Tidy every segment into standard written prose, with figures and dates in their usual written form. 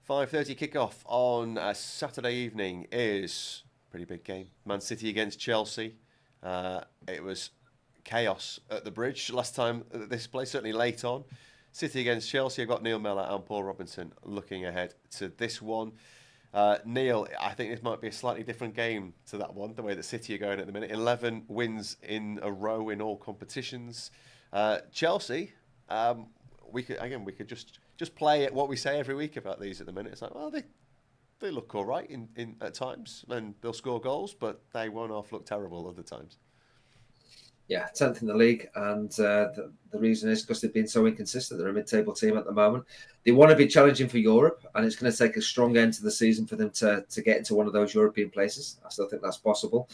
5:30 kickoff on Saturday evening is a pretty big game. Man City against Chelsea. It was chaos at the Bridge last time at this place, certainly late on. City against Chelsea. I've got Neil Mellor and Paul Robinson looking ahead to this one. Neil, I think this might be a slightly different game to that one, the way that City are going at the minute. 11 wins in a row in all competitions. Chelsea, we could just play at what we say every week about these at the minute. It's like, well, they look all right in at times, and they'll score goals, but they won't half look terrible other times. Yeah, 10th in the league, and the reason is because they've been so inconsistent. They're a mid-table team at the moment. They want to be challenging for Europe, and it's going to take a strong end to the season for them to get into one of those European places. I still think that's possible.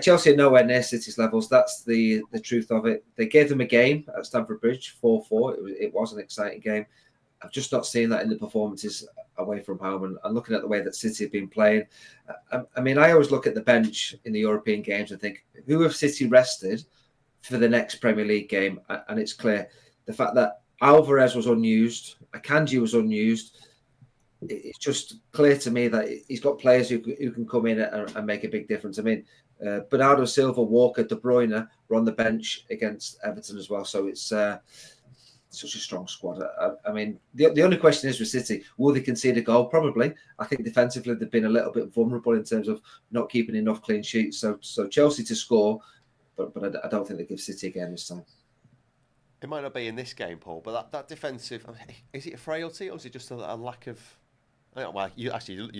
Chelsea are nowhere near City's levels. That's the truth of it. They gave them a game at Stamford Bridge, 4-4. It was an exciting game. I've just not seen that in the performances away from home, and looking at the way that City have been playing. I always look at the bench in the European games and think, who have City rested for the next Premier League game? And it's clear the fact that Alvarez was unused, Akanji was unused. It's just clear to me that he's got players who can come in and make a big difference. Bernardo Silva, Walker, De Bruyne were on the bench against Everton as well. So it's such a strong squad. The only question is with City, will they concede a goal? Probably. I think defensively they've been a little bit vulnerable in terms of not keeping enough clean sheets. So Chelsea to score, but I don't think they give City again this time. It might not be in this game, Paul, but that defensive, is it a frailty or is it just a lack of... Well, you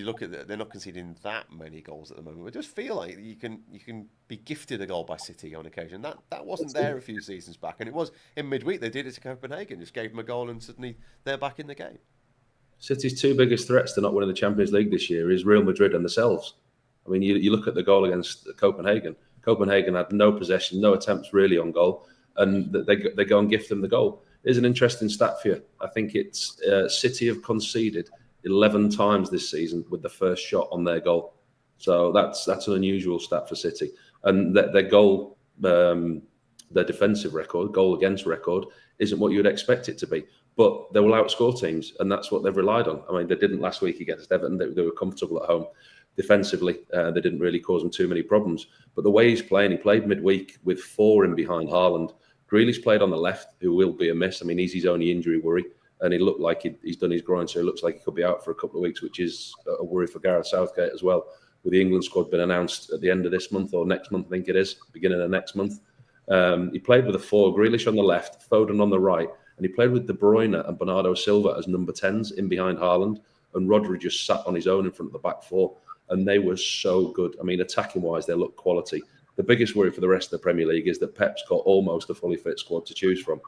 look at they're not conceding that many goals at the moment. But I just feel like you can be gifted a goal by City on occasion. That wasn't there a few seasons back, and it was in midweek they did it to Copenhagen, just gave them a goal, and suddenly they're back in the game. City's two biggest threats to not winning the Champions League this year is Real Madrid and themselves. You look at the goal against Copenhagen. Copenhagen had no possession, no attempts really on goal, and they go and gift them the goal. Here's an interesting stat for you. I think it's City have conceded 11 times this season with the first shot on their goal. So that's an unusual stat for City. And their goal, their defensive record, goal against record, isn't what you'd expect it to be. But they will outscore teams, and that's what they've relied on. They didn't last week against Everton. They were comfortable at home. Defensively, they didn't really cause them too many problems. But the way he's playing, he played midweek with 4 in behind Haaland. Grealish played on the left, who will be a miss. He's his only injury worry. And he looked like he's done his groin, so it looks like he could be out for a couple of weeks, which is a worry for Gareth Southgate as well. With the England squad being announced at the end of this month or next month, I think it is, beginning of next month. He played with a 4, Grealish on the left, Foden on the right, and he played with De Bruyne and Bernardo Silva as number 10s in behind Haaland, and Rodri just sat on his own in front of the back 4, and they were so good. Attacking-wise, they look quality. The biggest worry for the rest of the Premier League is that Pep's got almost a fully fit squad to choose from,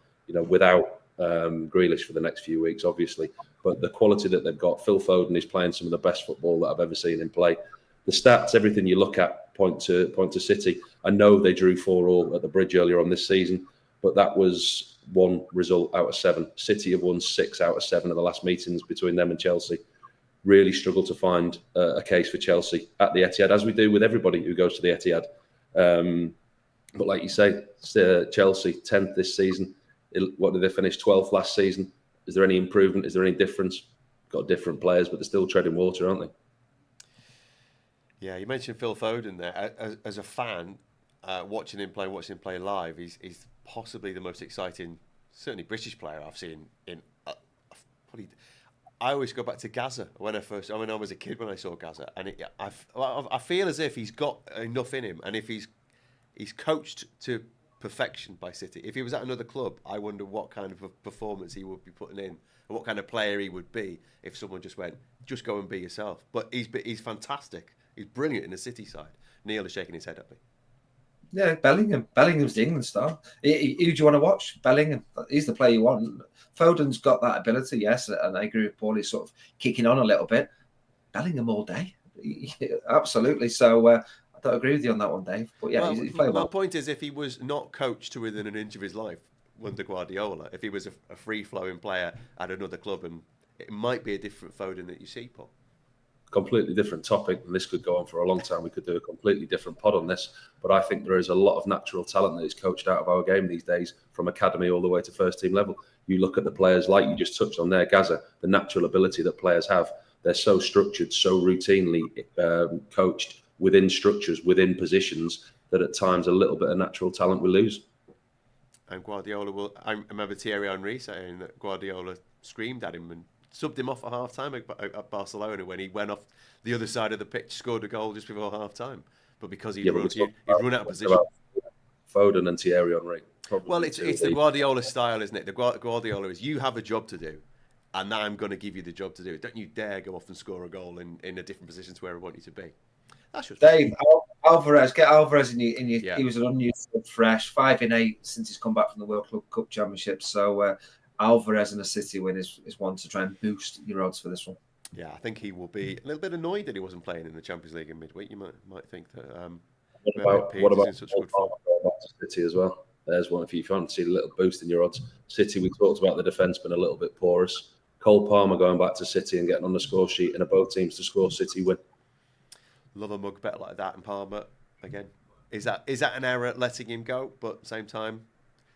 without Grealish for the next few weeks, obviously, but the quality that they've got, Phil Foden is playing some of the best football that I've ever seen him play. The stats, everything you look at, point to City. I know they drew 4-4 at the Bridge earlier on this season, but that was 1 result out of 7. City have won 6 out of 7 of the last meetings between them and Chelsea. Really struggle to find a case for Chelsea at the Etihad, as we do with everybody who goes to the Etihad. But like you say, Chelsea 10th this season. What did they finish 12th last season? Is there any improvement? Is there any difference? Got different players, but they're still treading water, aren't they? Yeah, you mentioned Phil Foden there. As a fan, watching him play live, he's possibly the most exciting, certainly British player I've seen in. Probably, I always go back to Gaza when I was a kid when I saw Gaza, and I feel as if he's got enough in him, and if he's coached to perfection by City. If he was at another club, I wonder what kind of a performance he would be putting in and what kind of player he would be if someone just went, just go and be yourself. But he's fantastic. He's brilliant in the City side. Neil is shaking his head at me. Yeah, Bellingham. Bellingham's the England star. Who do you want to watch? Bellingham. He's the player you want. Foden's got that ability, yes, and I agree with Paul. He's sort of kicking on a little bit. Bellingham all day. Absolutely. So I don't agree with you on that one, Dave. But yeah, he's playing well. My point is, if he was not coached to within an inch of his life under Guardiola, if he was a free-flowing player at another club, and it might be a different Foden that you see, Paul. completely different topic, and this could go on for a long time. We could do a completely different pod on this, but I think there is a lot of natural talent that is coached out of our game these days, from academy all the way to first team level. You look at the players like you just touched on there, Gaza, the natural ability that players have. They're so structured, so routinely coached within structures, within positions, that at times a little bit of natural talent we lose. And Guardiola will. I remember Thierry Henry saying that Guardiola screamed at him and subbed him off at half time at Barcelona when he went off the other side of the pitch, scored a goal just before half time. But because he'd run out of position. Foden and Thierry Henry. Well, it's the Guardiola style, isn't it? The Guardiola is, you have a job to do, and I'm going to give you the job to do it. Don't you dare go off and score a goal in a different position to where I want you to be. That's just Dave, Alvarez, get Alvarez in your He was an unused, fresh 5 in 8 since he's come back from the World Club Cup Championship. So Alvarez and a City win is one to try and boost your odds for this one. Yeah, I think he will be a little bit annoyed that he wasn't playing in the Champions League in midweek. You might think that. What about such good form? City as well? There's one if you fancy a little boost in your odds. City, we talked about the defence being a little bit porous. Cole Palmer going back to City and getting on the score sheet, and both teams to score, City win. Love a mug bet like that, and Palmer again. Is that an error letting him go? But at the same time,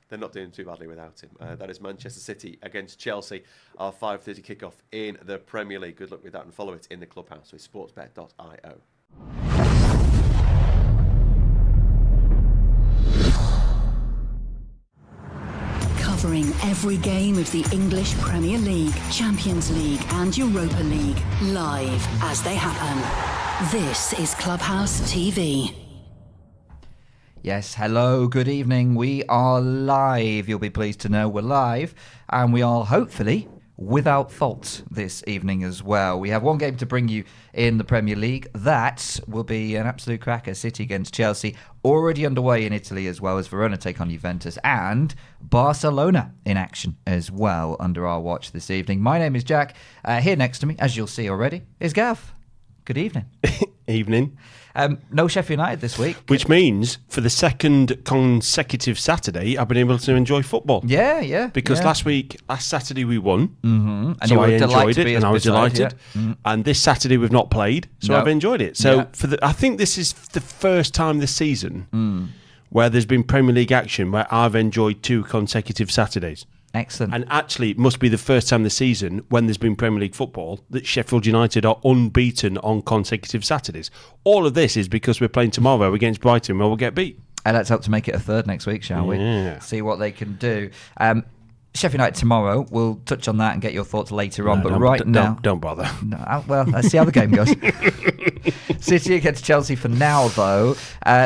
they're not doing too badly without him. That is Manchester City against Chelsea, our 5:30 kickoff in the Premier League. Good luck with that, and follow it in the Clubhouse with sportsbet.io. Covering every game of the English Premier League, Champions League and Europa League, live as they happen. This is Clubhouse TV. Yes, hello, good evening. We are live. You'll be pleased to know we're live, and we are hopefully without fault this evening as well. We have one game to bring you in the Premier League. That will be an absolute cracker. City against Chelsea, already underway in Italy, as well as Verona take on Juventus, and Barcelona in action as well under our watch this evening. My name is Jack. Here next to me, as you'll see already, is Gav. Good evening. Evening. No Sheffield United this week. Which means for the second consecutive Saturday, I've been able to enjoy football. Yeah. Because last Saturday we won. Mm-hmm. And so I enjoyed it and I was delighted. Yeah. Mm. And this Saturday we've not played, so I've enjoyed it. So I think this is the first time this season where there's been Premier League action where I've enjoyed 2 consecutive Saturdays. Excellent. And actually, it must be the first time this season, when there's been Premier League football, that Sheffield United are unbeaten on consecutive Saturdays. All of this is because we're playing tomorrow against Brighton, where we'll get beat. And let's hope to make it a third next week, shall we? See what they can do. Sheffield United tomorrow. We'll touch on that and get your thoughts later on. But now... Don't bother. No, well, let's see how the game goes. City against Chelsea for now, though.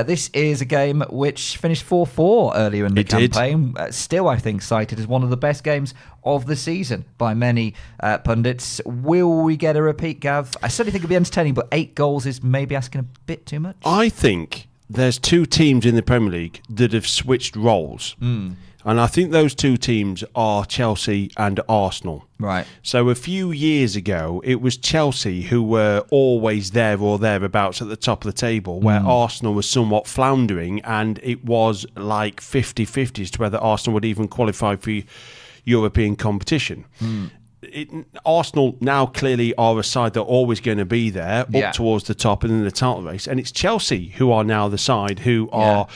This is a game which finished 4-4 earlier in the campaign. Still, I think, cited as one of the best games of the season by many pundits. Will we get a repeat, Gav? I certainly think it'll be entertaining, but 8 goals is maybe asking a bit too much. I think there's 2 teams in the Premier League that have switched roles. And I think those 2 teams are Chelsea and Arsenal. Right. So a few years ago, it was Chelsea who were always there or thereabouts at the top of the table, where Arsenal was somewhat floundering, and it was like 50-50 as to whether Arsenal would even qualify for European competition. Arsenal now clearly are a side that are always going to be there, up towards the top and in the title race. And it's Chelsea who are now the side who are...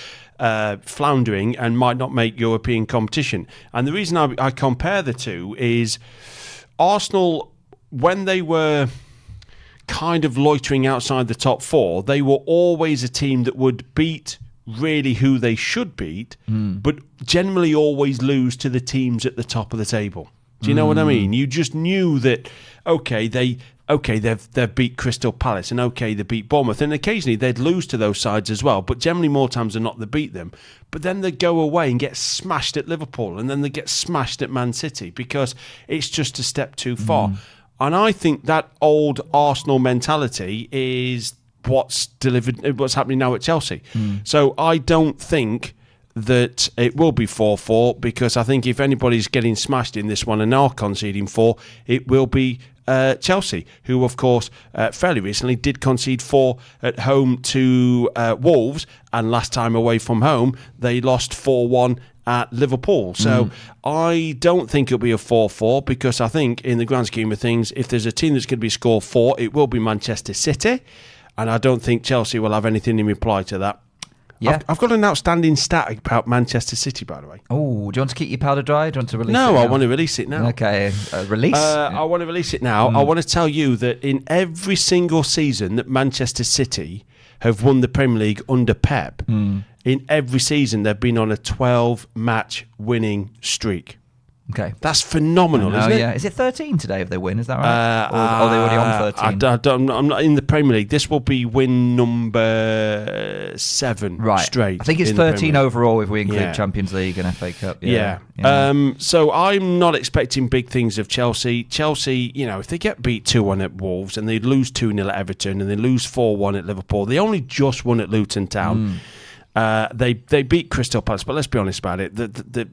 floundering and might not make European competition. And the reason I compare the two is Arsenal, when they were kind of loitering outside the top 4, they were always a team that would beat really who they should beat, but generally always lose to the teams at the top of the table. Do you know what I mean? You just knew that, they've beat Crystal Palace, and they beat Bournemouth, and occasionally they'd lose to those sides as well, but generally more times than not they beat them. But then they'd go away and get smashed at Liverpool, and then they get smashed at Man City because it's just a step too far. And I think that old Arsenal mentality is what's happening now at Chelsea. So I don't think that it will be 4-4, because I think if anybody's getting smashed in this one and are conceding 4, it will be Chelsea, who of course fairly recently did concede 4 at home to Wolves, and last time away from home they lost 4-1 at Liverpool. So I don't think it'll be a 4-4 because I think in the grand scheme of things, if there's a team that's going to be scored 4, it will be Manchester City. And I don't think Chelsea will have anything in reply to that. Yeah. I've got an outstanding stat about Manchester City, by the way. Oh, do you want to keep your powder dry? Do you want to release it No, now? I want to release it now. Okay, release? I want to release it now. I want to tell you that in every single season that Manchester City have won the Premier League under Pep, in every season they've been on a 12-match winning streak. Okay. That's phenomenal, isn't it? Yeah. Is it 13 today if they win? Is that right? Or are they already on 13? I'm not in the Premier League. This will be win number 7 straight. I think it's in the Premier 13 League. overall if we include Champions League and FA Cup. Yeah. So I'm not expecting big things of Chelsea. Chelsea, if they get beat 2-1 at Wolves and they lose 2-0 at Everton and they lose 4-1 at Liverpool, they only just won at Luton Town. They beat Crystal Palace, but let's be honest about it. The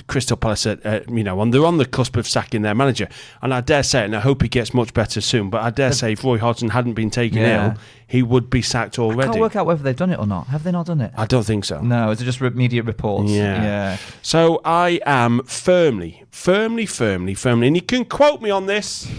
Crystal Palace, they're on the cusp of sacking their manager, and I dare say it, and I hope he gets much better soon. But I dare say if Roy Hodgson hadn't been taken ill, he would be sacked already. I can't work out whether they've done it or not. Have they not done it? I don't think so. No, is it just media reports? Yeah. So I am firmly, and you can quote me on this.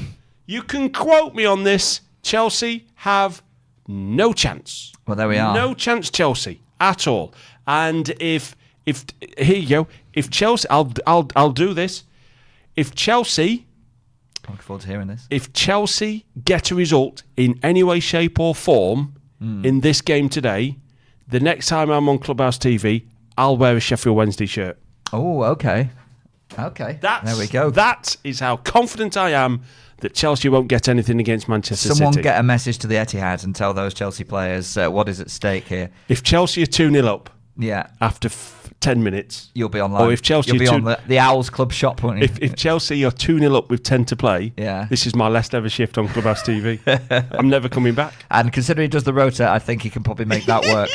Chelsea have no chance. Well, there we are. No chance, Chelsea at all. And if here you go. If Chelsea, I'll do this. If Chelsea, I look forward to hearing this. If Chelsea get a result in any way, shape, or form in this game today, the next time I'm on Clubhouse TV, I'll wear a Sheffield Wednesday shirt. Oh, okay. There we go. That is how confident I am that Chelsea won't get anything against Manchester City. Someone get a message to the Etihad and tell those Chelsea players what is at stake here. If Chelsea are 2-0 up, yeah, after 10 minutes, you'll be online. Or if Chelsea you'll be on the Owls Club shop, won't you? If Chelsea are 2-0 up with 10 to play, this is my last ever shift on Clubhouse TV. I'm never coming back. And considering he does the rota, I think he can probably make that work.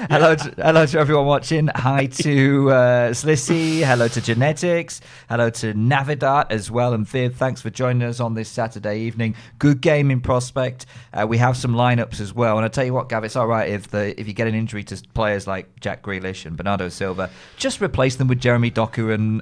Hello to everyone watching. Hi to Slissy. Hello to Genetics. Hello to Navidart as well. And Viv, thanks for joining us on this Saturday evening. Good game in prospect. We have some lineups as well. And I tell you what, Gav, it's all right if you get an injury to players like Jack Grealish and Bernardo Silva, just replace them with Jeremy Doku and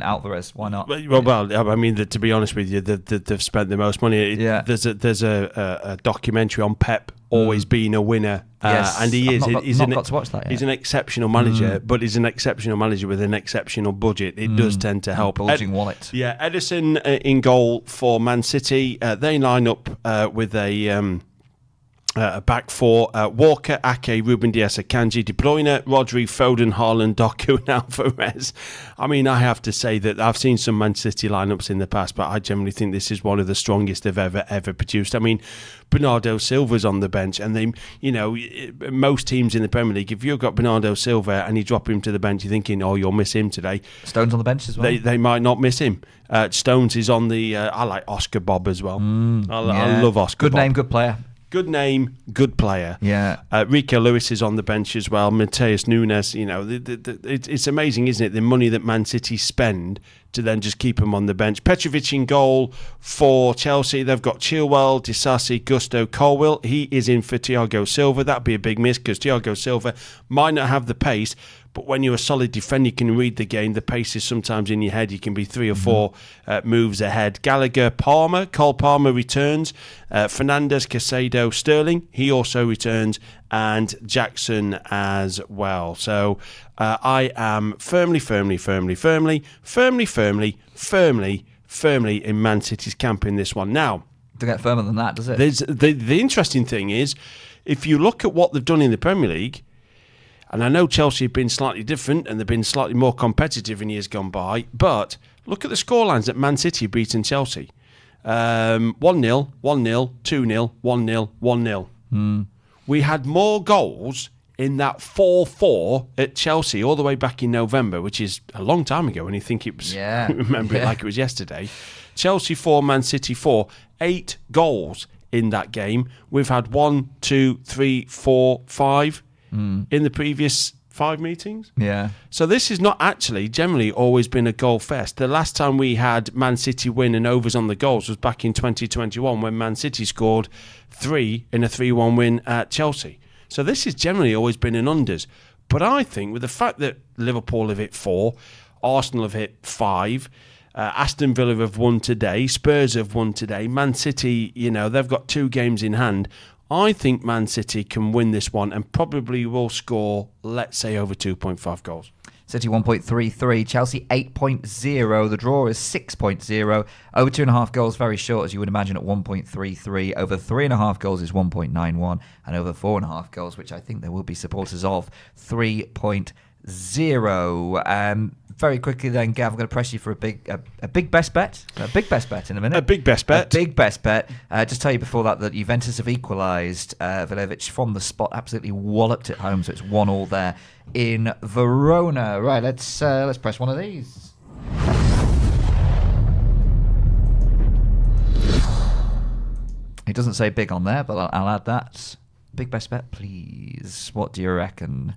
Alvarez. Why not? Well, I mean, to be honest with you, they've spent the most money. There's a documentary on Pep always being a winner. Yes, and he is. I've not got to watch that yet. He's an exceptional manager, but he's an exceptional manager with an exceptional budget. It does tend to help. Bulging wallet. Yeah, Edison in goal for Man City. They line up with a back four: Walker, Ake, Ruben Dias, Akanji, De Bruyne, Rodri, Foden, Haaland, Doku, and Alvarez. I mean, I have to say that I've seen some Man City lineups in the past, but I generally think this is one of the strongest they've ever produced. I mean, Bernardo Silva's on the bench, and most teams in the Premier League, if you've got Bernardo Silva and you drop him to the bench, you're thinking, oh, you'll miss him today. Stones on the bench as well. They might not miss him. Stones is on the. I like Oscar Bob as well. I love Oscar. Good Bob. name, good player. Good name, good player. Yeah. Rico Lewis is on the bench as well. Mateus Nunes. It's amazing, isn't it? The money that Man City spend to then just keep him on the bench. Petrovic in goal for Chelsea. They've got Chilwell, Disasi, Gusto, Colwill. He is in for Thiago Silva. That'd be a big miss because Thiago Silva might not have the pace, but when you're a solid defender, you can read the game. The pace is sometimes in your head. You can be 3 or 4 moves ahead. Gallagher, Palmer. Cole Palmer returns. Fernandes, Caicedo, Sterling. He also returns. And Jackson as well. So I am firmly in Man City's camp in this one. Now, to get firmer than that, does it? The interesting thing is, if you look at what they've done in the Premier League, and I know Chelsea have been slightly different and they've been slightly more competitive in years gone by, but look at the scorelines that Man City have beaten Chelsea. 1-0, 1-0, 2-0, 1-0, 1-0. We had more goals in that 4-4 at Chelsea all the way back in November, which is a long time ago when you think it was, remember it like it was yesterday. Chelsea 4, Man City 4, 8 goals in that game. We've had 1, 2, 3, 4, 5 in the previous 5 meetings. Yeah. So this is not actually generally always been a goal fest. The last time we had Man City win and overs on the goals was back in 2021 when Man City scored 3 in a 3-1 win at Chelsea. So this has generally always been an unders. But I think with the fact that Liverpool have hit 4, Arsenal have hit 5, Aston Villa have won today, Spurs have won today, Man City, they've got 2 games in hand. I think Man City can win this one and probably will score, let's say, over 2.5 goals. City 1.33, Chelsea 8.0. The draw is 6.0. Over 2.5 goals, very short, as you would imagine, at 1.33. Over 3.5 goals is 1.91. And over 4.5 goals, which I think there will be supporters of, 3.0. Very quickly then, Gav, I'm going to press you for a big best bet. A big best bet in a minute. A big best bet. A big best bet. Just tell you before that Juventus have equalised. Vlahovic from the spot absolutely walloped it home, so it's 1-1 there in Verona. Right, let's press one of these. It doesn't say big on there, but I'll add that. Big best bet, please. What do you reckon?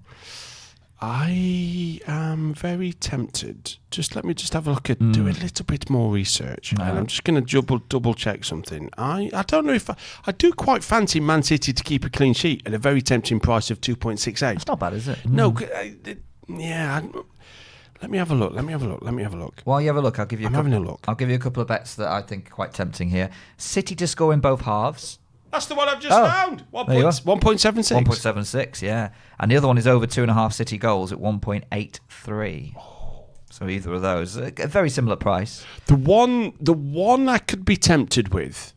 I am very tempted. Let me have a look at, do a little bit more research. And I'm just going to double check something. I don't know if I do quite fancy Man City to keep a clean sheet at a very tempting price of 2.68. That's not bad, is it? No, yeah. Let me have a look. While you have a look, I'll give you having a look. I'll give you a couple of bets that I think are quite tempting here. City to score in both halves. That's the one I've just found. 1.76. 1.76, yeah. And the other one is over 2.5 City goals at 1.83. So either of those, a very similar price. The one I could be tempted with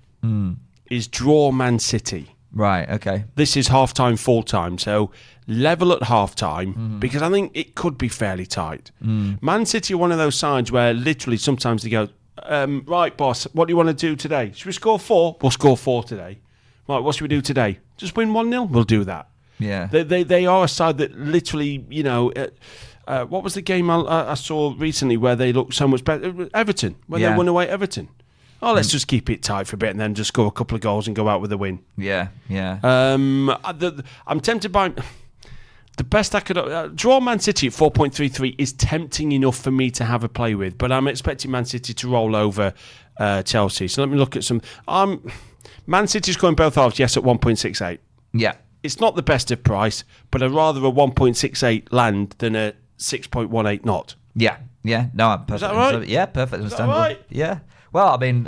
is draw Man City. Right, okay. This is half-time, full-time, so level at half-time, because I think it could be fairly tight. Man City are one of those sides where literally sometimes they go, right, boss, what do you want to do today? Should we score 4? We'll score 4 today. Right, what should we do today? Just win 1-0? We'll do that. Yeah. They are a side that literally, what was the game I saw recently where they looked so much better? Everton, when they won away at Everton. Oh, let's just keep it tight for a bit and then just score a couple of goals and go out with a win. Yeah. I'm tempted by... The best I could... draw Man City at 4.33 is tempting enough for me to have a play with, but I'm expecting Man City to roll over Chelsea. So let me look at some... Man City's going both halves, yes, at 1.68. Yeah. It's not the best of price, but I'd rather a 1.68 land than a 6.18 not. Yeah. No, I'm perfect. Is that right? Yeah, perfect. Understandable. Right? Yeah. Well, I mean,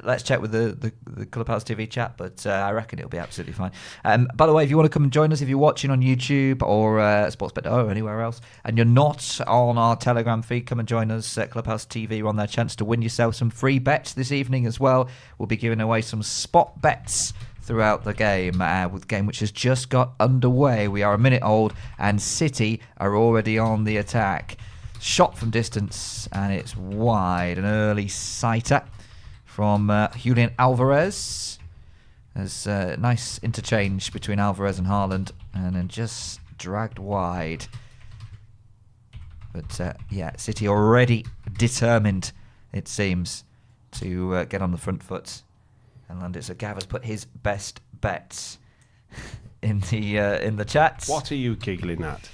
let's check with the Clubhouse TV chat, but I reckon it'll be absolutely fine. By the way, if you want to come and join us, if you're watching on YouTube or Sportsbet or anywhere else, and you're not on our Telegram feed, come and join us at Clubhouse TV. We're on their chance to win yourself some free bets this evening as well. We'll be giving away some spot bets throughout the game, with the game which has just got underway. We are a minute old, and City are already on the attack. Shot from distance, and it's wide. An early sighter from Julian Alvarez. There's a nice interchange between Alvarez and Haaland, and then just dragged wide. But City already determined, it seems, to get on the front foot. And so Gav has put his best bets in the chat. What are you giggling at?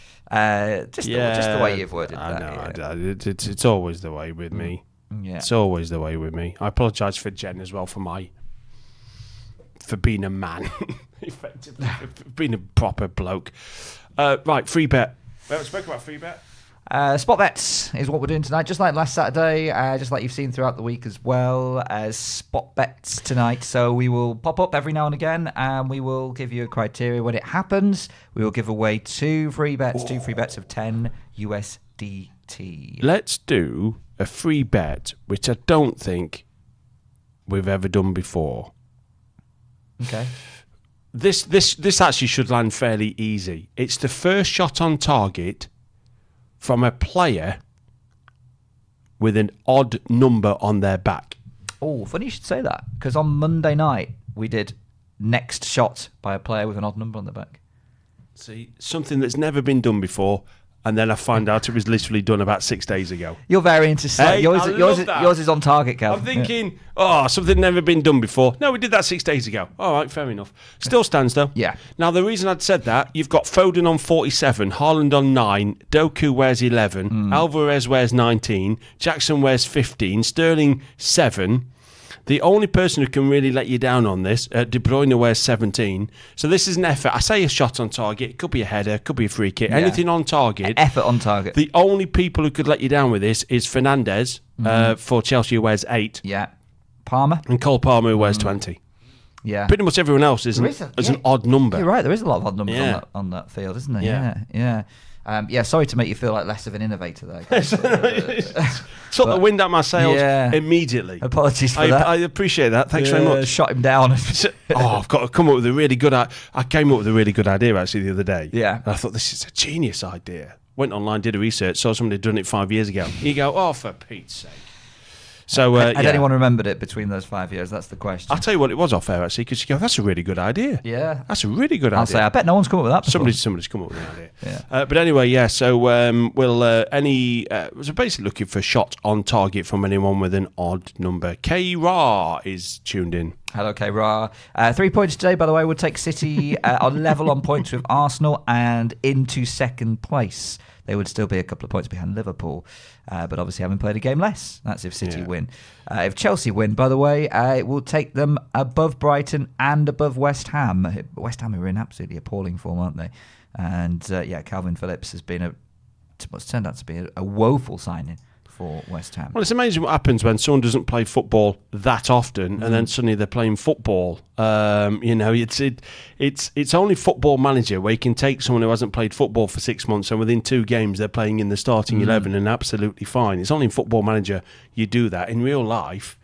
Just the way you've worded that. I know. It's always the way with me. Yeah. It's always the way with me. I apologise for Jen as well for being a man, effectively, for being a proper bloke. Right, free bet. We haven't spoken about free bet. Spot bets is what we're doing tonight, just like last Saturday, just like you've seen throughout the week as well as spot bets tonight. So we will pop up every now and again, and we will give you a criteria. When it happens, we will give away two free bets of 10 USDT. Let's do a free bet, which I don't think we've ever done before. Okay. This actually should land fairly easy. It's the first shot on target from a player with an odd number on their back. Oh, funny you should say that, because on Monday night we did next shot by a player with an odd number on their back. See, something that's never been done before, and then I find out it was literally done about 6 days ago. You're very into Hey, yours is on target, Cal. I'm thinking, something never been done before. No, we did that 6 days ago. All right, fair enough. Still stands though. Yeah. Now, the reason I'd said that, you've got Foden on 47, Haaland on 9, Doku wears 11, Alvarez wears 19, Jackson wears 15, Sterling 7. The only person who can really let you down on this, De Bruyne wears 17. So this is an effort. I say a shot on target. It could be a header. It could be a free kick. Anything on target. Effort on target. The only people who could let you down with this is Fernandes for Chelsea, who wears 8. Yeah. Palmer. And Cole Palmer, who wears 20. Yeah. Pretty much everyone else is an odd number. You're right. There is a lot of odd numbers on that field, isn't there? Yeah. Sorry to make you feel like less of an innovator there. Took the wind out my sails immediately. Apologies for that. I appreciate that. Thanks very much. Shot him down. I've got to come up with a really good. I came up with a really good idea actually the other day. Yeah. And I thought this is a genius idea. Went online, did a research, saw somebody had done it 5 years ago. You go, oh, for Pete's sake. So, had anyone remembered it between those 5 years? That's the question. I'll tell you what, it was off air actually, because you go, that's a really good idea. Yeah. That's a really good idea. I'll say, I bet no one's come up with that before. Somebody's come up with an idea. Yeah. But anyway, so we'll was basically looking for a shot on target from anyone with an odd number. K-Ra is tuned in. Hello, K-Ra. 3 points today, by the way, would take City on level on points with Arsenal and into second place. They would still be a couple of points behind Liverpool, but obviously having played a game less. That's if City win. If Chelsea win, by the way, it will take them above Brighton and above West Ham. West Ham are in absolutely appalling form, aren't they? And Calvin Phillips has been what's turned out to be a woeful signing for West Ham. Well, it's amazing what happens when someone doesn't play football that often, and then suddenly they're playing football. It's only Football Manager where you can take someone who hasn't played football for 6 months, and within 2 games they're playing in the starting 11 and absolutely fine. It's only in Football Manager you do that. In real life,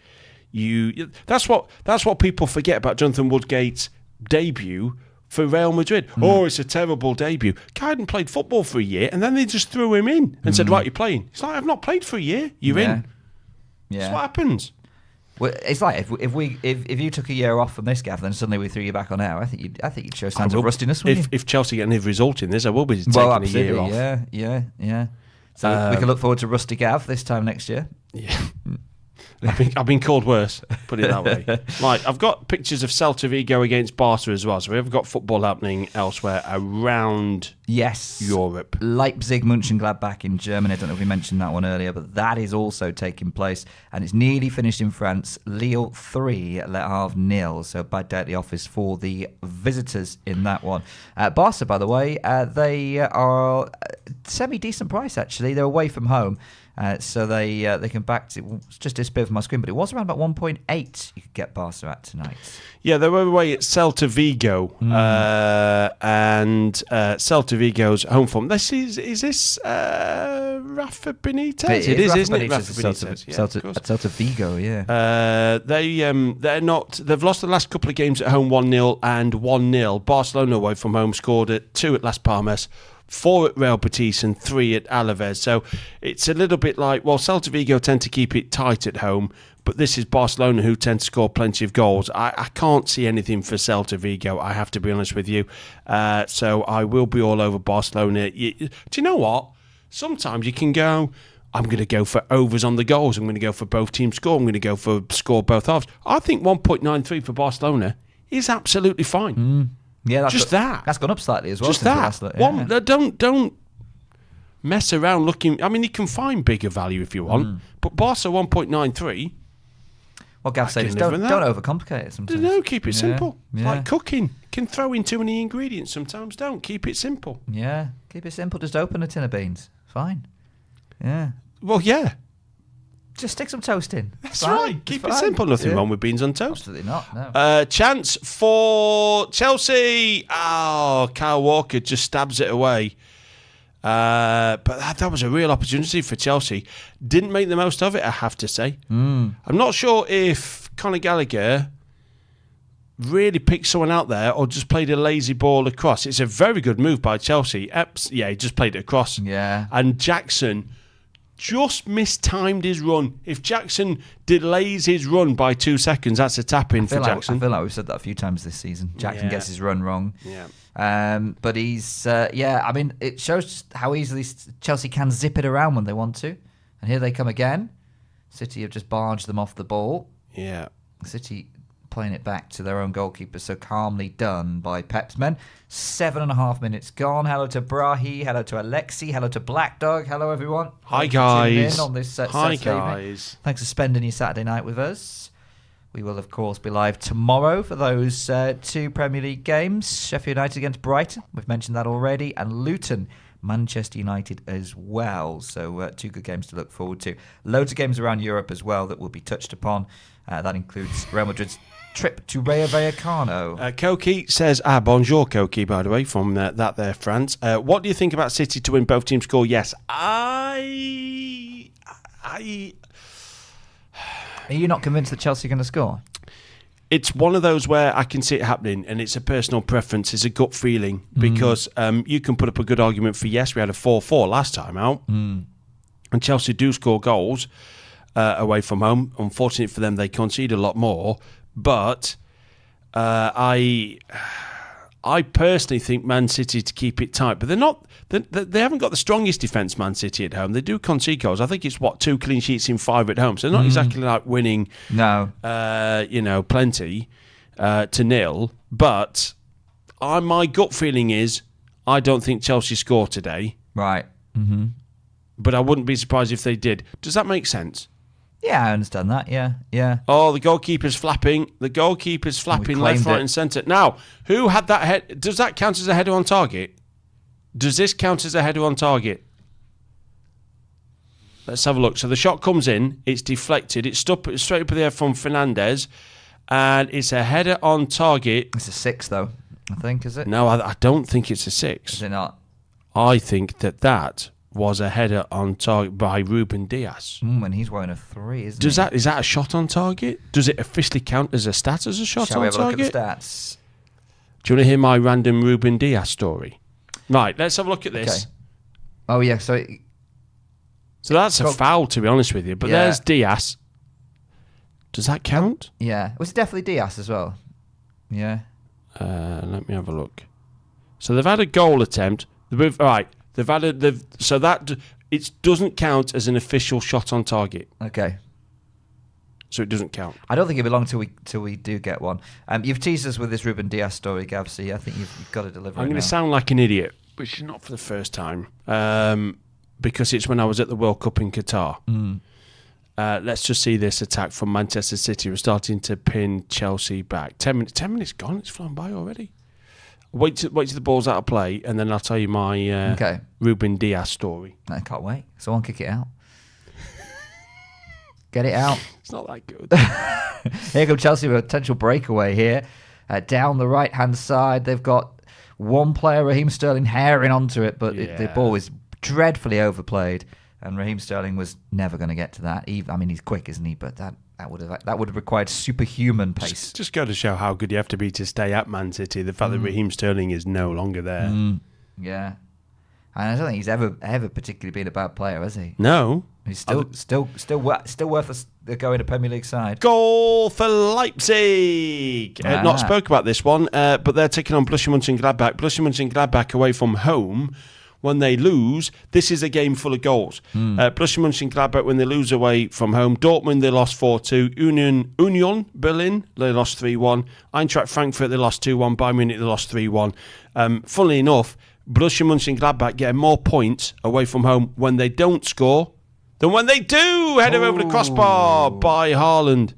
that's what people forget about Jonathan Woodgate's debut for Real Madrid. Oh, it's a terrible debut. Guy hadn't played football for a year, and then they just threw him in and said, right, you're playing. It's like, I've not played for a year. You're in. Yeah. That's what happens. Well, it's like if you took a year off from this, Gav, then suddenly we threw you back on air. I think you'd show signs of rustiness, wouldn't you? If Chelsea get any result in this, I will be taking a year off. Yeah. So we can look forward to Rusty Gav this time next year. Yeah. I've been called worse, put it that way. Right, I've got pictures of Celta Vigo against Barca as well, so we have got football happening elsewhere around Europe. Leipzig, Mönchengladbach in Germany. I don't know if we mentioned that one earlier, but that is also taking place, and it's nearly finished in France. Lille 3, Le Havre 0, so bad day at the office for the visitors in that one. Barca, by the way, they are semi-decent price, actually. They're away from home. So they can back to, it's just disappeared from my screen, but it was around about 1.8 you could get Barca at tonight. Yeah, they were away at Celta Vigo, and Celta Vigo's home form. Is this Rafa Benitez? It is, isn't Rafa it? Rafa Benitez. Celta Vigo, yeah. They're not. They've lost the last couple of games at home 1-0 and 1-0. Barcelona away from home scored at 2 at Las Palmas, 4 at Real Betis and 3 at Alaves. So it's a little bit like, well, Celta Vigo tend to keep it tight at home, but this is Barcelona who tend to score plenty of goals. I can't see anything for Celta Vigo, I have to be honest with you. So I will be all over Barcelona. Do you know what? Sometimes you can go, I'm going to go for overs on the goals. I'm going to go for both teams score. I'm going to go for score both halves. I think 1.93 for Barcelona is absolutely fine. Yeah, that's gone up slightly as well. Just that. Don't mess around looking. I mean, you can find bigger value if you want, but Barca 1.93. Well, Gav says don't overcomplicate it sometimes. No, keep it simple. Yeah. Like cooking. You can throw in too many ingredients sometimes. Don't. Keep it simple. Yeah, keep it simple. Just open a tin of beans. Fine. Yeah. Well, yeah. Just stick some toast in. That's right. Keep it simple. Nothing wrong with beans on toast. Absolutely not. No. Chance for Chelsea. Oh, Kyle Walker just stabs it away. But that was a real opportunity for Chelsea. Didn't make the most of it, I have to say. I'm not sure if Conor Gallagher really picked someone out there or just played a lazy ball across. It's a very good move by Chelsea. Yeah, he just played it across. Yeah. And Jackson just mistimed his run. If Jackson delays his run by 2 seconds, that's a tap-in for Jackson. I feel like we've said that a few times this season. Jackson gets his run wrong. Yeah. But he's, I mean, it shows how easily Chelsea can zip it around when they want to. And here they come again. City have just barged them off the ball. Yeah. City playing it back to their own goalkeeper, so calmly done by Pep's men. 7.5 minutes gone. Hello to Brahi, hello to Alexi, hello to Black Dog, hello everyone. Hi guys. In on this Hi Saturday guys. evening. Thanks for spending your Saturday night with us. We will, of course, be live tomorrow for those 2 Premier League games. Sheffield United against Brighton, we've mentioned that already, and Luton, Manchester United as well. So 2 good games to look forward to. Loads of games around Europe as well that will be touched upon. That includes Real Madrid's trip to Rayo Vallecano. Koki says, bonjour Koki, by the way, from that there, France. What do you think about City to win? Both teams score? Yes. Are you not convinced that Chelsea are going to score? It's one of those where I can see it happening, and it's a personal preference, it's a gut feeling, because you can put up a good argument for yes, we had a 4-4 last time out, and Chelsea do score goals away from home. Unfortunately for them, they concede a lot more, but I personally think Man City to keep it tight, but they're not. They haven't got the strongest defence, Man City, at home. They do concede goals. I think it's 2 clean sheets in 5 at home, so they're not exactly like winning. No, plenty to 0. But my gut feeling is I don't think Chelsea score today. Right. But I wouldn't be surprised if they did. Does that make sense? Yeah, I understand that. Yeah. Oh, the goalkeeper's flapping. The goalkeeper's flapping left, right, and centre. Now, who had that head? Does that count as a header on target? Does this count as a header on target? Let's have a look. So the shot comes in, it's deflected, it's straight up in the air from Fernandes, and it's a header on target. It's a 6, though, I think, is it? No, I don't think it's a 6. Is it not? I think that was a header on target by Ruben Dias. And he's wearing a 3, isn't Is he? that a shot on target? Does it officially count as a stat as a shot Shall on we have target? a look at the stats? Do you want to hear my random Ruben Dias story? Right, let's have a look at this. Okay. Oh, yeah, so that's a foul, to be honest with you. But there's Dias. Does that count? Yeah. Was it definitely Dias as well? Yeah. Let me have a look. So they've had a goal attempt. It doesn't count as an official shot on target. Okay. So it doesn't count. I don't think it'll be long till we do get one. You've teased us with this Ruben Dias story, Gav, so I think you've got to deliver. I'm going to sound like an idiot, which is not for the first time, because it's when I was at the World Cup in Qatar. Let's just see this attack from Manchester City. We're starting to pin Chelsea back. 10 minutes gone. It's flown by already. Wait till the ball's out of play, and then I'll tell you my Ruben Dias story. I can't wait. Someone kick it out. Get it out. It's not that good. Here comes Chelsea with a potential breakaway here. Down the right-hand side, they've got one player, Raheem Sterling, herring onto it, but the ball is dreadfully overplayed, and Raheem Sterling was never going to get to that. I mean, he's quick, isn't he? But that would have required superhuman pace. Just go to show how good you have to be to stay at Man City. The fact that Raheem Sterling is no longer there. Yeah. And I don't think he's ever particularly been a bad player, has he? No. He's still worth a go in a Premier League side. Goal for Leipzig. Not spoke about this one, but they're taking on Borussia Mönchengladbach. Borussia Mönchengladbach away from home. When they lose, this is a game full of goals. Borussia Mönchengladbach, when they lose away from home. Dortmund, they lost 4-2. Union Berlin, they lost 3-1. Eintracht Frankfurt, they lost 2-1. Bayern Munich, they lost 3-1. Funnily enough, Borussia Mönchengladbach get more points away from home when they don't score than when they do. Header over the crossbar by Haaland.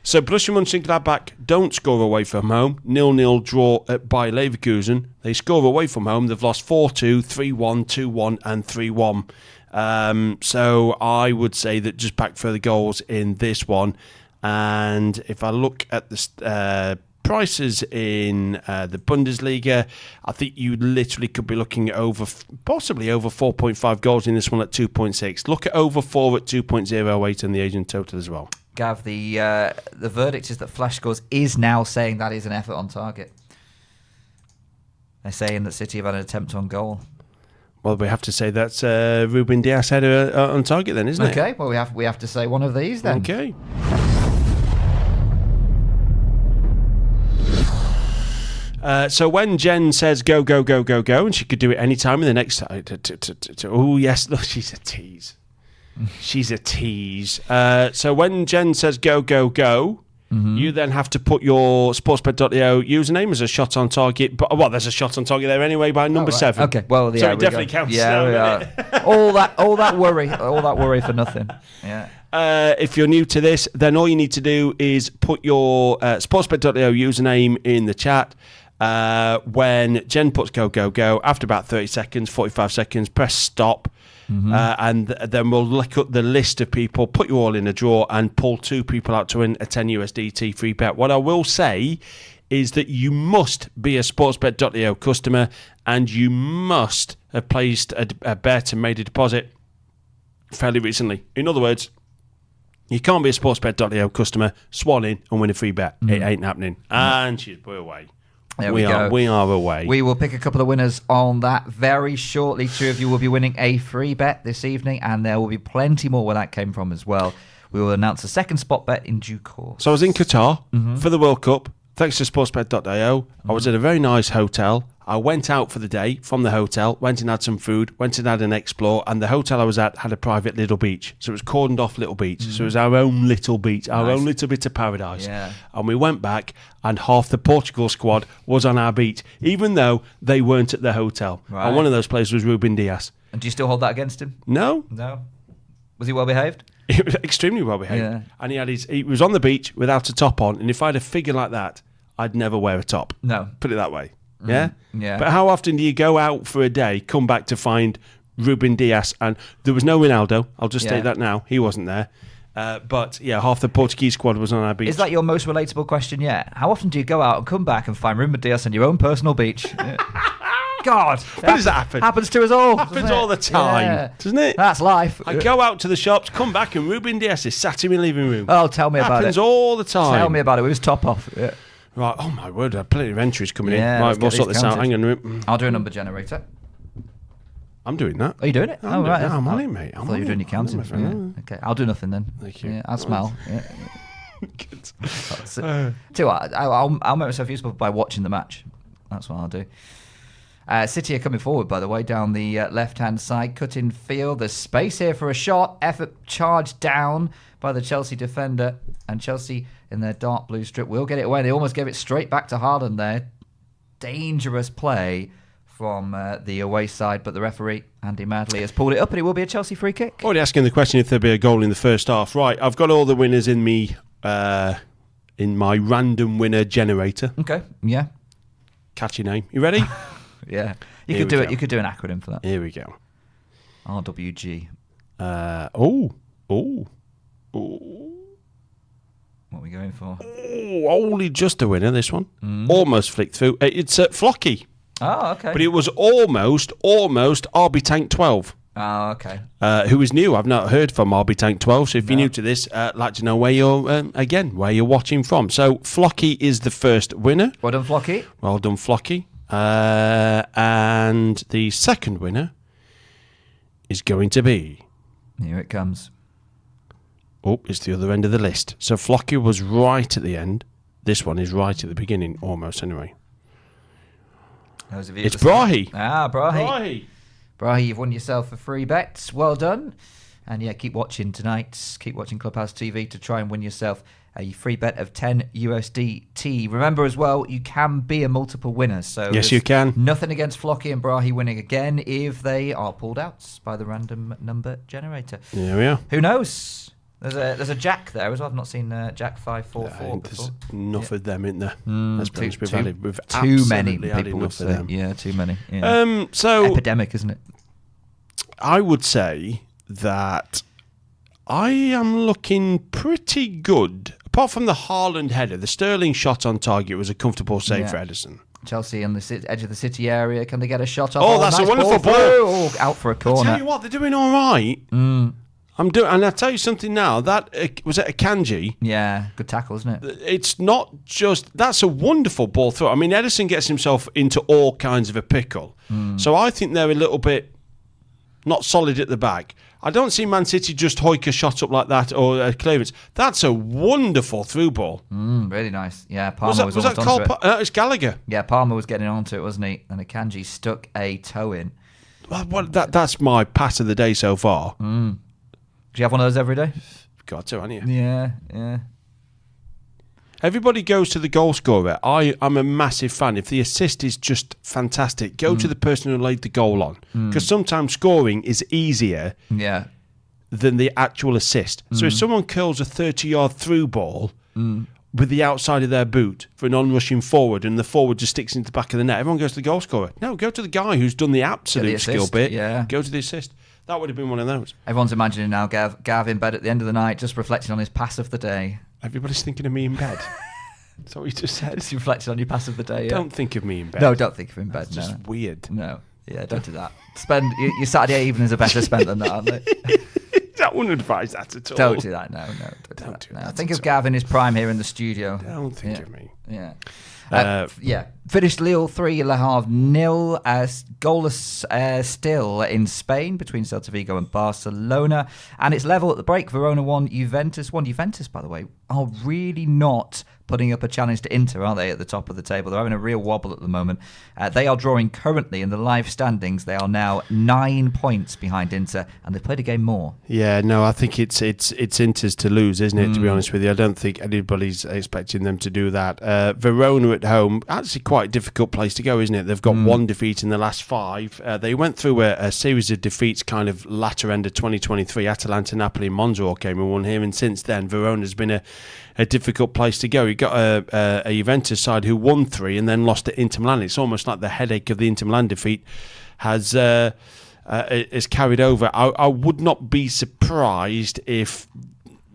So Borussia Mönchengladbach don't score away from home. 0-0 draw at Bayer Leverkusen. They score away from home. They've lost 4-2, 3-1, 2-1 and 3-1. So I would say that just back for the goals in this one. And if I look at the prices in the Bundesliga, I think you literally could be looking at possibly over 4.5 goals in this one at 2.6. Look at over 4 at 2.08 and the Asian total as well. Gav, the verdict is that Flash Scores is now saying that is an effort on target. They're saying that City have had an attempt on goal. Well, we have to say that's Ruben Dias header on target then, isn't it? Okay, well we have to say one of these then. Okay. So when Jen says go, go, go, go, go, and she could do it any time in the next... Oh, yes, look, she's a tease. She's a tease. So when Jen says go, go, go, you then have to put your sportsbet.io username as a shot on target. But there's a shot on target there anyway by number 7. Okay, well, yeah, so it definitely counts. Yeah, all that worry for nothing. Yeah. if you're new to this, then all you need to do is put your sportsbet.io username in the chat. When Jen puts go, after about 30 seconds, 45 seconds, press stop. And then we'll look up the list of people, put you all in a draw, and pull 2 people out to win a 10 USDT free bet. What I will say is that you must be a sportsbet.io customer, and you must have placed a bet and made a deposit fairly recently. In other words, you can't be a sportsbet.io customer, swan in and win a free bet. It ain't happening. And we're away. There we go. We are away. We will pick a couple of winners on that very shortly. 2 of you will be winning a free bet this evening, and there will be plenty more where that came from as well. We will announce a second spot bet in due course. So I was in Qatar for the World Cup. Thanks to sportsbet.io. I was at a very nice hotel. I went out for the day from the hotel, went and had some food, went and had an explore, and the hotel I was at had a private little beach. So it was cordoned off little beach. So it was our own little beach, our own little bit of paradise. Yeah. And we went back, and half the Portugal squad was on our beach, even though they weren't at the hotel. Right. And one of those players was Ruben Diaz. And do you still hold that against him? No. No. Was he well behaved? He was extremely well behaved. Yeah. And he was on the beach without a top on, and if I had a figure like that, I'd never wear a top. No. Put it that way. Yeah? Yeah. But how often do you go out for a day, come back to find Ruben Diaz? And there was no Ronaldo. I'll just state that now. He wasn't there. But, yeah, half the Portuguese squad was on our beach. Is that your most relatable question yet? How often do you go out and come back and find Ruben Diaz on your own personal beach? God. When does that happen? Happens to us all. Happens all the time, doesn't it? That's life. I go out to the shops, come back, and Ruben Diaz is sat in my living room. Oh, tell me about it. Happens all the time. Tell me about it. It was top off. Yeah. Right, oh my word, I have plenty of entries coming Yeah, in. Right, let's we'll get sort these this out. counted. Hang on a minute. I'll do a number generator. I'm doing that. Are you doing it? I'm right. doing it. I'm on it, mate. I thought you were doing your counting. Yeah. Okay, I'll do nothing then. Thank you. Yeah, I'll smile. Yeah. Good. Tell you what, I'll make myself useful by watching the match. That's what I'll do. City are coming forward, by the way, down the left-hand side, cut-in field. There's space here for a shot. Effort charged down by the Chelsea defender. And Chelsea, in their dark blue strip, will get it away. They almost gave it straight back to Haaland there. Dangerous play from the away side, but the referee, Andy Madley, has pulled it up, and it will be a Chelsea free kick. Already asking the question if there'll be a goal in the first half. Right, I've got all the winners in me in my random winner generator. Okay, yeah. Catchy name. You ready? Yeah. You Here could do we it. go. You could do an acronym for that. Here we go. RWG. What are we going for? Oh, only just a winner, this one. Almost flicked through. It's Flocky. Oh, okay. But it was almost RB Tank 12. Oh, okay. Who is new. I've not heard from RB Tank 12, so if you're new to this, I'd like to know where you're, where you're watching from. So Flocky is the first winner. Well done, Flocky. Well done, Flocky. And the second winner is going to be... Here it comes. Oh, it's the other end of the list. So Flocky was right at the end. This one is right at the beginning, almost anyway. It's Brahi. Ah, Brahi. Brahi, you've won yourself a free bet. Well done. And yeah, keep watching tonight. Keep watching Clubhouse TV to try and win yourself a free bet of 10 USDT. Remember as well, you can be a multiple winner. So yes, you can. Nothing against Flocky and Brahi winning again if they are pulled out by the random number generator. There we are. Who knows? There's a Jack there as well. I've not seen Jack 544 before. There's enough of them in there. Let's be honest, we've too many had people enough would of say. them. Yeah, too many. Yeah. So epidemic, isn't it? I would say that I am looking pretty good. Apart from the Haaland header, the Sterling shot on target was a comfortable save for Edison. Chelsea on the edge of the city area. Can they get a shot off? Oh, that's nice a wonderful ball. Oh, out for a corner. I tell you what, they're doing all right. And I'll tell you something now. That was it, Akanji. Yeah, good tackle, isn't it? It's not just that's a wonderful ball through. I mean, Edison gets himself into all kinds of a pickle. So I think they're a little bit not solid at the back. I don't see Man City just hoik a shot up like that or a clearance. That's a wonderful through ball. Really nice. Yeah, Palmer was that onto Cole? it. It's Gallagher. Yeah, Palmer was getting onto it, wasn't he? And Akanji stuck a toe in. Well, that's my pass of the day so far. Do you have one of those every day? Got to, haven't you? Yeah. Everybody goes to the goal scorer. I'm a massive fan. If the assist is just fantastic, go to the person who laid the goal on. Because sometimes scoring is easier than the actual assist. So if someone curls a 30-yard through ball with the outside of their boot for an on-rushing forward and the forward just sticks into the back of the net, everyone goes to the goal scorer. No, go to the guy who's done the absolute skill bit. Yeah. Go to the assist. That would have been one of those. Everyone's imagining now Gav in bed at the end of the night, just reflecting on his pass of the day. Everybody's thinking of me in bed. That's what you just said. Just reflecting on your pass of the day. Yeah. Don't think of me in bed. No, don't think of him in bed. That's just weird. No. Yeah, don't do that. Spend your Saturday evenings are better spent than that, aren't they? I wouldn't advise that at all. Don't do that. No, don't do that. Think of Gav in his prime here in the studio. Don't think of me. Yeah. Finished Lille 3, Le Havre 0. Goalless still in Spain between Celta Vigo and Barcelona. And it's level at the break. Verona 1, Juventus 1. Juventus, by the way, are really not putting up a challenge to Inter, aren't they, at the top of the table? They're having a real wobble at the moment. They are drawing currently in the live standings. They are now 9 points behind Inter, and they've played a game more. Yeah, no, I think it's Inter's to lose, isn't it, to be honest with you? I don't think anybody's expecting them to do that. Verona at home, actually quite a difficult place to go, isn't it? They've got one defeat in the last 5. They went through a series of defeats kind of latter end of 2023. Atalanta, Napoli, Monza all came and won here, and since then Verona's been a difficult place to go. You got a Juventus side who won 3 and then lost to Inter Milan. It's almost like the headache of the Inter Milan defeat has carried over. I would not be surprised if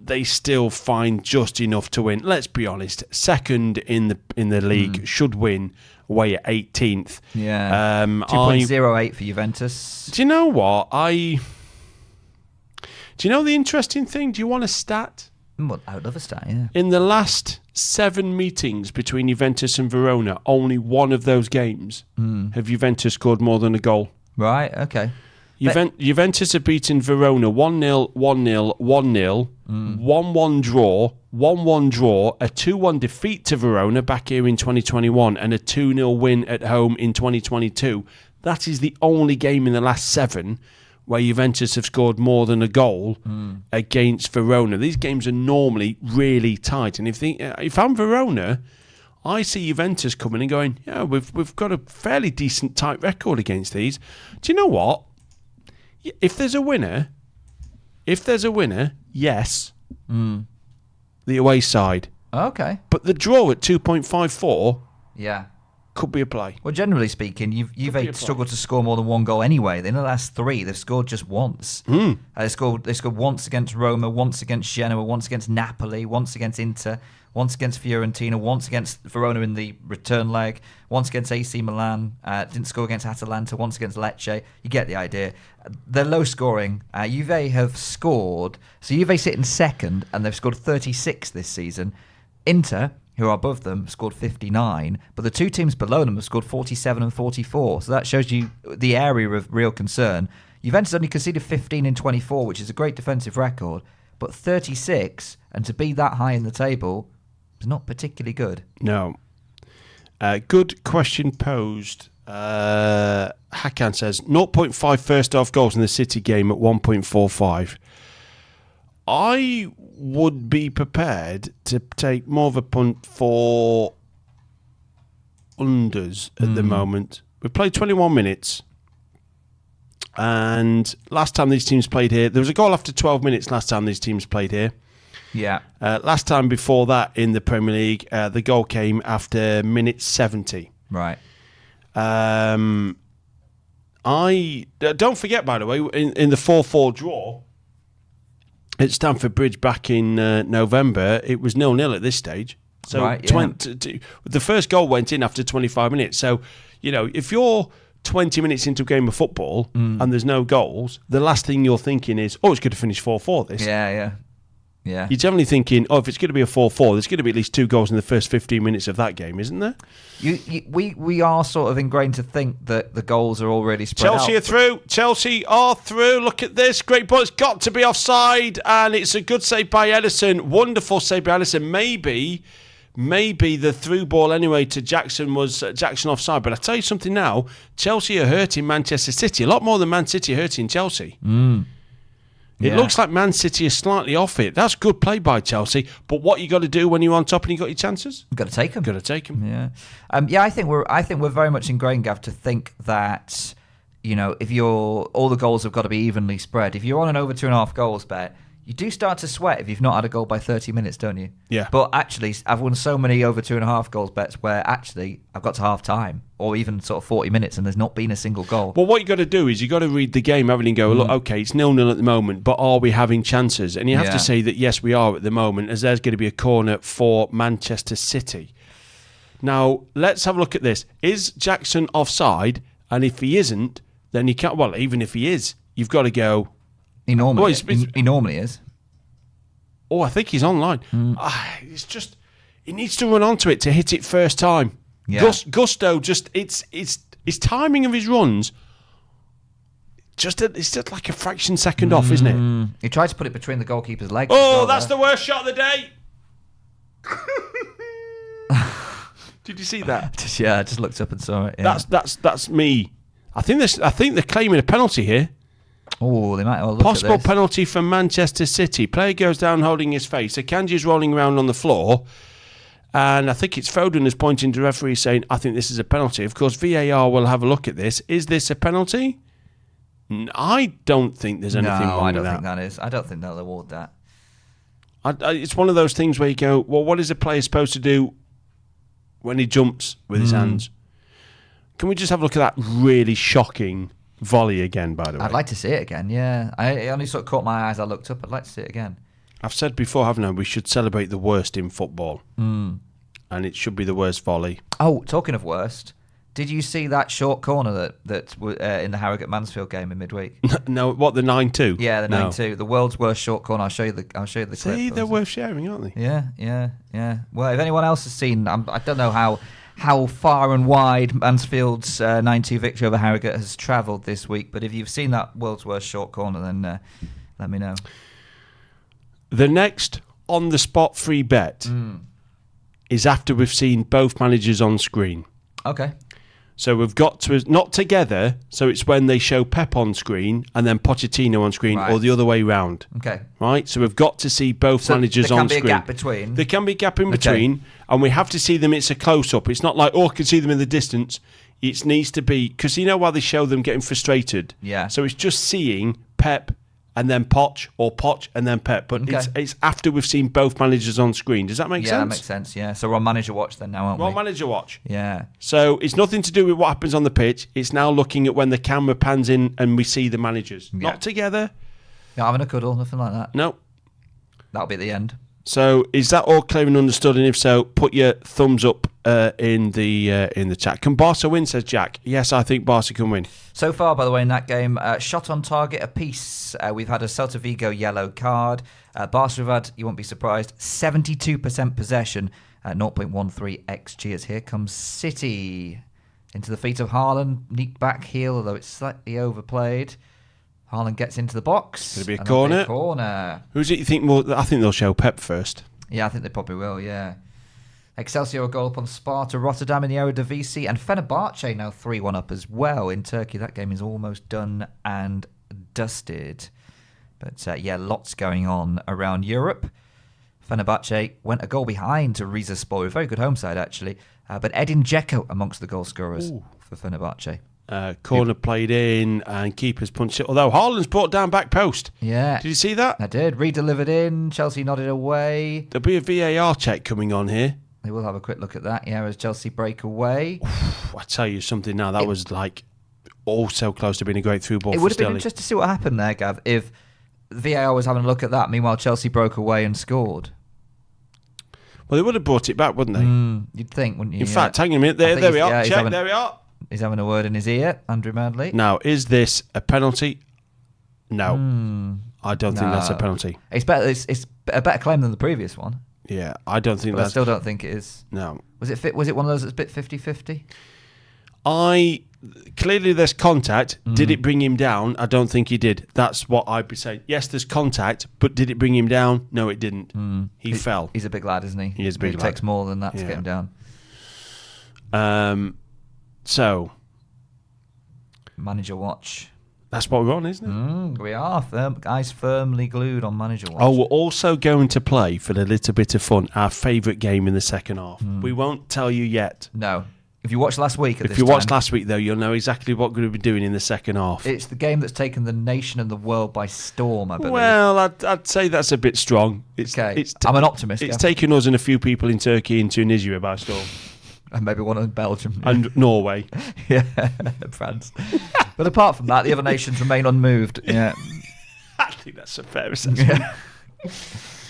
they still find just enough to win. Let's be honest, second in the league should win away at 18th. Yeah, 2.08 for Juventus. Do you know what? Do you know the interesting thing? Do you want a stat? Well, I would love a stat, yeah. In the last 7 meetings between Juventus and Verona, only one of those games have Juventus scored more than a goal. Right, okay. Juventus have beaten Verona 1-0, 1-0, 1-0, 1-1 draw, 1-1 draw, a 2-1 defeat to Verona back here in 2021, and a 2-0 win at home in 2022. That is the only game in the last 7 where Juventus have scored more than a goal against Verona. These games are normally really tight. And if I'm Verona, I see Juventus coming and going, yeah, we've got a fairly decent tight record against these. Do you know what? If there's a winner, yes, the away side. Okay. But the draw at 2.54 could be a play. Well, generally speaking, Juve struggled to score more than 1 goal anyway. In the last 3, they've scored just once. They scored once against Roma, once against Genoa, once against Napoli, once against Inter, once against Fiorentina, once against Verona in the return leg, once against AC Milan, didn't score against Atalanta, once against Lecce. You get the idea. They're low scoring. Juve have scored. So Juve sit in second, and they've scored 36 this season. Inter, who are above them, scored 59, but the 2 teams below them have scored 47 and 44. So that shows you the area of real concern. Juventus only conceded 15 in 24, which is a great defensive record, but 36, and to be that high in the table, is not particularly good. No. Good question posed. Hakan says 0.5 first half goals in the City game at 1.45. I would be prepared to take more of a punt for unders at the moment. We've played 21 minutes. And last time these teams played here, there was a goal after 12 minutes last time these teams played here. Yeah. Last time before that in the Premier League, the goal came after minute 70. Right. I don't forget, by the way, in the 4-4 draw at Stamford Bridge back in November, it was 0-0 at this stage. So right, yeah. The first goal went in after 25 minutes. So, if you're 20 minutes into a game of football and there's no goals, the last thing you're thinking is, it's going to finish 4-4 this. Yeah. You're definitely thinking, if it's going to be a 4-4, there's going to be at least 2 goals in the first 15 minutes of that game, isn't there? We are sort of ingrained to think that the goals are already spread out. Chelsea are through. Look at this. Great ball. It's got to be offside. And it's a good save by Ederson. Wonderful save by Ederson. Maybe the through ball anyway to Jackson was Jackson offside. But I tell you something now. Chelsea are hurting Manchester City. A lot more than Man City are hurting Chelsea. It looks like Man City is slightly off it. That's good play by Chelsea. But what you got to do when you're on top and you got your chances? You've got to take them. Got to take them. Yeah. I think we're very much ingrained, Gav, to think that if all the goals have got to be evenly spread. If you're on an over 2.5 goals bet, you do start to sweat if you've not had a goal by 30 minutes, don't you? Yeah. But actually, I've won so many over 2.5 goals bets where actually I've got to half time or even sort of 40 minutes and there's not been a single goal. Well, what you got to do is you got to read the game, haven't you? Go, look, okay, it's 0-0 at the moment, but are we having chances? And you have to say that yes, we are at the moment, as there's going to be a corner for Manchester City. Now, let's have a look at this. Is Jackson offside? And if he isn't, then you can't. Well, even if he is, you've got to go. He normally is. Oh, I think he's online. It's just he needs to run onto it to hit it first time. Yeah. Gusto it's his timing of his runs. It's just like a fraction second off, isn't it? He tried to put it between the goalkeeper's legs. Oh, that's the worst shot of the day. Did you see that? I just looked up and saw it. Yeah. That's me. I think they're claiming a penalty here. Oh, they might. Look Possible at this. penalty for Manchester City. Player goes down holding his face. Akanji's rolling around on the floor. And I think it's Foden who's pointing to the referee saying, I think this is a penalty. Of course, VAR will have a look at this. Is this a penalty? I don't think there's anything wrong with that. I don't think that is. I don't think they'll award that. It's one of those things where you go, well, what is a player supposed to do when he jumps with his hands? Can we just have a look at that really shocking volley again, by the way? I'd like to see it again, yeah. I only sort of caught my eyes. I looked up. I'd like to see it again. I've said before, haven't I? We should celebrate the worst in football. And it should be the worst volley. Oh, talking of worst, did you see that short corner that in the Harrogate-Mansfield game in midweek? No, what, the 9-2? Yeah, the 9-2. The world's worst short corner. I'll show you the clip. See, they're worth sharing, aren't they? Yeah. Well, if anyone else has seen, I don't know how far and wide Mansfield's 9-2 victory over Harrogate has travelled this week, but if you've seen that world's worst short corner, then let me know. The next on-the-spot free bet is after we've seen both managers on screen. Okay. So we've got to, not together, so it's when they show Pep on screen and then Pochettino on screen, or the other way round. Okay. Right? So we've got to see both managers on screen. There can be a gap between. There can be a gap in between, and we have to see them. It's a close-up. It's not like, I can see them in the distance. It needs to be, because you know why they show them getting frustrated? Yeah. So it's just seeing Pep and then Poch, or Poch and then Pep. But it's after we've seen both managers on screen. Does that make sense? Yeah, that makes sense, yeah. So we're on manager watch then now, aren't we? We're on manager watch. Yeah. So it's nothing to do with what happens on the pitch. It's now looking at when the camera pans in and we see the managers. Yeah. Not together. Not having a cuddle, nothing like that. No. That'll be at the end. So is that all clear and understood? And if so, put your thumbs up in the chat. Can Barca win, says Jack? Yes, I think Barca can win. So far, by the way, in that game, shot on target apiece. We've had a Celta Vigo yellow card. Barca have had, you won't be surprised, 72% possession at 0.13 XG. As here comes City into the feet of Haaland. Neat back heel, although it's slightly overplayed. Haaland gets into the box. It'll be a corner. Who's it you think more? I think they'll show Pep first. Yeah, I think they probably will, yeah. Excelsior a goal upon Sparta Rotterdam in the Eredivisie, and Fenerbahce now 3-1 up as well in Turkey. That game is almost done and dusted. But lots going on around Europe. Fenerbahce went a goal behind to Rizespor, a very good home side actually. But Edin Dzeko amongst the goal scorers for Fenerbahce. Corner played in and keepers punched it. Although Haaland's brought down back post. Yeah. Did you see that? I did. Re-delivered in. Chelsea nodded away. There'll be a VAR check coming on here. They will have a quick look at that, yeah, as Chelsea break away. I tell you something now, that was like so close to being a great through ball for Stelly. It would have been interesting to see what happened there, Gav, if VAR was having a look at that. Meanwhile, Chelsea broke away and scored. Well, they would have brought it back, wouldn't they? You'd think, wouldn't you? In fact, hang on a minute. There we are. Check, there we are. He's having a word in his ear, Andrew Madley. Now, is this a penalty? No. I don't think that's a penalty. It's better. It's a better claim than the previous one. Yeah, I don't think but I still don't think it is. No. Was it one of those that's a bit 50-50? Clearly there's contact. Did it bring him down? I don't think he did. That's what I'd be saying. Yes, there's contact, but did it bring him down? No, it didn't. He fell. He's a big lad, isn't he? He is a big lad. It takes more than that to get him down. So manager watch. That's what we're on, isn't it? We are. Eyes firmly glued on manager watch. Oh, we're also going to play, for a little bit of fun, our favourite game in the second half. We won't tell you yet. No. If you watched last week, if you watched last week, though, you'll know exactly what we're going to be doing in the second half. It's the game that's taken the nation and the world by storm, I believe. Well, I'd say that's a bit strong. I'm an optimist. It's taken us and a few people in Turkey and Tunisia by storm. And maybe one in Belgium. And Norway. Yeah, France. But apart from that, the other nations remain unmoved. Yeah. I think that's a fair assessment.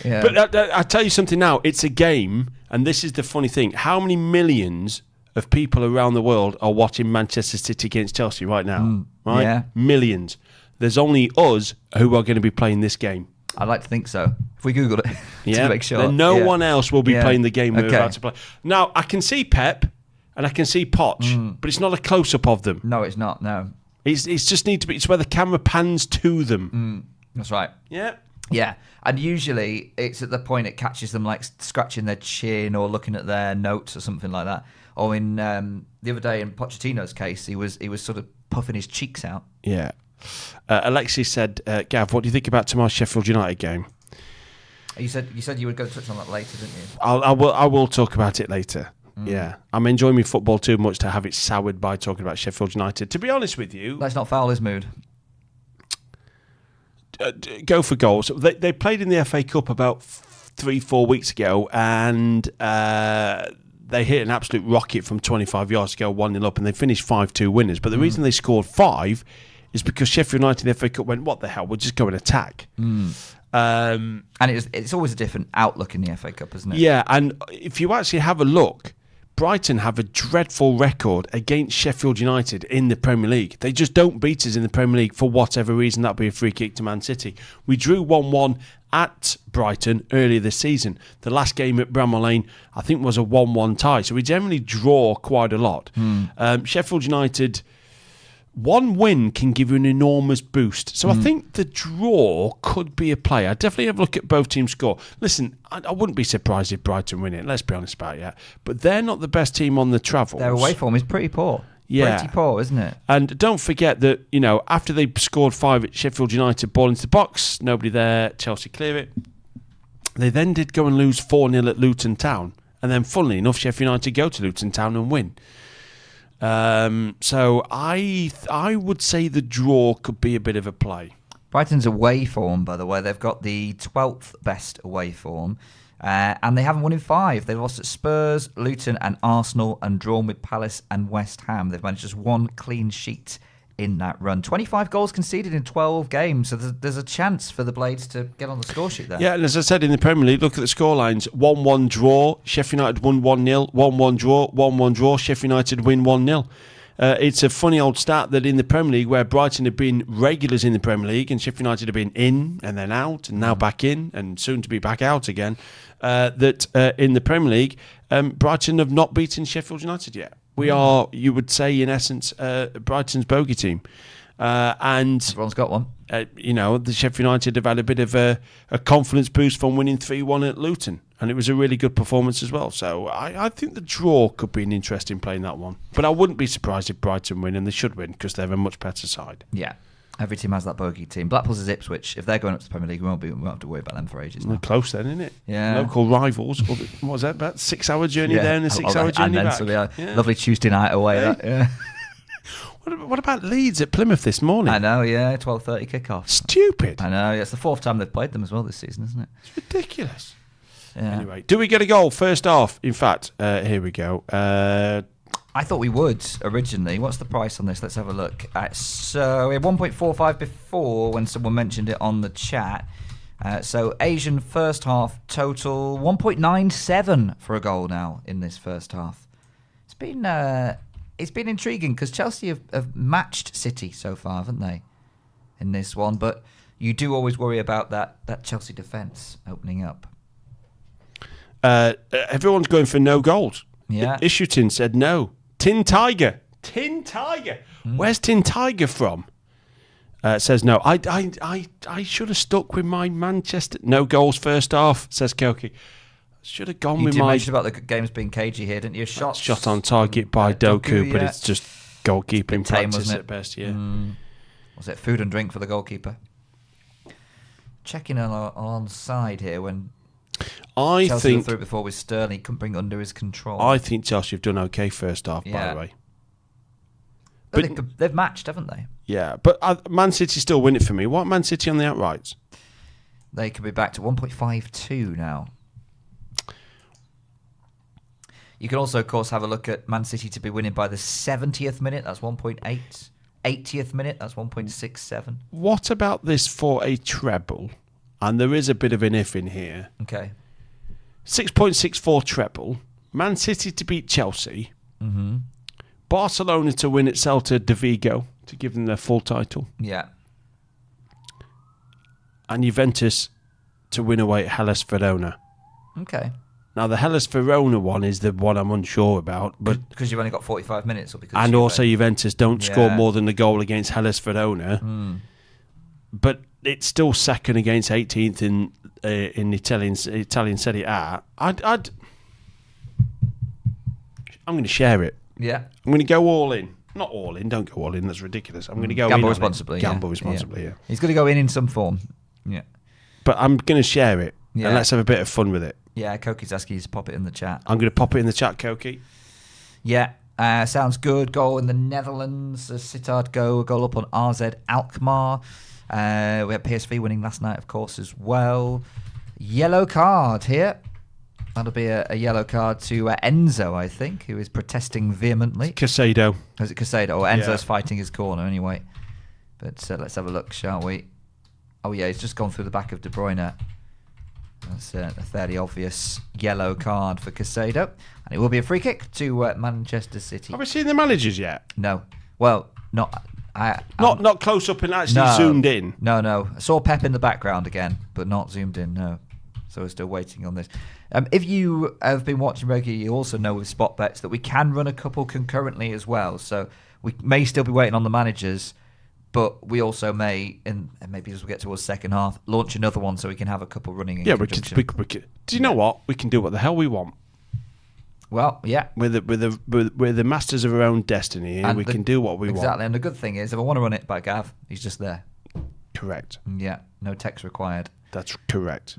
Yeah. But I'll tell you something now. It's a game, and this is the funny thing. How many millions of people around the world are watching Manchester City against Chelsea right now? Right? Yeah. Millions. There's only us who are going to be playing this game. I'd like to think so. If we Googled it to make sure. Then no one else will be playing the game we're about to play. Now, I can see Pep and I can see Poch, but it's not a close-up of them. No, it's not, no. It's just need to be. It's where the camera pans to them. That's right. Yeah. Yeah, and usually it's at the point it catches them like scratching their chin or looking at their notes or something like that. Or in the other day in Pochettino's case, he was sort of puffing his cheeks out. Yeah. Alexis said, Gav, what do you think about tomorrow's Sheffield United game? You said you were going to touch on that later, didn't you? I will talk about it later. Yeah. I'm enjoying my football too much to have it soured by talking about Sheffield United. To be honest with you... Let's not foul his mood. Go for goals. They played in the FA Cup about 3-4 weeks ago, and they hit an absolute rocket from 25 yards to go 1-0 up, and they finished 5-2 winners. But the reason they scored 5 is because Sheffield United in the FA Cup went, what the hell, we'll just go and attack. And it's always a different outlook in the FA Cup, isn't it? Yeah, and if you actually have a look, Brighton have a dreadful record against Sheffield United in the Premier League. They just don't beat us in the Premier League for whatever reason. That'd be a free kick to Man City. We drew 1-1 at Brighton earlier this season. The last game at Bramall Lane, I think, was a 1-1 tie. So we generally draw quite a lot. Sheffield United... One win can give you an enormous boost. So I think the draw could be a play. I definitely have a look at both teams' score. Listen, I wouldn't be surprised if Brighton win it. Let's be honest about it. But they're not the best team on the travels. Their away form is pretty poor. Yeah. Pretty poor, isn't it? And don't forget that, you know, after they scored 5 at Sheffield United, ball into the box, nobody there, Chelsea clear it. They then did go and lose 4-0 at Luton Town. And then, funnily enough, Sheffield United go to Luton Town and win. So I would say the draw could be a bit of a play. Brighton's away form, by the way, they've got the 12th best away form, and they haven't won in 5. They've lost at Spurs, Luton and Arsenal, and drawn with Palace and West Ham. They've managed just 1 clean sheet in that run. 25 goals conceded in 12 games, so there's a chance for the Blades to get on the score sheet there. Yeah, and as I said in the Premier League, look at the scorelines. 1-1 draw, Sheffield United won 1-0, 1-1 draw, 1-1 draw, Sheffield United win 1-0. It's a funny old stat that in the Premier League, where Brighton have been regulars in the Premier League and Sheffield United have been in and then out and now back in and soon to be back out again, that in the Premier League, Brighton have not beaten Sheffield United yet. We are, you would say, in essence, Brighton's bogey team. And everyone's got one. You know, the Sheffield United have had a bit of a confidence boost from winning 3-1 at Luton. And it was a really good performance as well. So I think the draw could be an interesting play in that one. But I wouldn't be surprised if Brighton win, and they should win because they're a much better side. Yeah. Every team has that bogey team. Blackpool's is Ipswich. If they're going up to the Premier League, we won't have to worry about them for ages now. They're close then, isn't it? Yeah. Local rivals. What was that, about 6-hour journey there and a 6-hour journey back? Yeah. Lovely Tuesday night away. That, yeah. What about Leeds at Plymouth this morning? I know, yeah. 12:30 kickoff. Stupid. I know. Yeah, it's the 4th time they've played them as well this season, isn't it? It's ridiculous. Yeah. Anyway, do we get a goal first half? In fact, here we go. I thought we would originally. What's the price on this? Let's have a look. So we had 1.45 before when someone mentioned it on the chat. So Asian first half total 1.97 for a goal now in this first half. It's been intriguing because Chelsea have matched City so far, haven't they, in this one? But you do always worry about that Chelsea defence opening up. Everyone's going for no goals. Yeah. Issutin said no. Tin Tiger. Where's Tin Tiger from? Says no. I should have stuck with my Manchester. No goals first half, says Koki. Should have gone with my... You did mention about the games being cagey here, didn't you? Shot on target by Doku, but it's just goalkeeping practice at best, yeah. Was it food and drink for the goalkeeper? Checking on side here when Chelsea were think through before with Sterling. Couldn't bring it under his control. I think Chelsea have done okay first half, by Yeah. the way. But they've matched, haven't they? Yeah, but Man City still win it for me. What Man City on the outrights? They could be back to 1.52 now. You can also, of course, have a look at Man City to be winning by the 70th minute. That's 1.8. 80th minute. That's 1.67. What about this for a treble? And there is a bit of an if in here. Okay. 6.64 treble. Man City to beat Chelsea. Mm-hmm. Barcelona to win at Celta de Vigo to give them their full title. Yeah. And Juventus to win away at Hellas Verona. Okay. Now, the Hellas Verona one is the one I'm unsure about. But because you've only got 45 minutes. Or because and also Juventus don't score more than a goal against Hellas Verona. Mm. But it's still second against 18th in Italian Serie A. I'm going to share it. Yeah. I'm going to go all in. Not all in. Don't go all in. That's ridiculous. I'm going to go Gamble in responsibly. Gamble responsibly, yeah. He's going to go in some form. Yeah. But I'm going to share it. Yeah. And let's have a bit of fun with it. Yeah, Koki's asking you to pop it in the chat. I'm going to pop it in the chat, Koki. Yeah, sounds good. Goal in the Netherlands. Sittard a goal up on RZ Alkmaar. We had PSV winning last night, of course, as well. Yellow card here. That'll be a yellow card to Enzo, I think, who is protesting vehemently. Casado. Is it Casado? Oh, Enzo's fighting his corner anyway. But let's have a look, shall we? Oh, yeah, he's just gone through the back of De Bruyne. That's a fairly obvious yellow card for Casado. And it will be a free kick to Manchester City. Have we seen the managers yet? No. Well, not... Not close up and actually zoomed in. No. I saw Pep in the background again, but not zoomed in, no. So we're still waiting on this. If you have been watching regularly, you also know with spot bets that we can run a couple concurrently as well. So we may still be waiting on the managers, but we also may, and maybe as we get towards the second half, launch another one so we can have a couple running in conjunction. We could. Do you know what? We can do what the hell we want. Well, yeah. We're the masters of our own destiny here. We can do what we want. Exactly. And the good thing is, if I want to run it by Gav, he's just there. Correct. Yeah. No text required. That's correct.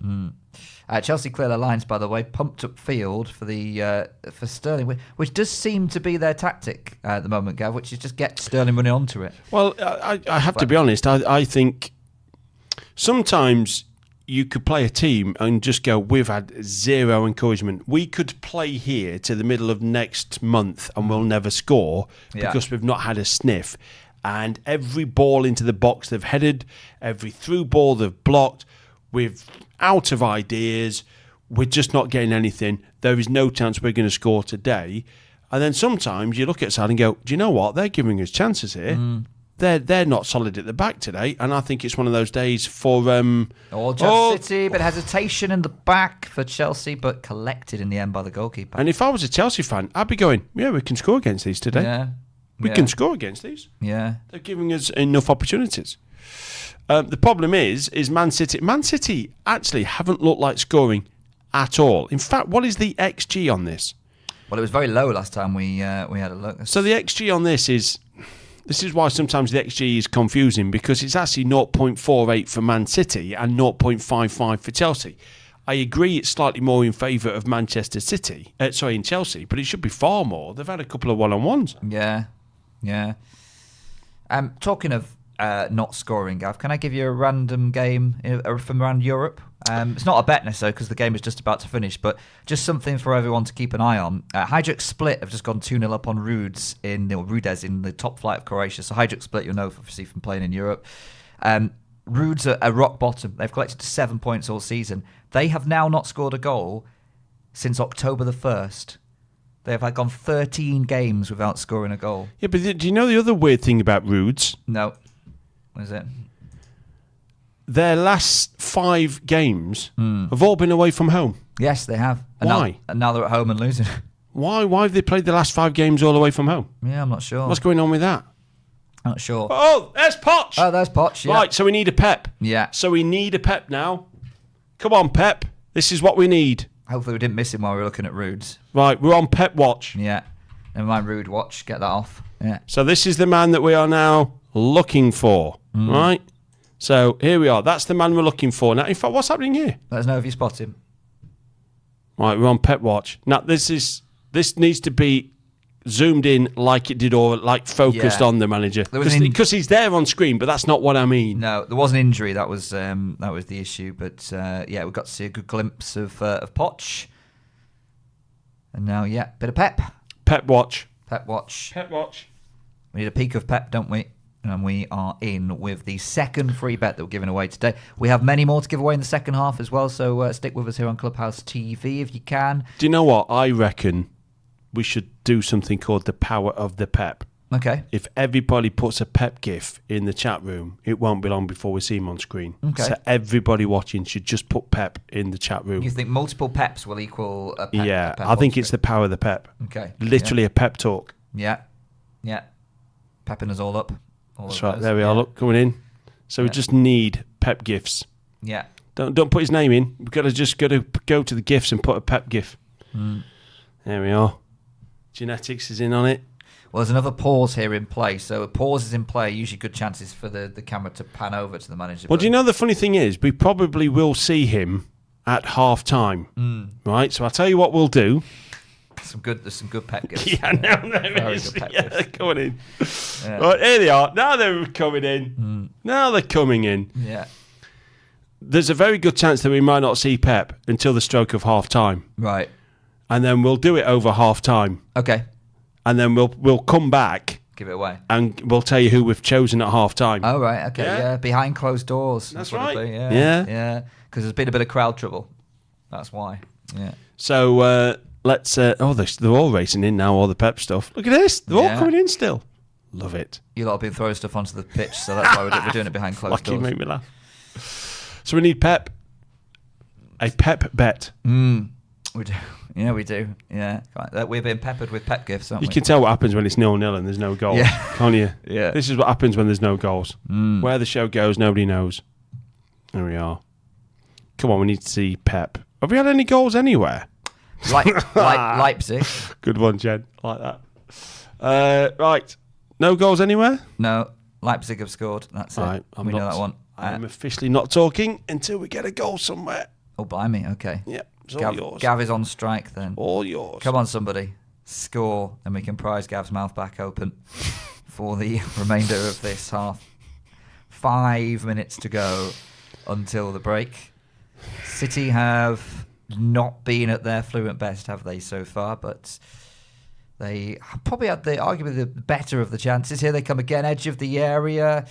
Chelsea clear their lines, by the way. Pumped up field for Sterling, which does seem to be their tactic at the moment, Gav, which is just get Sterling running onto it. Well, I have to be honest. I think sometimes you could play a team and just go, we've had zero encouragement. We could play here to the middle of next month and we'll never score because we've not had a sniff. And every ball into the box they've headed, every through ball they've blocked, we're out of ideas. We're just not getting anything. There is no chance we're going to score today. And then sometimes you look at side and go, do you know what? They're giving us chances here. They're not solid at the back today, and I think it's one of those days for City, but hesitation in the back for Chelsea, but collected in the end by the goalkeeper. And if I was a Chelsea fan, I'd be going, yeah, we can score against these today. We can score against these. Yeah, they're giving us enough opportunities. The problem is Man City. Man City actually haven't looked like scoring at all. In fact, what is the XG on this? Well, it was very low last time we had a look. So the XG on this is. This is why sometimes the XG is confusing, because it's actually 0.48 for Man City and 0.55 for Chelsea. I agree it's slightly more in favour of Manchester City, in Chelsea, but it should be far more. They've had a couple of one-on-ones. Yeah. Talking of not scoring, Gav, can I give you a random game from around Europe? It's not a bet necessarily because the game is just about to finish, but just something for everyone to keep an eye on. Hajduk Split have just gone 2-0 up on Rudez in the top flight of Croatia. So Hajduk Split, you'll know obviously from playing in Europe. Rudez are rock bottom. They've collected 7 points all season. They have now not scored a goal since October the 1st. They have gone 13 games without scoring a goal. Yeah, but do you know the other weird thing about Rudez? No. What is it? Their last 5 games have all been away from home. Yes, they have. Why? And now they're at home and losing. Why have they played the last 5 games all away from home? Yeah, I'm not sure. What's going on with that? I'm not sure. Oh, there's Poch! Oh, there's Poch, yeah. Right, so we need a Pep. Yeah. So we need a Pep now. Come on, Pep. This is what we need. Hopefully we didn't miss him while we were looking at Rudez. Right, we're on Pep watch. Yeah. Never mind Rude watch. Get that off. Yeah. So this is the man that we are now looking for, right? So here we are. That's the man we're looking for. Now, in fact, what's happening here? Let us know if you spot him. Right, we're on Pep Watch. Now, this needs to be zoomed in like it did, or like focused on the manager, because he's there on screen, but that's not what I mean. No, there was an injury. That was the issue. But yeah, we got to see a good glimpse of Poch. And now, bit of Pep. Pep Watch. Pep Watch. Pep Watch. We need a peek of Pep, don't we? And we are in with the second free bet that we're giving away today. We have many more to give away in the second half as well, so stick with us here on Clubhouse TV if you can. Do you know what? I reckon we should do something called the power of the Pep. Okay. If everybody puts a Pep gif in the chat room, it won't be long before we see him on screen. Okay. So everybody watching should just put Pep in the chat room. You think multiple Peps will equal a Pep? Yeah, a Pep I think on it's the power of the Pep. Okay. Literally a pep talk. Yeah. Pepping us all up. That's right. There we are. Look, coming in. So we just need Pep gifs. Yeah. Don't put his name in. We've got to go to the gifs and put a Pep gif. There we are. Genetics is in on it. Well, there's another pause here in play. So a pause is in play. Usually good chances for the camera to pan over to the manager. Well, do you know the funny thing is, we probably will see him at half time. Right? So I'll tell you what we'll do. There's some good Pep gifs. Yeah, no, there is. Yeah, they're coming in. Yeah. Right, here they are. Now they're coming in. Now they're coming in. Yeah. There's a very good chance that we might not see Pep until the stroke of half time. Right. And then we'll do it over half time. Okay. And then we'll come back. Give it away. And we'll tell you who we've chosen at half time. Oh, right. Okay. Yeah. Behind closed doors. That's right. Yeah. Because there's been a bit of crowd trouble. That's why. Yeah. So let's. They're all racing in now, all the Pep stuff. Look at this. They're all coming in still. Love it. You lot have been throwing stuff onto the pitch, so that's why we're doing it behind closed doors. Lucky, make me laugh. So we need Pep. A Pep bet. We do. Yeah, we do. Yeah. We've been peppered with Pep gifts, haven't we? You can tell what happens when it's 0-0 and there's no goal, can't you? Yeah. This is what happens when there's no goals. Where the show goes, nobody knows. There we are. Come on, we need to see Pep. Have we had any goals anywhere? Leipzig. Good one, Jen. I like that. Right. No goals anywhere? No. Leipzig have scored. That's it. Right, we know that one. I'm officially not talking until we get a goal somewhere. Oh, blimey. Okay. Yep. It's all yours. Gav is on strike then. All yours. Come on, somebody. Score, and we can prise Gav's mouth back open for the remainder of this half. 5 minutes to go until the break. City have not been at their fluent best, have they, so far? But they probably had arguably the better of the chances. Here they come again, edge of the area.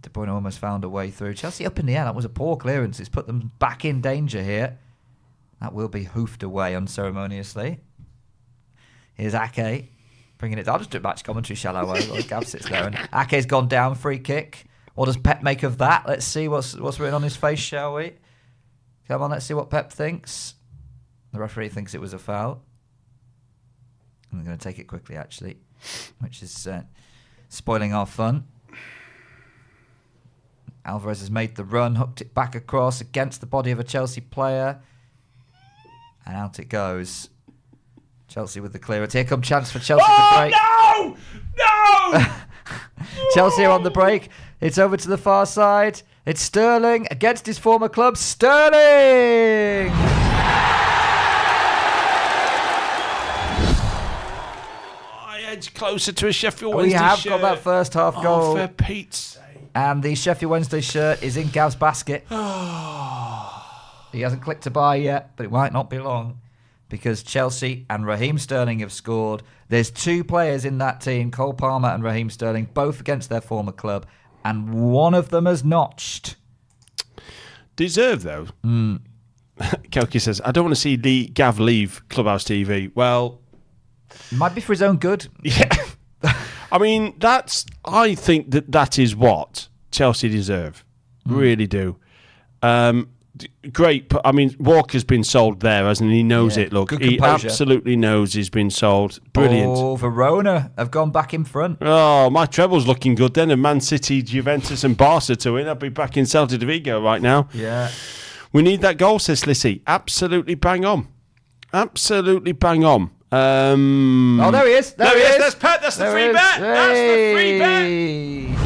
De Bruyne almost found a way through. Chelsea up in the air. That was a poor clearance. It's put them back in danger here. That will be hoofed away unceremoniously. Here's Ake bringing it. I'll just do match commentary, shall I? While Gav sits there. And Ake's gone down, free kick. What does Pep make of that? Let's see what's written on his face, shall we? Come on, let's see what Pep thinks. The referee thinks it was a foul. I'm going to take it quickly, actually, which is spoiling our fun. Alvarez has made the run, hooked it back across against the body of a Chelsea player. And out it goes. Chelsea with the clearance. Here comes chance for Chelsea to break. No! Chelsea are on the break. It's over to the far side. It's Sterling against his former club. Sterling! I edge closer to a Sheffield Wednesday We have shirt. got that first half goal. Oh, for Pete's sake. And the Sheffield Wednesday shirt is in Gav's basket. He hasn't clicked to buy yet, but it might not be long because Chelsea and Raheem Sterling have scored. There's two players in that team, Cole Palmer and Raheem Sterling, both against their former club, and one of them has notched. Deserve, though. Kelky says, I don't want to see Gav leave Clubhouse TV. Well, it might be for his own good. Yeah. I mean, I think that is what Chelsea deserve. Really do. Great. I mean, Walker's been sold there, hasn't he? He knows it. Look, he absolutely knows he's been sold. Brilliant. Oh, Verona have gone back in front. Oh, my treble's looking good then. And Man City, Juventus and Barca to win. I'll be back in Celta de Vigo right now. Yeah. We need that goal, says Lissy. Absolutely bang on. Absolutely bang on. Oh, there he is. There he is. That's Pep. That's the free bet. That's the free bet.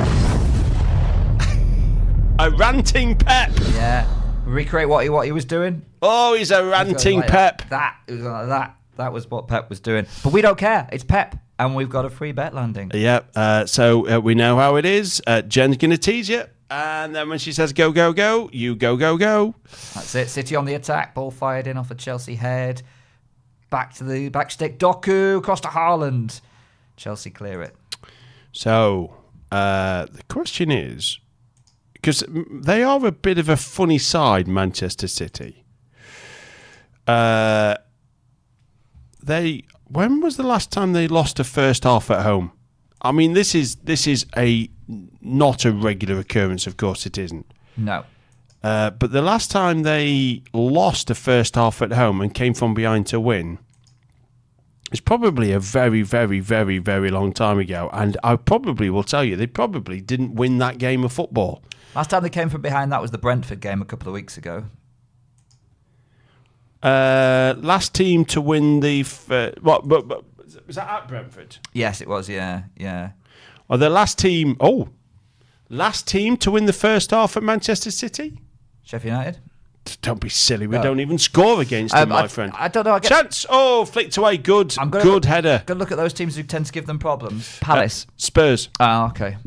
A ranting Pep. Yeah. Recreate what he was doing. Oh, he's a ranting Pep. It was like that. That was what Pep was doing. But we don't care. It's Pep, and we've got a free bet landing. Yeah. So we know how it is. Jen's going to tease you. And then when she says go, go, go, you go, go, go. That's it. City on the attack. Ball fired in off a Chelsea head. Back to the back stick. Doku. Across to Haaland. Chelsea clear it. So the question is, because they are a bit of a funny side, Manchester City. When was the last time they lost a first half at home? I mean, this is not a regular occurrence, of course it isn't. No. But the last time they lost a first half at home and came from behind to win is probably a very, very, very, very long time ago. And I probably will tell you, they probably didn't win that game of football. Last time they came from behind, that was the Brentford game a couple of weeks ago. Last team to win the... But was that at Brentford? Yes, it was, yeah. Or the last team... Oh, last team to win the first half at Manchester City? Sheffield United? Don't be silly. We don't even score against them, my friend. I don't know. Chance! Oh, flicked away. Good header. Good look at those teams who tend to give them problems. Palace. Spurs. Oh, okay.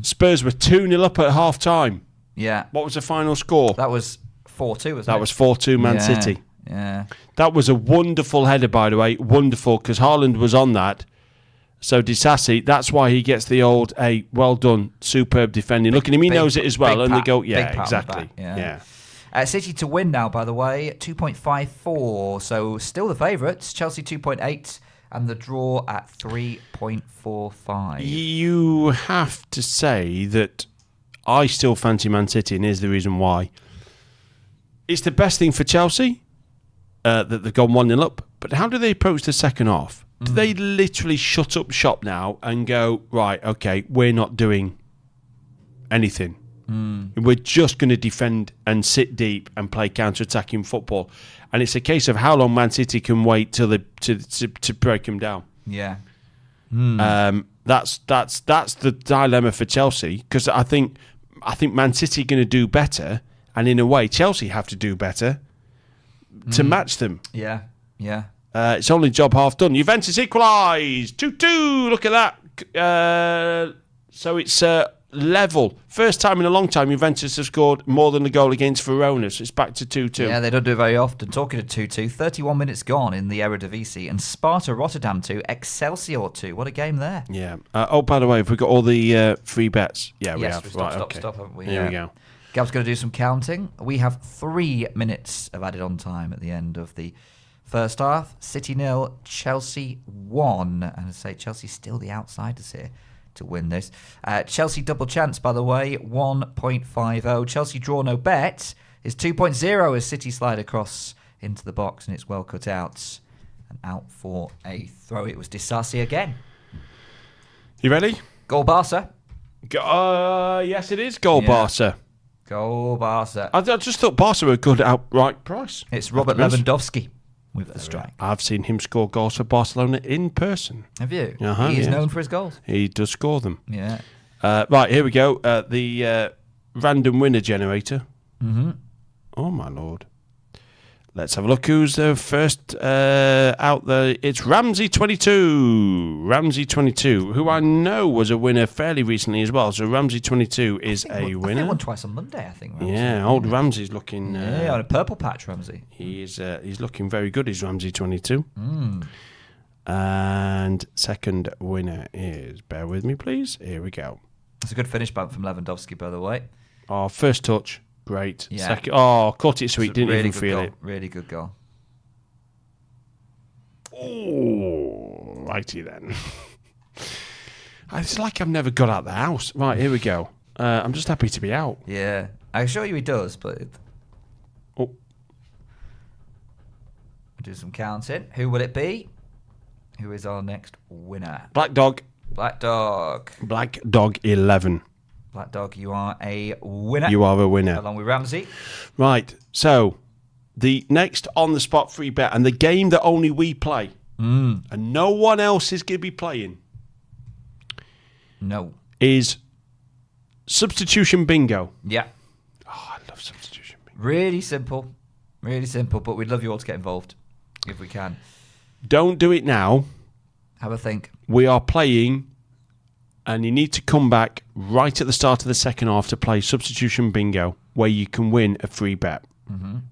Spurs were 2-0 up at half-time. Yeah. What was the final score? That was 4-2, wasn't it? That was 4-2 Man City. Yeah. That was a wonderful header, by the way. Wonderful, because Haaland was on that. So Disasi, that's why he gets the old, hey, well done, superb defending. Look at him, he knows it as well. And they go, yeah, exactly. Yeah. City to win now, by the way, 2.54. So still the favourites. Chelsea 2.8 and the draw at 3.45. You have to say that I still fancy Man City, and here's the reason why. It's the best thing for Chelsea that they've gone 1-0 up. But how do they approach the second half? Do they literally shut up shop now and go, right, okay, we're not doing anything. We're just going to defend and sit deep and play counter-attacking football. And it's a case of how long Man City can wait till to break them down. Yeah. That's the dilemma for Chelsea, because I think Man City are going to do better, and in a way Chelsea have to do better to match them. Yeah. It's only job half done. Juventus equalised 2-2. Look at that. So it's level. First time in a long time Juventus have scored more than a goal against Verona, so it's back to 2-2. Yeah, they don't do it very often. Talking of 2-2, 31 minutes gone in the Eredivisie, and Sparta Rotterdam 2, Excelsior 2. What a game there. Yeah. By the way, have we got all the free bets? Yeah, we have. Stop, haven't we? Here we go. Gab's going to do some counting. We have 3 minutes of added on time at the end of the first half. City 0, Chelsea 1. And I say Chelsea's still the outsiders here to win this. Chelsea double chance, by the way, 1.50. Chelsea draw no bet is 2.0 as City slide across into the box, and it's well cut out. And out for a throw. It was Disasi again. You ready? Goal Barca. Yes, it is goal Barca. Goal Barca. I just thought Barca were a good outright price. It's Robert Lewandowski with the strike. I've seen him score goals for Barcelona in person. Have you? Uh-huh, He is yes. known for his goals. He does score them. Yeah. Right, here we go. The random winner generator. Mm-hmm. Oh, my Lord. Let's have a look who's the first out there. It's Ramsey22. Ramsey22, who I know was a winner fairly recently as well. So Ramsey22 is a winner. He won twice on Monday, I think. Ramsey. Yeah, old Ramsey's looking... on a purple patch, Ramsey. He's looking very good, is Ramsey22. And second winner is... Bear with me, please. Here we go. It's a good finish bump from Lewandowski, by the way. Oh, first touch. Great. Yeah. Second, caught it sweet, didn't really even feel goal. it. Really good goal. Oh, righty then. It's like I've never got out of the house. Right, here we go. I'm just happy to be out. Yeah. I assure you he does, but... Oh. We'll do some counting. Who will it be? Who is our next winner? Black Dog. Black Dog. Black Dog 11. Black Dog, you are a winner. You are a winner. Along with Ramsey. Right, so the next on-the-spot free bet, and the game that only we play, and no one else is going to be playing, No. is Substitution Bingo. Yeah. Oh, I love Substitution Bingo. Really simple, but we'd love you all to get involved if we can. Don't do it now. Have a think. We are playing, and you need to come back right at the start of the second half to play substitution bingo, where you can win a free bet.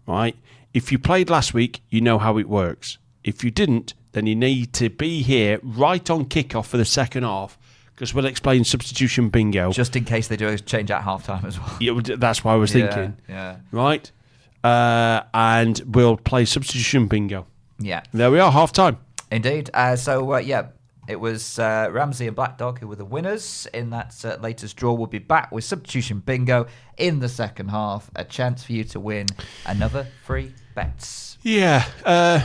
Right? If you played last week, you know how it works. If you didn't, then you need to be here right on kickoff for the second half, because we'll explain substitution bingo. Just in case they do a change at half-time as well. Yeah, that's what I was thinking. Yeah. Right? And we'll play substitution bingo. Yeah. There we are, half-time. Indeed. It was Ramsey and Black Dog who were the winners in that latest draw. We'll be back with substitution bingo in the second half. A chance for you to win another free bets. Yeah,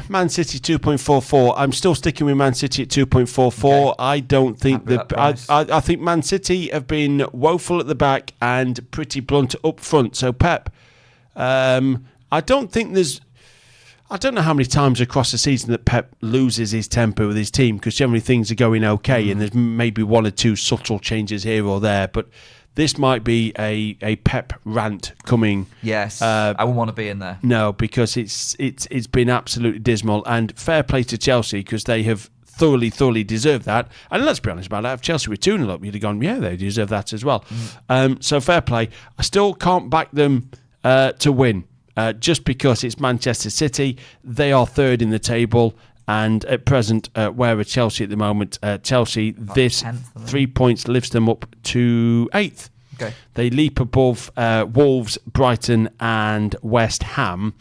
Man City 2.44. I'm still sticking with Man City at 2.44. Okay. I don't think Happy with that price. I think Man City have been woeful at the back and pretty blunt up front. So Pep, I don't think I don't know how many times across the season that Pep loses his temper with his team, because generally things are going okay and there's maybe one or two subtle changes here or there, but this might be a Pep rant coming. Yes, I wouldn't want to be in there. No, because it's been absolutely dismal, and fair play to Chelsea, because they have thoroughly deserved that. And let's be honest about it, if Chelsea were 2-0 up, you'd have gone, yeah, they deserve that as well. So fair play. I still can't back them to win. Just because it's Manchester City. They are third in the table, and at present, where are Chelsea at the moment? Chelsea, this 3 points lifts them up to 8th. Okay. They leap above Wolves, Brighton and West Ham.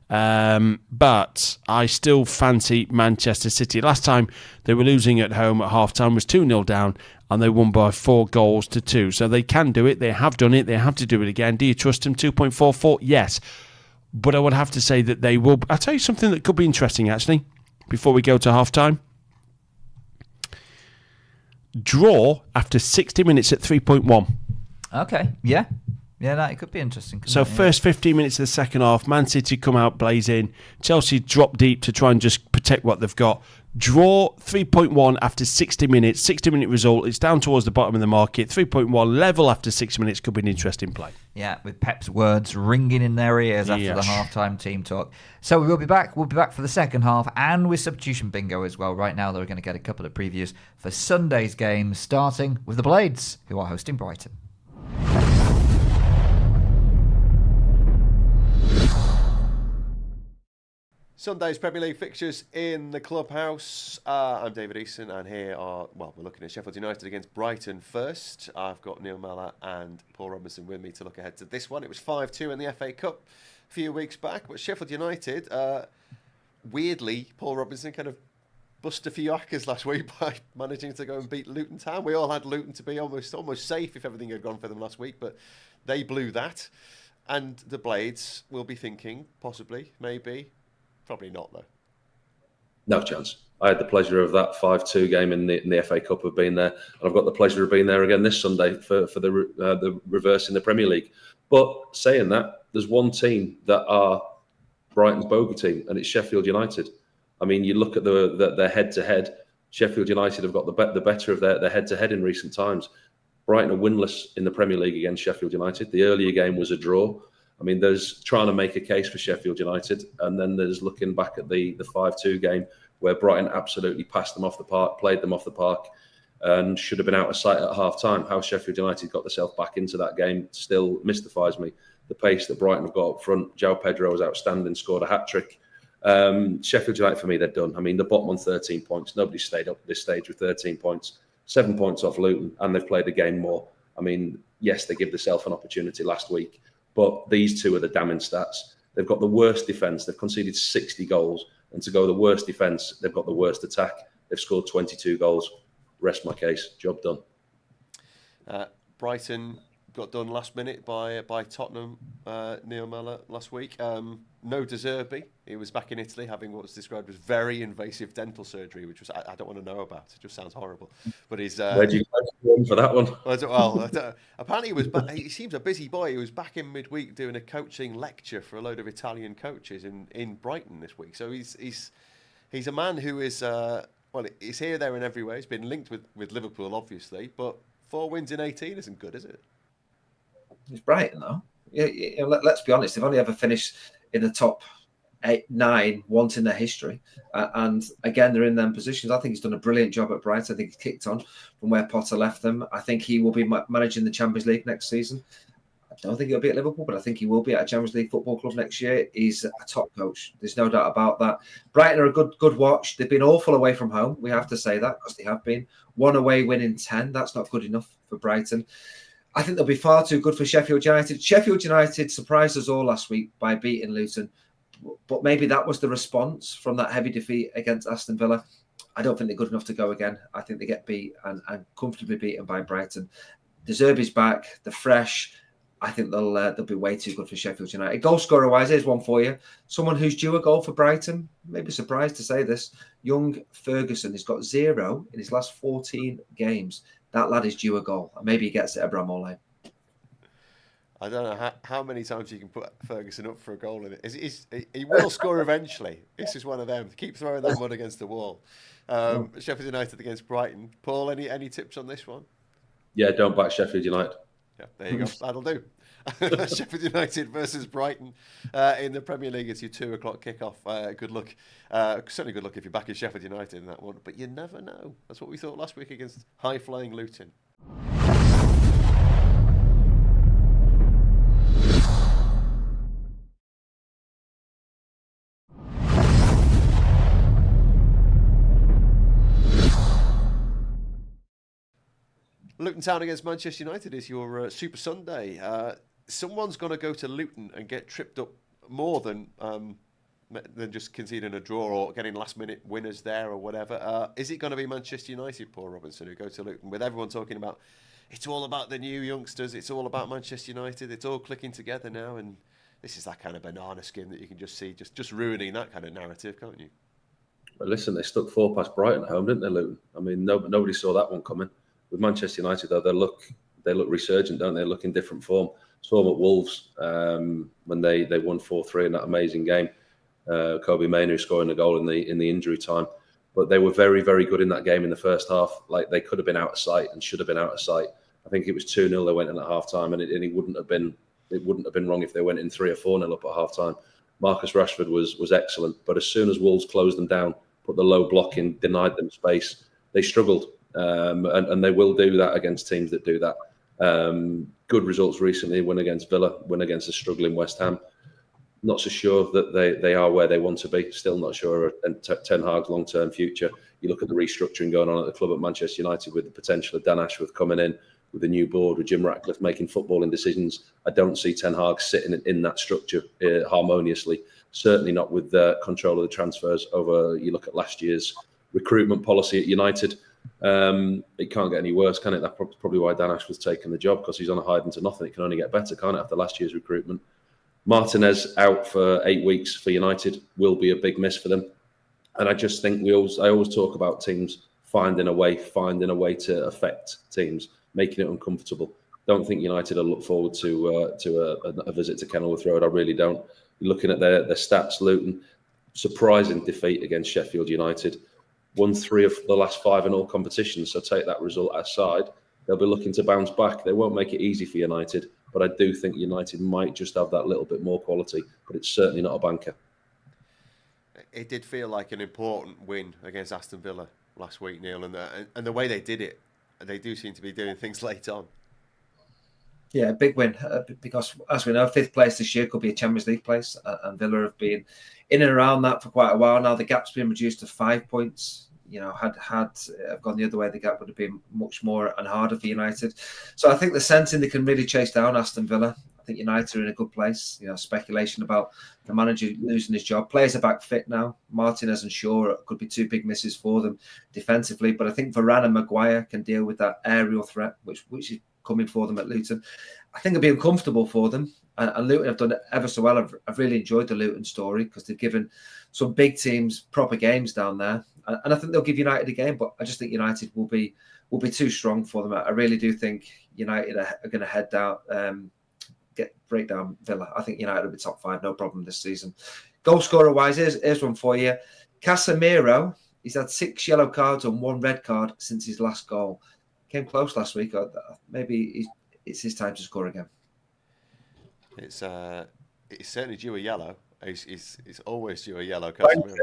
But I still fancy Manchester City. Last time they were losing at home at half-time was 2-0 down, and they won by 4-2. So they can do it. They have done it. They have to do it again. Do you trust them? 2.44? Yes. But I would have to say that they will. I'll tell you something that could be interesting, actually, before we go to half-time. Draw after 60 minutes at 3.1. Okay, yeah. Yeah, that it could be interesting. So first 15 minutes of the second half, Man City come out blazing. Chelsea drop deep to try and just protect what they've got. Draw 3.1 after 60 minutes. 60-minute result. It's down towards the bottom of the market. 3.1 level after 60 minutes could be an interesting play. Yeah, with Pep's words ringing in their ears after the half-time team talk. So we will be back. We'll be back for the second half and with substitution bingo as well. Right now, they're going to get a couple of previews for Sunday's game, starting with the Blades, who are hosting Brighton. Sunday's Premier League fixtures in the Clubhouse. I'm David Easton, and here we're looking at Sheffield United against Brighton first. I've got Neil Mellor and Paul Robinson with me to look ahead to this one. It was 5-2 in the FA Cup a few weeks back, but Sheffield United, weirdly, Paul Robinson kind of bust a few hackers last week by managing to go and beat Luton Town. We all had Luton to be almost safe if everything had gone for them last week, but they blew that. And the Blades will be thinking, possibly, maybe, probably not though. No chance. I had the pleasure of that 5-2 game in the FA Cup of being there, and I've got the pleasure of being there again this Sunday for the reverse in the Premier League. But saying that, there's one team that are Brighton's bogey team, and it's Sheffield United. I mean, you look at their head-to-head. Sheffield United have got the better of their head-to-head in recent times. Brighton are winless in the Premier League against Sheffield United. The earlier game was a draw. I mean, there's trying to make a case for Sheffield United, and then there's looking back at the 5-2 game where Brighton absolutely passed them off the park, played them off the park, and should have been out of sight at half-time. How Sheffield United got themselves back into that game still mystifies me. The pace that Brighton have got up front, João Pedro was outstanding, scored a hat-trick. Sheffield United, for me, they're done. I mean, they're bottom on 13 points. Nobody's stayed up at this stage with 13 points. 7 points off Luton, and they've played a game more. I mean, yes, they give themselves an opportunity last week, but these two are the damning stats. They've got the worst defence. They've conceded 60 goals. And to go the worst defence, they've got the worst attack. They've scored 22 goals. Rest my case. Job done. Brighton got done last minute by Tottenham, Neil Mellor, last week. No De Zerbi. He was back in Italy having what was described as very invasive dental surgery, which was I don't want to know about. It just sounds horrible. But he's where'd you go for that one? Apparently he was back. He seems a busy boy. He was back in midweek doing a coaching lecture for a load of Italian coaches in Brighton this week. So he's a man who is he's here, there, and everywhere. He's been linked with Liverpool, obviously, but 4 wins in 18 isn't good, is it? It's Brighton though. Let's be honest, they've only ever finished in the top 8-9 once in their history. And again, they're in them positions. I think he's done a brilliant job at Brighton. I think he's kicked on from where Potter left them. I think he will be managing the Champions League next season. I don't think he'll be at Liverpool, but I think he will be at a Champions League football club next year. He's a top coach. There's no doubt about that. Brighton are a good watch. They've been awful away from home. We have to say that, because they have been. 1 away win in 10. That's not good enough for Brighton. I think they'll be far too good for Sheffield United. Sheffield United surprised us all last week by beating Luton, but maybe that was the response from that heavy defeat against Aston Villa. I don't think they're good enough to go again. I think they get beat and comfortably beaten by Brighton. De Zerbi's back. They're fresh. I think they'll be way too good for Sheffield United. Goal scorer wise, here's one for you. Someone who's due a goal for Brighton. Maybe surprised to say this. Young Ferguson has got 0 in his last 14 games. That lad is due a goal. And maybe he gets it at Bramall Lane. I don't know how many times you can put Ferguson up for a goal in it. He will score eventually. This is one of them. Keep throwing that mud against the wall. Sheffield United against Brighton. Paul, any tips on this one? Yeah, don't back Sheffield United. Yeah, there you go. That'll do. Sheffield United versus Brighton in the Premier League. It's your 2 o'clock kickoff. Good luck. Certainly good luck if you're backing Sheffield United in that one. But you never know. That's what we thought last week against high-flying Luton. Luton Town against Manchester United is your Super Sunday. Someone's going to go to Luton and get tripped up more than just conceding a draw or getting last-minute winners there or whatever. Is it going to be Manchester United, Paul Robinson, who go to Luton, with everyone talking about it's all about the new youngsters, it's all about Manchester United, it's all clicking together now, and this is that kind of banana skin that you can just see just ruining that kind of narrative, can't you? Well, listen, they stuck 4 past Brighton at home, didn't they, Luton? I mean, nobody saw that one coming. With Manchester United, though, they look resurgent, don't they? They look in different form. Saw them at Wolves when they won 4-3 in that amazing game. Kobe Mainoo scoring the goal in the injury time, but they were very, very good in that game in the first half. Like, they could have been out of sight and should have been out of sight. I think it was 2-0 they went in at half time, and it wouldn't have been wrong if they went in 3 or 4-0 up at half time. Marcus Rashford was excellent, but as soon as Wolves closed them down, put the low block in, denied them space, they struggled. And they will do that against teams that do that. Good results recently, win against Villa, win against a struggling West Ham. Not so sure that they are where they want to be. Still not sure. And Ten Hag's long-term future. You look at the restructuring going on at the club at Manchester United with the potential of Dan Ashworth coming in, with a new board, with Jim Ratcliffe making footballing decisions. I don't see Ten Hag sitting in that structure harmoniously. Certainly not with control of the transfers over, you look at last year's recruitment policy at United. It can't get any worse, can it? That's probably why Dan Ashworth's taken the job, because he's on a hiding to nothing. It can only get better, can't it, after last year's recruitment? Martinez out for 8 weeks for United will be a big miss for them. And I just think I always talk about teams finding a way to affect teams, making it uncomfortable. Don't think United will look forward to a visit to Kenilworth Road. I really don't. Looking at their stats, Luton, surprising defeat against Sheffield United. Won 3 of the last 5 in all competitions, so take that result aside. They'll be looking to bounce back. They won't make it easy for United, but I do think United might just have that little bit more quality, but it's certainly not a banker. It did feel like an important win against Aston Villa last week, Neil, and the way they did it, they do seem to be doing things late on. Yeah, big win, because as we know, 5th place this year could be a Champions League place, and Villa have been in and around that for quite a while now. The gap's been reduced to 5 points. You know, had gone the other way, the gap would have been much more and harder for United. So I think the sensing they can really chase down Aston Villa. I think United are in a good place. You know, speculation about the manager losing his job. Players are back fit now. Martinez and Shaw could be 2 big misses for them defensively, but I think Varane and Maguire can deal with that aerial threat, which is coming for them at Luton. I think it'll be uncomfortable for them. And Luton have done it ever so well. I've really enjoyed the Luton story, because they've given some big teams proper games down there. And I think they'll give United a game, but I just think United will be too strong for them. I really do think United are going to head down, break down Villa. I think United will be top 5, no problem this season. Goal scorer wise, here's one for you. Casemiro, he's had 6 yellow cards and 1 red card since his last goal. Came close last week. Maybe it's his time to score again. It's certainly due a yellow. He's always due a yellow. Casemiro.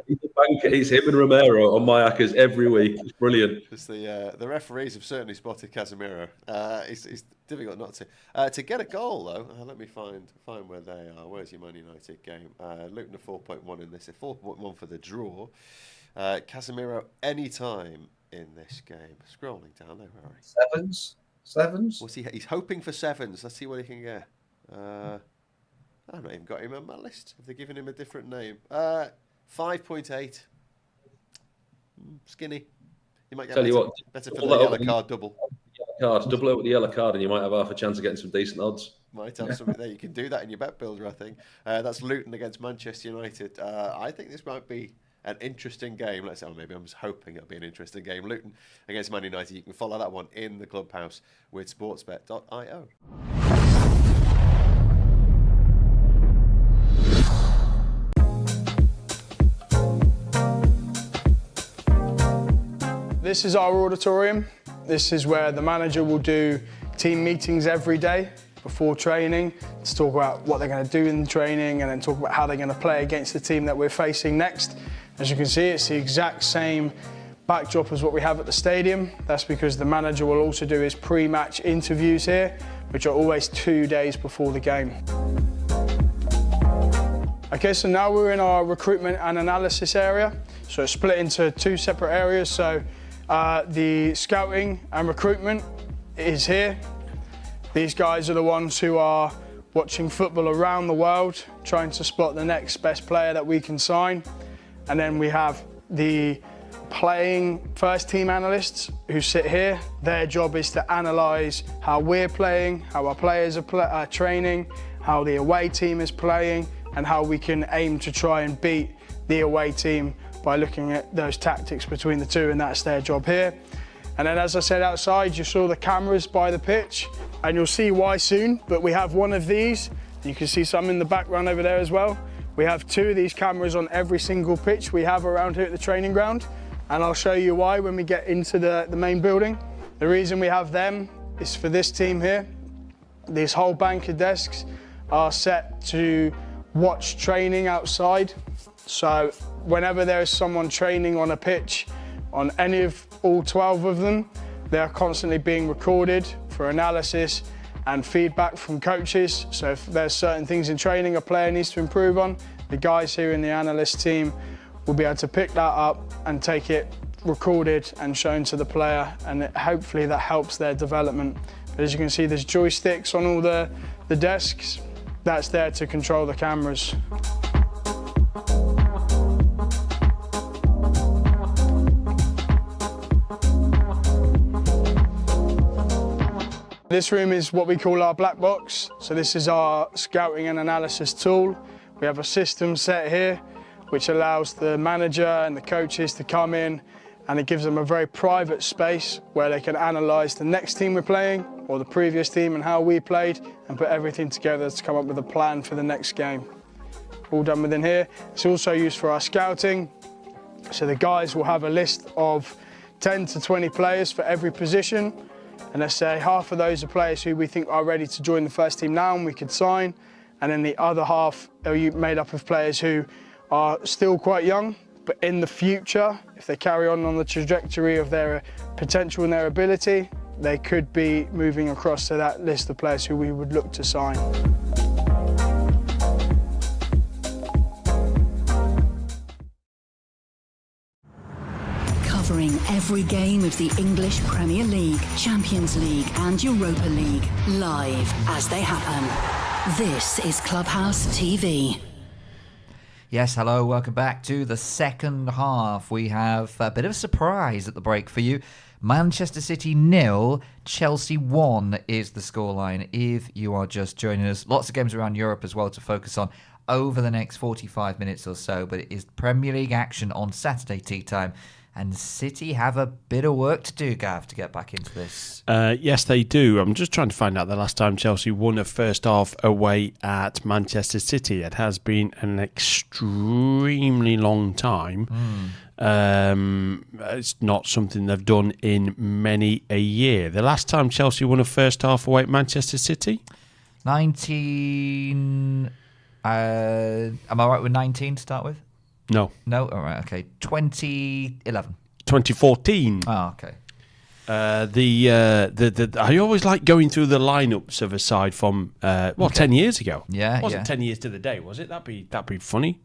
He's him and Romero on my hackers every week. It's brilliant. Because the referees have certainly spotted Casemiro. It's difficult not to. To get a goal though, let me find where they are. Where's your Man United game? Luton are 4.1 in this. 4.1 for the draw. Casemiro anytime in this game. Scrolling down there, where are we? Sevens. What's he? He's hoping for sevens. Let's see what he can get. I've not even got him on my list. Have they given him a different name? 5.8. Skinny. You might get better for the yellow card double. Double it with the yellow card, and you might have half a chance of getting some decent odds. Might have something there. You can do that in your bet builder, I think. That's Luton against Manchester United. I think this might be an interesting game. Maybe I'm just hoping it'll be an interesting game. Luton against Man United. You can follow that one in the Clubhouse with sportsbet.io. This is our auditorium. This is where the manager will do team meetings every day before training to talk about what they're going to do in training and then talk about how they're going to play against the team that we're facing next. As you can see, it's the exact same backdrop as what we have at the stadium. That's because the manager will also do his pre-match interviews here, which are always 2 days before the game. Okay, so now we're in our recruitment and analysis area. So it's split into two separate areas. So the scouting and recruitment is here. These guys are the ones who are watching football around the world, trying to spot the next best player that we can sign. And then we have the playing first team analysts who sit here. Their job is to analyse how we're playing, how our players are training, how the away team is playing, and how we can aim to try and beat the away team by looking at those tactics between the two, and that's their job here. And then, as I said, outside you saw the cameras by the pitch, and you'll see why soon, but we have one of these. You can see some in the background over there as well. We have two of these cameras on every single pitch we have around here at the training ground, and I'll show you why when we get into the main building. The reason we have them is for this team here. This whole bank of desks are set to watch training outside. So whenever there is someone training on a pitch, on any of all 12 of them, they are constantly being recorded for analysis and feedback from coaches. So if there's certain things in training a player needs to improve on, the guys here in the analyst team will be able to pick that up and take it recorded and shown to the player, and hopefully that helps their development. But as you can see, there's joysticks on all the desks. That's there to control the cameras. This room is what we call our black box. So this is our scouting and analysis tool. We have a system set here which allows the manager and the coaches to come in, and it gives them a very private space where they can analyse the next team we're playing or the previous team and how we played, and put everything together to come up with a plan for the next game. All done within here. It's also used for our scouting. So the guys will have a list of 10 to 20 players for every position. And let's say half of those are players who we think are ready to join the first team now and we could sign. And then the other half are made up of players who are still quite young, but in the future, if they carry on the trajectory of their potential and their ability, they could be moving across to that list of players who we would look to sign. Covering every game of the English Premier League, Champions League and Europa League, live as they happen. This is Clubhouse TV. Yes, hello, welcome back to the second half. We have a bit of a surprise at the break for you. Manchester City 0, Chelsea 1 is the scoreline if you are just joining us. Lots of games around Europe as well to focus on over the next 45 minutes or so, but it is Premier League action on Saturday tea time. And City have a bit of work to do, Gav, to get back into this. Yes, they do. I'm just trying to find out the last time Chelsea won a first half away at Manchester City. It has been an extremely long time. It's not something they've done in many a year. The last time Chelsea won a first half away at Manchester City? 19. Am I right with 19 to start with? No. No? All right, okay. 2011. 2014. Oh, okay. I always like going through the lineups of a side from 10 years ago. Yeah, it wasn't yeah. 10 years to the day, was it? That'd be funny.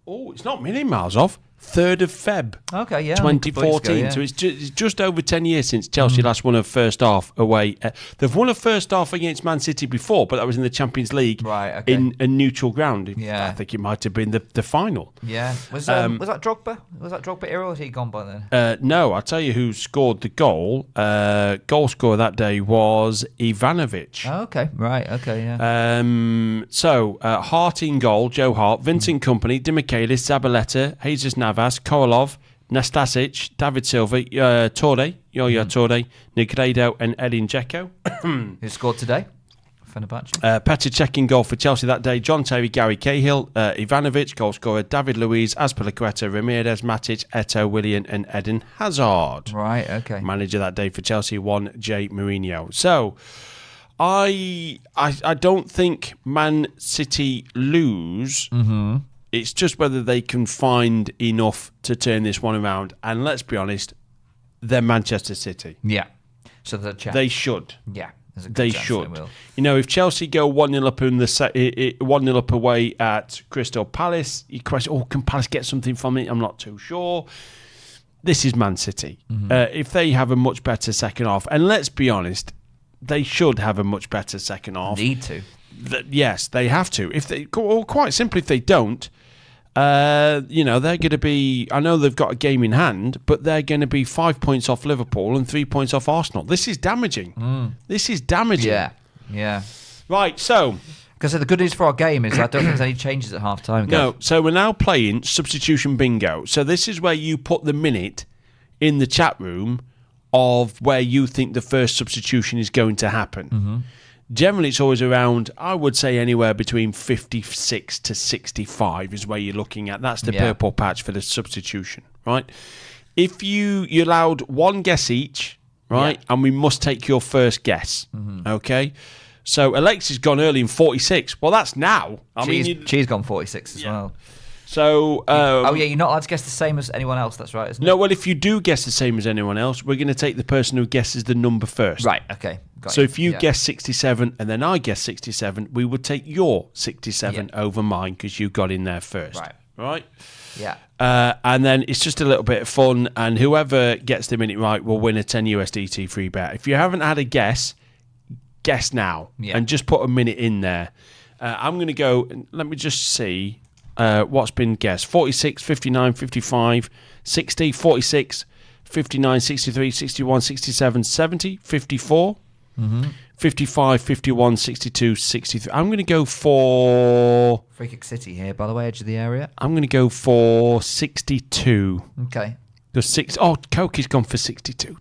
Oh, it's not a million miles off. 3rd of Feb. Okay, yeah. 2014. Ago, yeah. So it's just over 10 years since Chelsea last won a first half away. They've won a first half against Man City before, but that was in the Champions League. Right, okay. In a neutral ground. Yeah. I think it might have been the final. Yeah. Was that Drogba? Was that Drogba era, or had he gone by then? No, I'll tell you who scored the goal. Goal scorer that day was Ivanovic. Oh, okay. Right, okay, yeah. Hart in goal, Joe Hart, Vincent Kompany, Di Michaelis, Zabaleta, Jesus Navas, Kovalov, Nastasic, David Silva, Torre, Yaya Torre, Negredo and Edin Dzeko. Who scored today? Fenerbahce. Petr Cech in goal for Chelsea that day, John Terry, Gary Cahill, Ivanovic, goal scorer, David Luiz, Azpilicueta, Ramirez, Matic, Eto'o, Willian and Eden Hazard. Right, okay. Manager that day for Chelsea, Jose Mourinho. So, I don't think Man City lose. Mm-hmm. It's just whether they can find enough to turn this one around. And let's be honest, they're Manchester City. Yeah. So there's a chance. They should. Yeah. There's a good They chance should. They will. You know, if Chelsea go 1-0 up in the 1-0 up away at Crystal Palace, you question, can Palace get something from it? I'm not too sure. This is Man City. Mm-hmm. If they have a much better second half, and let's be honest, they should have a much better second half. Need to. Yes, they have to. If they, or quite simply, if they don't, they're going to be. I know they've got a game in hand, but they're going to be 5 points off Liverpool and 3 points off Arsenal. This is damaging. This is damaging. Yeah. Right. So, because the good news for our game is I don't think there's any changes at half time. No. So we're now playing substitution bingo. So this is where you put the minute in the chat room of where you think the first substitution is going to happen. Mm-hmm. Generally, it's always around, I would say, anywhere between 56 to 65 is where you're looking at. That's the purple patch for the substitution, right? If you're allowed one guess each, right? And we must take your first guess, okay? So Alexis gone early in 46. Well, that's now. She's gone 46 as well. So, you're not allowed to guess the same as anyone else. That's right, isn't it? No, well, if you do guess the same as anyone else, we're going to take the person who guesses the number first. Right, okay. So if you guess 67 and then I guess 67, we would take your 67 over mine because you got in there first. Right? Yeah. And then it's just a little bit of fun, and whoever gets the minute right will win a 10 USDT free bet. If you haven't had a guess now and just put a minute in there. I'm going to go, let me just see what's been guessed. 46, 59, 55, 60, 46, 59, 63, 61, 67, 70, 54, 55, 51, 62, 63. I'm going to go for... Free Kick City here, by the way, edge of the area. I'm going to go for 62. Okay. Koki's gone for 62.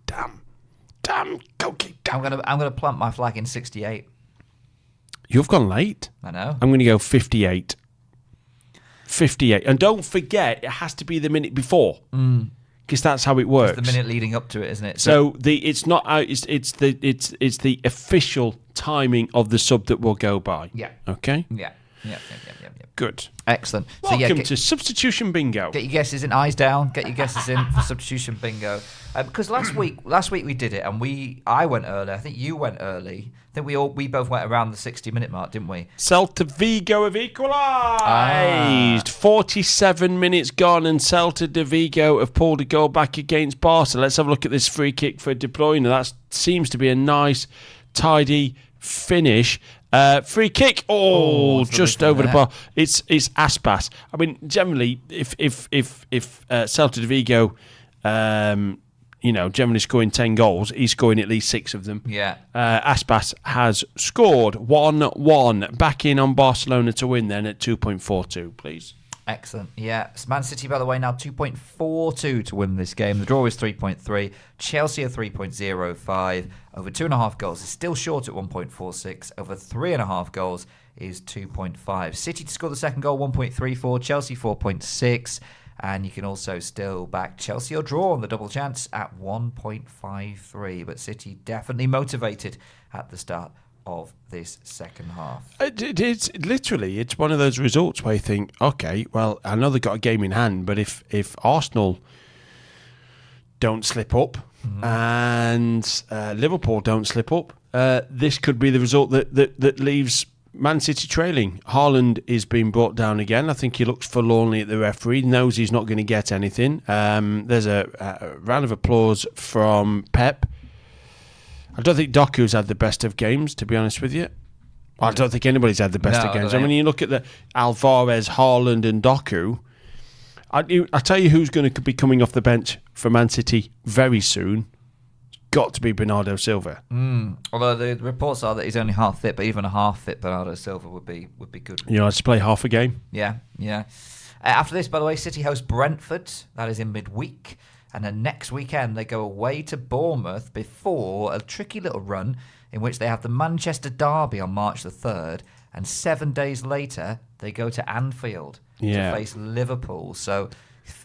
Damn, Koki. Damn. I'm gonna plant my flag in 68. You've gone late. I know. I'm going to go 58. 58. And don't forget, it has to be the minute before. Because that's how it works. It's the minute leading up to it, isn't it? So it's not out. It's the official timing of the sub that will go by. Yeah. Okay. Yeah. Good. Excellent. Welcome to substitution bingo. Get your guesses in. Eyes down. Get your guesses in for substitution bingo. Because last week we did it, and I went early. I think you went early. I think we both went around the 60-minute mark, didn't we? Celta Vigo have equalised. 47 minutes gone, and Celta de Vigo have pulled a goal back against Barca. Let's have a look at this free kick for De Bruyne. That seems to be a nice, tidy finish. Free kick. Just over the bar. It's Aspas. I mean, generally, if Celta de Vigo, generally scoring 10 goals, he's scoring at least 6 of them. Yeah. Aspas has scored 1-1. Back in on Barcelona to win then at 2.42, please. Excellent. Yeah. Man City, by the way, now 2.42 to win this game. The draw is 3.3. Chelsea are 3.05. Over 2.5 goals is still short at 1.46. Over 3.5 goals is 2.5. City to score the second goal, 1.34. Chelsea 4.6. And you can also still back Chelsea or draw on the double chance at 1.53. But City definitely motivated at the start of this second half. It's literally, it's one of those results where you think, okay, well, I know they've got a game in hand, but if Arsenal don't slip up and Liverpool don't slip up, this could be the result that leaves Man City trailing. Haaland is being brought down again. I think he looks forlornly at the referee, knows he's not going to get anything. There's a round of applause from Pep. I don't think Doku's had the best of games, to be honest with you. I don't think anybody's had the best of games. I mean, you look at the Alvarez, Haaland and Doku. I tell you who's going to be coming off the bench for Man City very soon. Got to be Bernardo Silva. Although the reports are that he's only half fit, but even a half fit Bernardo Silva would be good. You know, to play half a game. Yeah. After this, by the way, City host Brentford. That is in midweek. And then next weekend, they go away to Bournemouth before a tricky little run in which they have the Manchester Derby on March the 3rd. And 7 days later, they go to Anfield to face Liverpool. So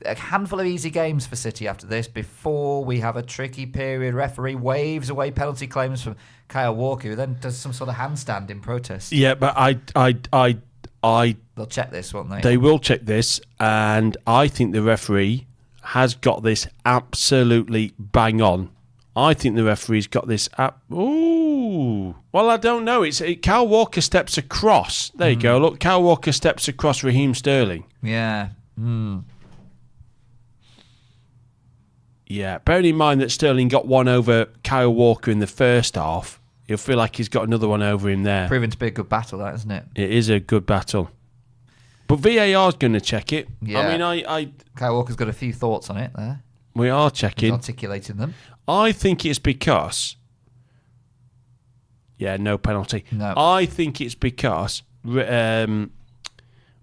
a handful of easy games for City after this before we have a tricky period. Referee waves away penalty claims from Kyle Walker, who then does some sort of handstand in protest. Yeah, but they'll check this, won't they? They will check this, and I think the referee has got this absolutely bang on. I think the referee's got this. Well, I don't know. Kyle Walker steps across. There you go. Look, Kyle Walker steps across Raheem Sterling. Yeah. Yeah, bearing in mind that Sterling got one over Kyle Walker in the first half, he'll feel like he's got another one over him there. Proving to be a good battle, that, isn't it? It is a good battle. But VAR's going to check it. Yeah. I mean, Kyle Walker's got a few thoughts on it there. We are checking. He's articulating them. I think it's because... Yeah, no penalty. No. I think it's because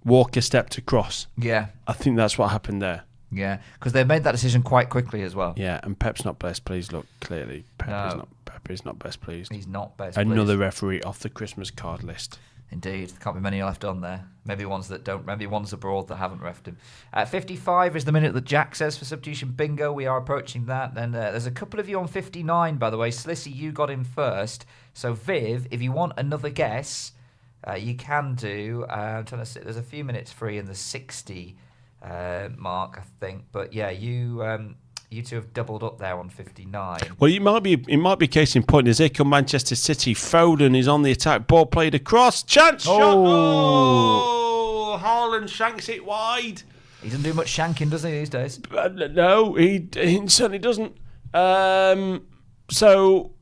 Walker stepped across. Yeah. I think that's what happened there. Yeah, because they made that decision quite quickly as well. Yeah, and Pep's not best pleased. Look, clearly, Pep is not best pleased. He's not best Another pleased. referee off the Christmas card list. Indeed, there can't be many left on there. Maybe ones that don't. Maybe ones abroad that haven't refed him. 55 is the minute that Jack says for substitution bingo. We are approaching that. Then there's a couple of you on 59, by the way. Slissy, you got in first. So Viv, if you want another guess, you can do. I'm trying to see. There's a few minutes free in the 60 mark, I think. But yeah, you two have doubled up there on 59. Well, it might be case in point. As they come Manchester City, Foden is on the attack. Ball played across. Chance shot. Oh, Haaland shanks it wide. He doesn't do much shanking, does he, these days? No, he certainly doesn't. So,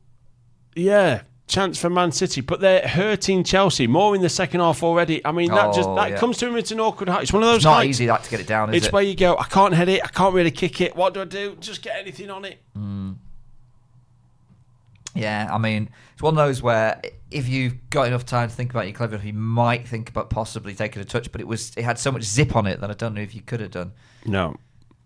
yeah, chance for Man City, but they're hurting Chelsea more in the second half already. I mean, that comes to him at an awkward height. It's one of those. It's not easy that to get it down, is it? It's where you go, I can't head it, I can't really kick it. What do I do? Just get anything on it. Yeah, I mean, it's one of those where if you've got enough time to think about it, you're clever enough, you might think about possibly taking a touch, but it had so much zip on it that I don't know if you could have done. No.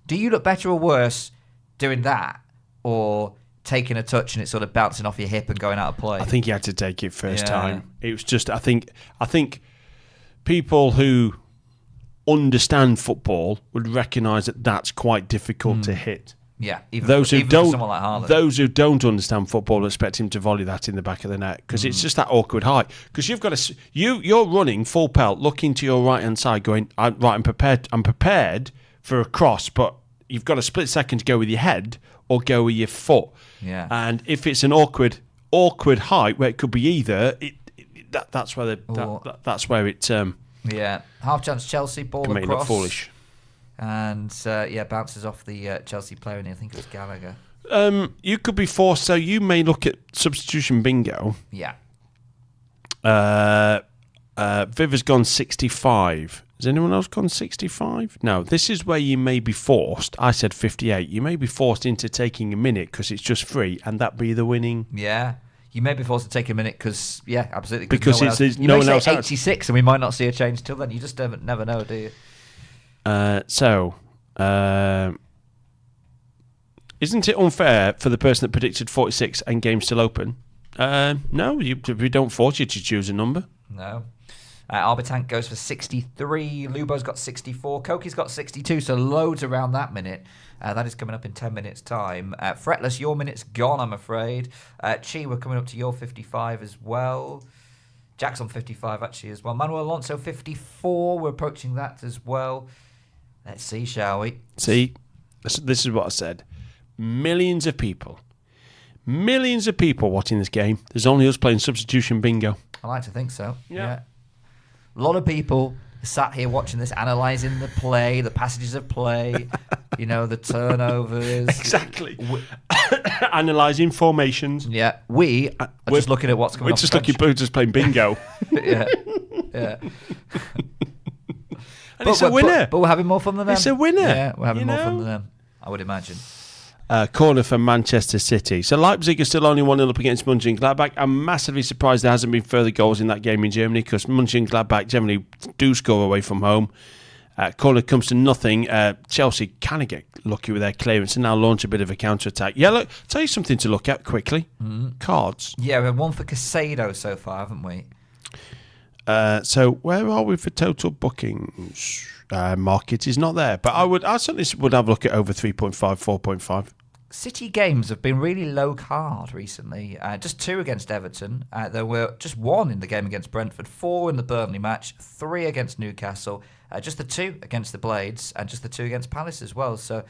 Do you look better or worse doing that, or taking a touch and it's sort of bouncing off your hip and going out of play? I think he had to take it first time. It was just, I think people who understand football would recognise that that's quite difficult to hit. Yeah, those who don't, someone like Haaland. Those who don't understand football expect him to volley that in the back of the net because it's just that awkward height. Because you've got to, you're running full pelt, looking to your right hand side, going I'm prepared for a cross, but you've got a split second to go with your head or go with your foot. Yeah, and if it's an awkward height where it could be either, that's where that's where it. Yeah, half chance Chelsea ball can across. make it look foolish. And bounces off the Chelsea player, and I think it was Gallagher. You could be forced, so you may look at substitution bingo. Yeah. Viv has gone 65. Has anyone else gone 65? No, this is where you may be forced. I said 58. You may be forced into taking a minute because it's just free, and that be the winning. Yeah. You may be forced to take a minute because, yeah, absolutely. Because no one else 86, and we might not see a change till then. You just never know, do you? Isn't it unfair for the person that predicted 46 and game still open? No, we don't force you to choose a number. No. Arbitank goes for 63. Lubo's got 64. Koki's got 62, so loads around that minute. That is coming up in 10 minutes' time. Fretless, your minute's gone, I'm afraid. Chi, we're coming up to your 55 as well. Jack's on 55, actually, as well. Manuel Alonso, 54. We're approaching that as well. Let's see, shall we? See, this is what I said. Millions of people watching this game. There's only us playing substitution bingo. I like to think so. Yeah. A lot of people sat here watching this, analysing the play, the passages of play, the turnovers. Exactly. Analysing formations. Yeah. We're just looking at what's coming off the bench. We're just playing bingo. Yeah. And it's a winner. But we're having more fun than them. It's a winner. Yeah, we're having more fun than them, I would imagine. Corner for Manchester City. So Leipzig are still only 1-0 up against Mönchengladbach. I'm massively surprised there hasn't been further goals in that game in Germany because Mönchengladbach generally do score away from home. Corner comes to nothing. Chelsea kind of get lucky with their clearance and now launch a bit of a counter-attack. Yeah, look, tell you something to look at quickly. Cards. Yeah, we have one for Casado so far, haven't we? So where are we for total bookings? Market is not there, but I certainly would have a look at over 3.5, 4.5. City games have been really low card recently. Just 2 against Everton. There were just 1 in the game against Brentford, 4 in the Burnley match, 3 against Newcastle, just the 2 against the Blades, and just the 2 against Palace as well. So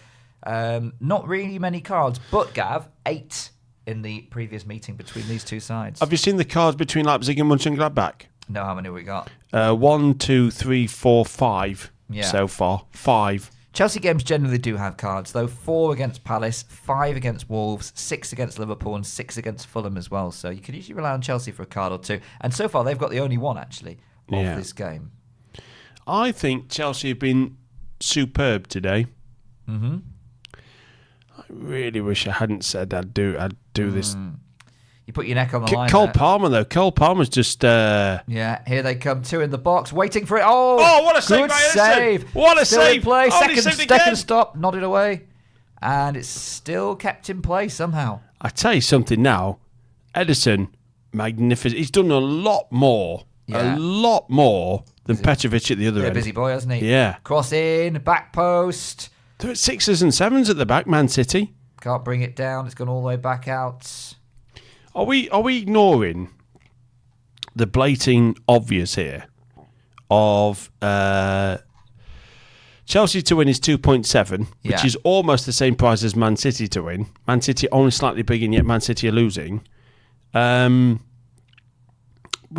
not really many cards, but Gav, 8 in the previous meeting between these two sides. Have you seen the cards between Leipzig and Mönchengladbach? No, how many we got? 1, 2, 3, 4, 5 so far. 5. Chelsea games generally do have cards, though. 4 against Palace, 5 against Wolves, 6 against Liverpool, and 6 against Fulham as well. So you could usually rely on Chelsea for a card or 2. And so far, they've got the only one, actually, of this game. I think Chelsea have been superb today. Mm-hmm. I really wish I hadn't said I'd do this. You put your neck on the line. Cole Palmer, though. Cole Palmer's just... Yeah, here they come. 2 in the box, waiting for it. Oh, what a save good by save. What a still save. In play. Second stop, nodded away. And it's still kept in play somehow. I tell you something now. Edison, magnificent. He's done a lot more than Petrovic at the other end. Busy boy, hasn't he? Yeah. Cross in, back post. They're at 6s and 7s at the back, Man City. Can't bring it down. It's gone all the way back out. Are we ignoring the blatant obvious here of Chelsea to win is 2.7, which is almost the same price as Man City to win. Man City only slightly bigger, and yet Man City are losing. We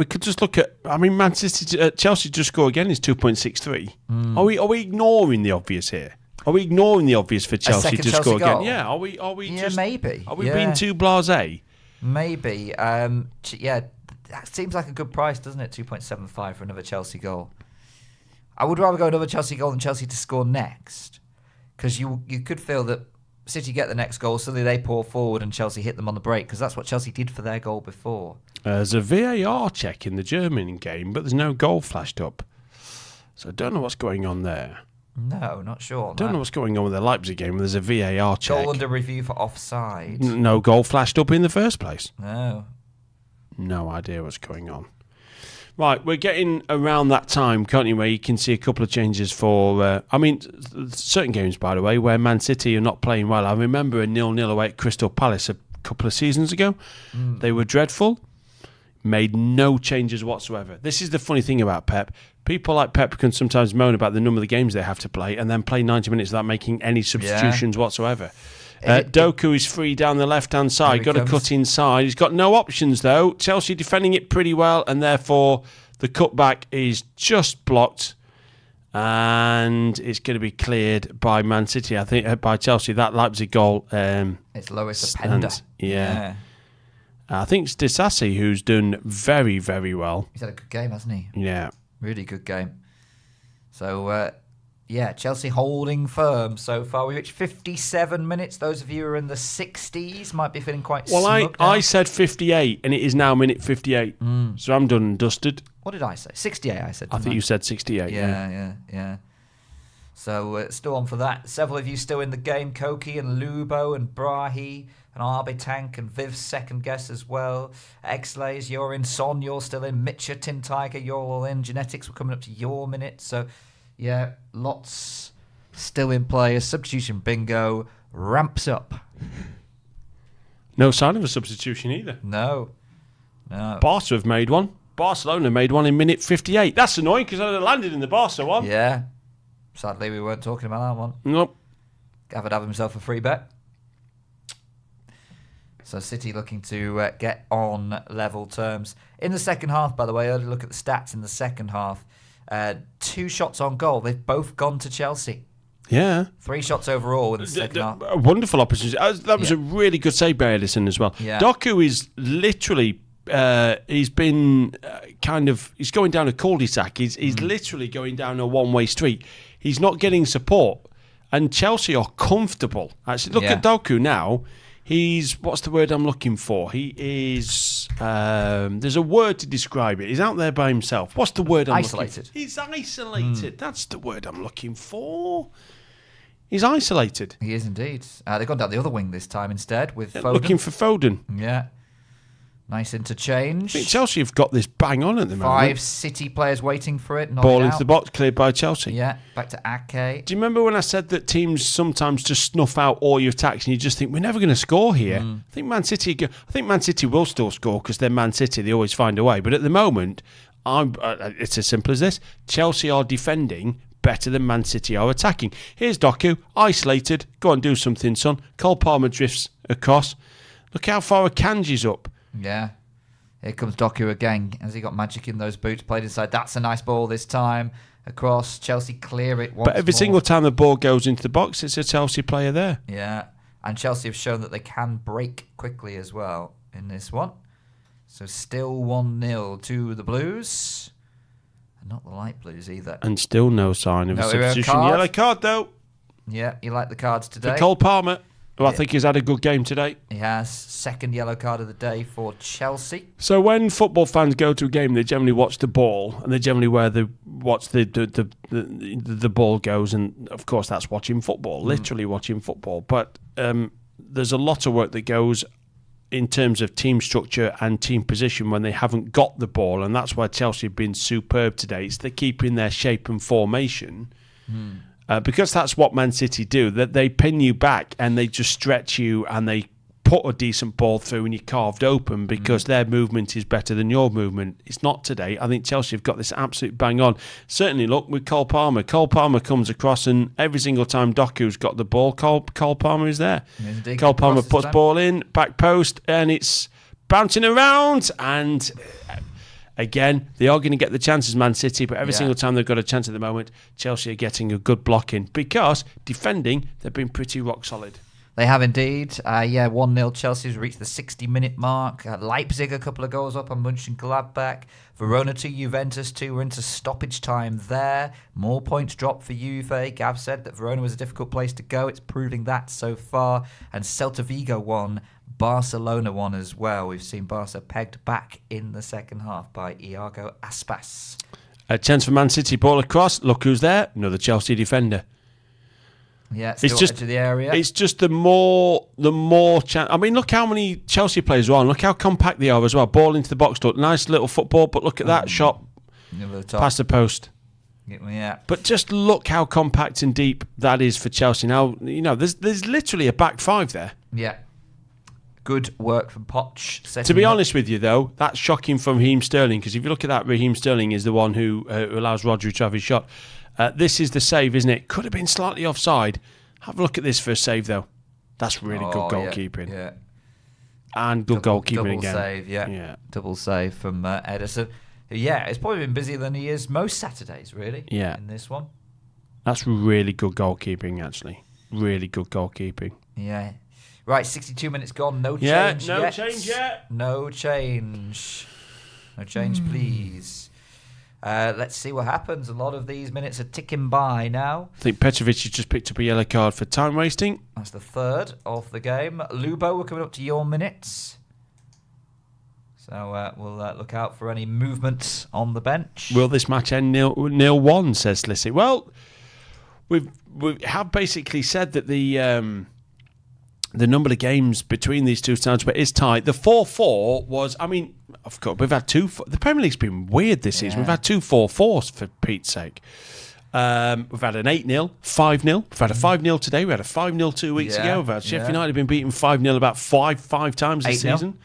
could just look at. Man City, Chelsea to score again is 2.63. Are we ignoring the obvious here? Are we ignoring the obvious for Chelsea to score again? Yeah. Are we? Yeah, maybe. Are we being too blasé? Maybe. That seems like a good price, doesn't it? 2.75 for another Chelsea goal. I would rather go another Chelsea goal than Chelsea to score next, because you could feel that City get the next goal, suddenly they pour forward and Chelsea hit them on the break, because that's what Chelsea did for their goal before. There's a VAR check in the German game, but there's no goal flashed up. So I don't know what's going on there. No, not sure. Don't know what's going on with the Leipzig game. There's a VAR check. Goal under review for offside. No goal flashed up in the first place. No. No idea what's going on. Right, we're getting around that time, can't you, where you can see a couple of changes for... certain games, by the way, where Man City are not playing well. I remember a 0-0 away at Crystal Palace a couple of seasons ago. They were dreadful. Made no changes whatsoever. This is the funny thing about Pep. People like Pep can sometimes moan about the number of the games they have to play and then play 90 minutes without making any substitutions whatsoever. Doku is free down the left-hand side. Got to cut inside. He's got no options, though. Chelsea defending it pretty well, and therefore the cutback is just blocked. And it's going to be cleared by Man City, I think, by Chelsea. That Leipzig goal... it's Lois Openda. Yeah. I think it's Disasi who's done very, very well. He's had a good game, hasn't he? Yeah. Really good game. So, Chelsea holding firm so far. We reached 57 minutes. Those of you who are in the 60s might be feeling quite smug now. I said 58, and it is now minute 58. So I'm done and dusted. What did I say? 68, I said. I think you said 68. Yeah. So, still on for that. Several of you still in the game. Koki and Lubo and Brahi. and RB Tank and Viv's second guess as well. X-Lays, you're in. Son, you're still in. Mitcher, Tin Tiger, you're all in. Genetics, we're coming up to your minute. So, yeah, lots still in play. A substitution bingo ramps up. No sign of a substitution either. No. Barca have made one. Barcelona made one in minute 58. That's annoying because I landed in the Barca one. Yeah. Sadly, we weren't talking about that one. Nope. Gathered have himself a free bet. So City looking to get on level terms. In the second half, by the way, early look at the stats in the second half. 2 shots on goal. They've both gone to Chelsea. Yeah. 3 shots overall in the second half. A wonderful opportunity. That was a really good save by Edison as well. Yeah. Doku is literally... he's been he's going down a cul-de-sac. He's literally going down a one-way street. He's not getting support. And Chelsea are comfortable. Actually, look at Doku now. He's, what's the word I'm looking for? He is, there's a word to describe it. He's out there by himself. What's the word I'm looking for? He's isolated. That's the word I'm looking for. He's isolated. He is indeed. They've gone down the other wing this time instead with Foden. Looking for Foden. Yeah. Nice interchange. I think Chelsea have got this bang on at the moment. 5 City players waiting for it. Ball into the box, cleared by Chelsea. Yeah, back to Ake. Do you remember when I said that teams sometimes just snuff out all your attacks and you just think, we're never going to score here? I think Man City will still score because they're Man City. They always find a way. But at the moment, it's as simple as this. Chelsea are defending better than Man City are attacking. Here's Doku, isolated. Go on, do something, son. Cole Palmer drifts across. Look how far Akanji's up. Yeah. Here comes Doku again. Has he got magic in those boots? Played inside. That's a nice ball this time. Across. Chelsea clear it once But every more. single time the ball goes into the box, it's a Chelsea player there. Yeah. And Chelsea have shown that they can break quickly as well in this one. So still 1-0 to the Blues. And not the light Blues either. And still no sign of a substitution. Yellow card, though. Yeah, you like the cards today. For Cole Palmer, who I think has had a good game today. He has. Second yellow card of the day for Chelsea. So when football fans go to a game, they generally watch the ball, and they generally watch the ball goes, and of course that's watching football, literally watching football. But there's a lot of work that goes in terms of team structure and team position when they haven't got the ball, and that's why Chelsea have been superb today. It's they're keeping their shape and formation. Because that's what Man City do. That they pin you back and they just stretch you and they put a decent ball through and you're carved open because their movement is better than your movement. It's not today. I think Chelsea have got this absolute bang on. Certainly, look, with Cole Palmer. Cole Palmer comes across and every single time Doku's got the ball, Cole Palmer is there. Cole Palmer puts ball in, back post, and it's bouncing around and... Again, they are going to get the chances, Man City, but every single time they've got a chance at the moment, Chelsea are getting a good block in because defending, they've been pretty rock solid. They have indeed. 1-0 Chelsea's reached the 60-minute mark. Leipzig a couple of goals up on Mönchengladbach. Verona 2, Juventus 2. We're into stoppage time there. More points dropped for Juve. Gav said that Verona was a difficult place to go. It's proving that so far. And Celta Vigo won. Barcelona won as well. We've seen Barca pegged back in the second half by Iago Aspas. A chance for Man City, ball across. Look who's there. Another Chelsea defender. Yeah, still it's just edge of the area. It's just the more chance. I mean, look how many Chelsea players are on. Look how compact they are as well. Ball into the box. Look, nice little football, but look at that shot past the post. Yeah. But just look how compact and deep that is for Chelsea. Now, you know, there's literally a back five there. Yeah. Good work from Poch. To be honest with you, though, that's shocking from Raheem Sterling, because if you look at that, Raheem Sterling is the one who allows Rodri to have his shot. This is the save, isn't it? Could have been slightly offside. Have a look at this for a save, though. That's really good goalkeeping. Yeah. And good goalkeeping again. Double save, yeah. Double save from Edison. Yeah, it's probably been busier than he is most Saturdays, really, in this one. That's really good goalkeeping, actually. Really good goalkeeping. Yeah. Right, 62 minutes gone. No change yet. No change yet. No change. No change, please. Let's see what happens. A lot of these minutes are ticking by now. I think Petrovic has just picked up a yellow card for time wasting. That's the third of the game. Lubo, we're coming up to your minutes. So we'll look out for any movement on the bench. Will this match end 0-1, says Lissy. Well, we have basically said that the the number of games between these two sides, but it's tight. The 4-4 was, I mean, of course, we've had two. The Premier League's been weird this season. We've had 2 4-4s for Pete's sake. We've had an 8-0, 5-0. We've had a 5-0 today. We had a 5-0 2 weeks ago. We've had Sheffield United been beaten 5-0 about five times this season.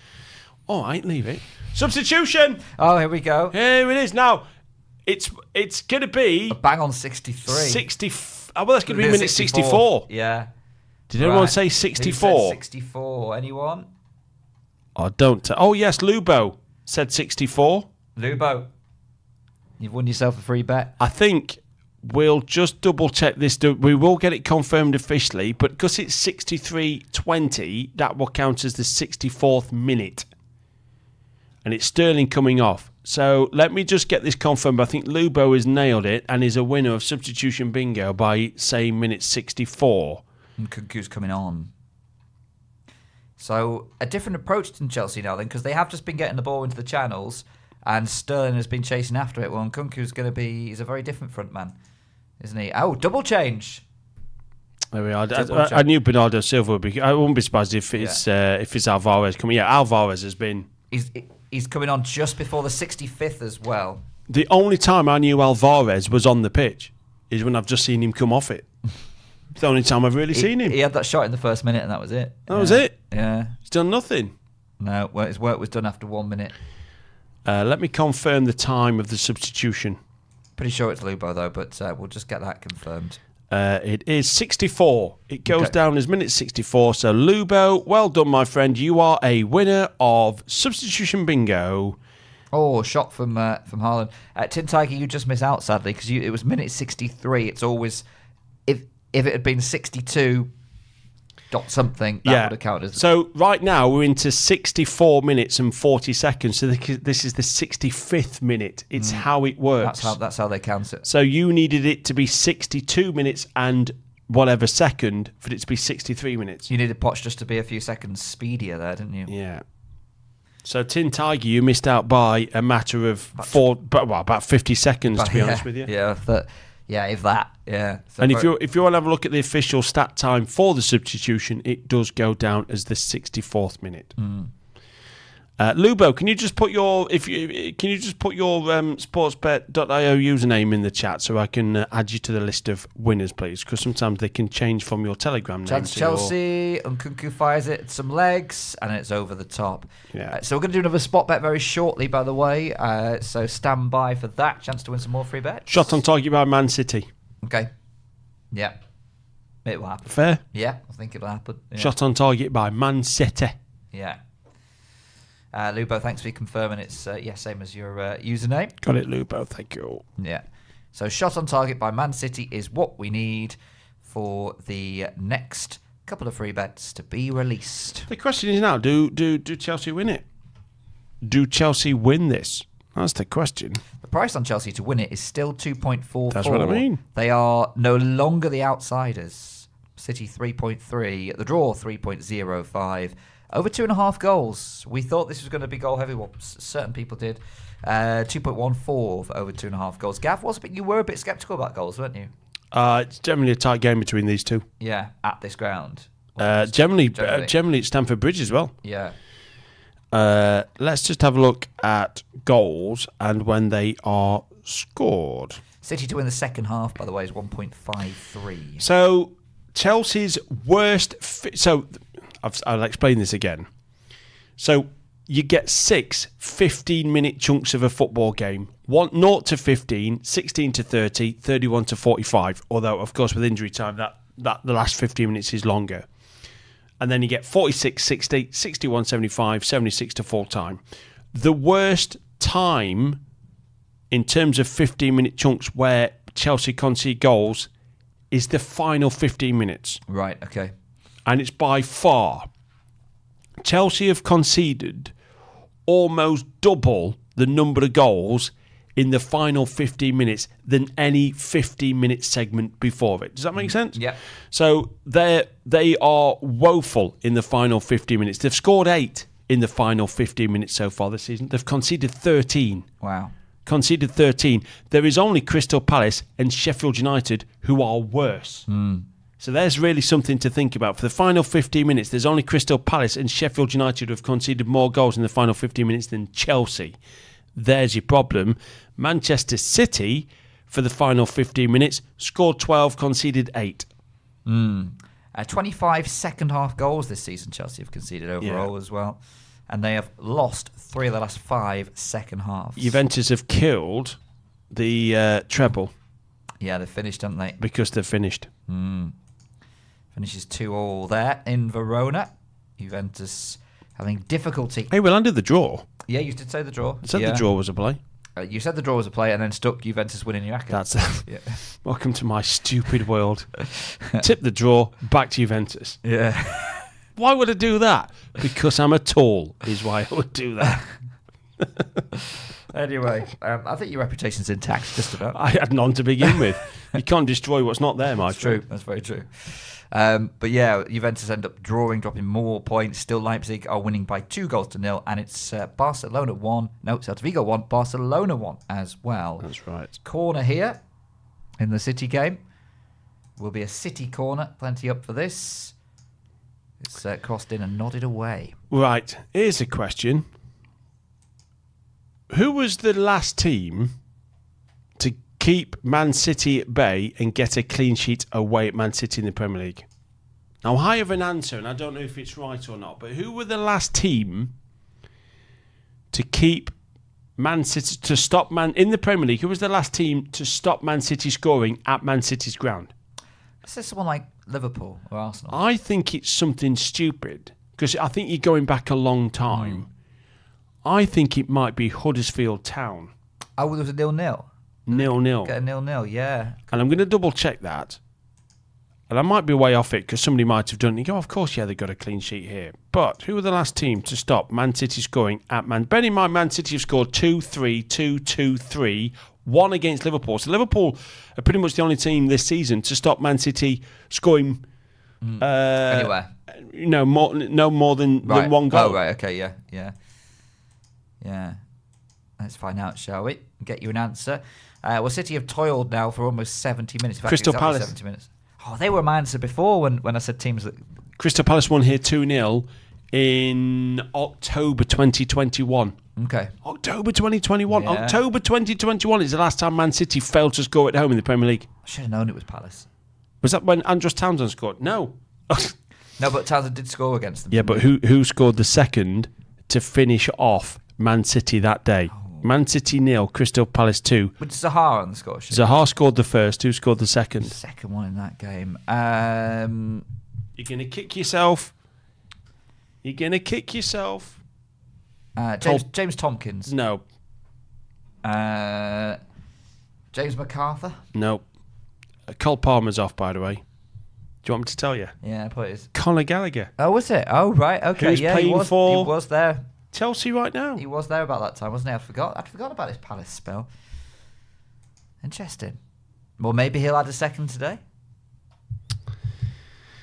All right, leave it. Substitution. Oh, here we go. Here it is. Now, it's going to be A bang on 63. 60. Well, that's going to be minute 64. Yeah. Did anyone say 64? 64. Anyone? Oh, don't. Oh, yes, Lubo said 64. Lubo, you've won yourself a free bet. I think we'll just double check this. We will get it confirmed officially, but because it's 63-20, that will count as the 64th minute. And it's Sterling coming off. So let me just get this confirmed. I think Lubo has nailed it and is a winner of substitution bingo by saying minute 64. And Kunku's coming on. So a different approach than Chelsea now then, because they have just been getting the ball into the channels and Sterling has been chasing after it. Well, Kunku's going to be, he's a very different front man, isn't he? Oh, double change. There we are. I knew Bernardo Silva would be. I wouldn't be surprised if it's Alvarez coming. Yeah, Alvarez has been. He's coming on just before the 65th as well. The only time I knew Alvarez was on the pitch is when I've just seen him come off it. It's the only time I've really seen him. He had that shot in the first minute and that was it. That was it? Yeah. He's done nothing. No, well, his work was done after 1 minute. Let me confirm the time of the substitution. Pretty sure it's Lubo though, but we'll just get that confirmed. It is 64. It goes down as minute 64. So Lubo, well done, my friend. You are a winner of substitution bingo. Oh, shot from Haaland. Tim Tiger, you just miss out sadly because it was minute 63. It's always if it had been 62 dot something, that would have counted as. So right now we're into 64 minutes and 40 seconds. So this is the 65th minute. It's how it works. That's how they count it. So you needed it to be 62 minutes and whatever second for it to be 63 minutes. You needed Poch just to be a few seconds speedier there, didn't you? Yeah. So Tin Tiger, you missed out by a matter of about 50 seconds, to be honest with you. Yeah, if that. Yeah. So and if you want to have a look at the official stat time for the substitution, it does go down as the 64th minute. Lubo, can you just put your sportsbet.io username in the chat so I can add you to the list of winners, please? Because sometimes they can change from your Telegram name. Chelsea, and Nkunku fires it some legs, and it's over the top. Yeah. So we're going to do another spot bet very shortly, by the way. So stand by for that chance to win some more free bets. Shot on target by Man City. Okay. Yeah. It will happen. Fair. Yeah, I think it'll happen. Yeah. Shot on target by Man City. Yeah. Lubo, thanks for confirming it's same as your username. Got it, Lubo. Thank you. Yeah. So shot on target by Man City is what we need for the next couple of free bets to be released. The question is now, do Chelsea win it? Do Chelsea win this? That's the question. The price on Chelsea to win it is still 2.44. That's what I mean. They are no longer the outsiders. City 3.3. The draw 3.05. Over 2.5 goals. We thought this was going to be goal heavy. Well, certain people did. 2.14 for over 2.5 goals. Gav, you were a bit sceptical about goals, weren't you? It's generally a tight game between these two. Yeah, at this ground. Generally at Stamford Bridge as well. Yeah. Let's just have a look at goals and when they are scored. City to win the second half, by the way, is 1.53. So Chelsea's worst. I'll explain this again. So you get 6 15-minute chunks of a football game. 0 to 15, 16 to 30, 31 to 45. Although, of course, with injury time, that the last 15 minutes is longer. And then you get 46, 60, 61, 75, 76 to full time. The worst time in terms of 15-minute chunks where Chelsea concede goals is the final 15 minutes. Right, okay. And it's by far. Chelsea have conceded almost double the number of goals in the final 15 minutes than any 15-minute segment before it. Does that make sense? Yeah. So they are woeful in the final 15 minutes. They've scored 8 in the final 15 minutes so far this season. They've conceded 13. Wow. Conceded 13. There is only Crystal Palace and Sheffield United who are worse. So there's really something to think about. For the final 15 minutes, there's only Crystal Palace and Sheffield United who have conceded more goals in the final 15 minutes than Chelsea. There's your problem. Manchester City, for the final 15 minutes, scored 12, conceded 8. 25 second-half goals this season Chelsea have conceded overall as well. And they have lost 3 of the last 5 second halves. Juventus have killed the treble. Yeah, they've finished, haven't they? Because they've finished. Finishes 2-2 there in Verona. Juventus having difficulty. Hey, we landed the draw. Yeah, you did say the draw. I said the draw was a play. You said the draw was a play and then stuck Juventus winning your racket. That's it. Welcome to my stupid world. Tip the draw, back to Juventus. Yeah. Why would I do that? Because I'm a tool is why I would do that. Anyway, I think your reputation's intact, just about. I had none to begin with. You can't destroy what's not there, Mike. That's true. That's very true. But yeah, Juventus end up drawing, dropping more points. Still, Leipzig are winning by 2-0, and it's Barcelona 1. No, Celta Vigo 1, Barcelona 1 as well. That's right. Corner here in the City game. Will be a City corner. Plenty up for this. It's crossed in and nodded away. Right. Here's a question. Who was the last team to keep Man City at bay and get a clean sheet away at Man City in the Premier League? Now, I have an answer, and I don't know if it's right or not, but who were the last team to keep Man City, to stop in the Premier League, who was the last team to stop Man City scoring at Man City's ground? Is this someone like Liverpool or Arsenal? I think it's something stupid, because I think you're going back a long time. I think it might be Huddersfield Town. Oh, there was a 0-0. 0-0. Get a 0-0, yeah. And I'm going to double check that. And I might be way off it because somebody might have done it. You go, of course, yeah, they got a clean sheet here. But who were the last team to stop Man City scoring at Man? Bear in mind, Man City have scored 2-3, 2-2-3, 1 against Liverpool. So Liverpool are pretty much the only team this season to stop Man City scoring anywhere. No more than 1 goal. Oh, right, okay, yeah. Let's find out, shall we? Get you an answer. Well, City have toiled now for almost 70 minutes. In fact, Crystal exactly Palace. 70 minutes. Oh, they were my answer before when I said teams that... Crystal Palace won here 2-0 in October 2021. Okay. October 2021. Yeah. October 2021 is the last time Man City failed to score at home in the Premier League. I should have known it was Palace. Was that when Andros Townsend scored? No. No, but Townsend did score against them. Yeah, but who scored the second to finish off Man City that day? Man City 0, Crystal Palace 2. With Zaha on the score sheet. Zaha scored the first. Who scored the second? Second one in that game. You're going to kick yourself. You're going to kick yourself. James Tompkins. No. James MacArthur. No. Cole Palmer's off, by the way. Do you want me to tell you? Yeah, please. Conor Gallagher. Oh, was it? Oh, right. Okay. Who's yeah, playing he for was there. Chelsea right now. He was there about that time, wasn't he? I'd forgot about his Palace spell. Interesting. Well, maybe he'll add a second today.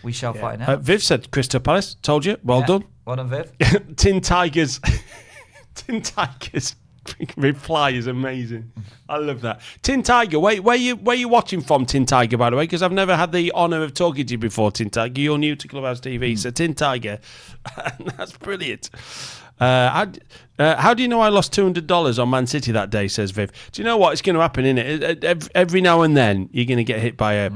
We shall find out. Viv said Crystal Palace. Told you. Well done. Well done, Viv. Tin Tigers. Tin Tigers reply is amazing. I love that. Tin Tiger, where you watching from, Tin Tiger, by the way? Because I've never had the honour of talking to you before, Tin Tiger. You're new to Clubhouse TV, so Tin Tiger. That's brilliant. How do you know I lost $200 on Man City that day, says Viv? Do you know what? It's going to happen, innit? Every now and then, you're going to get hit by a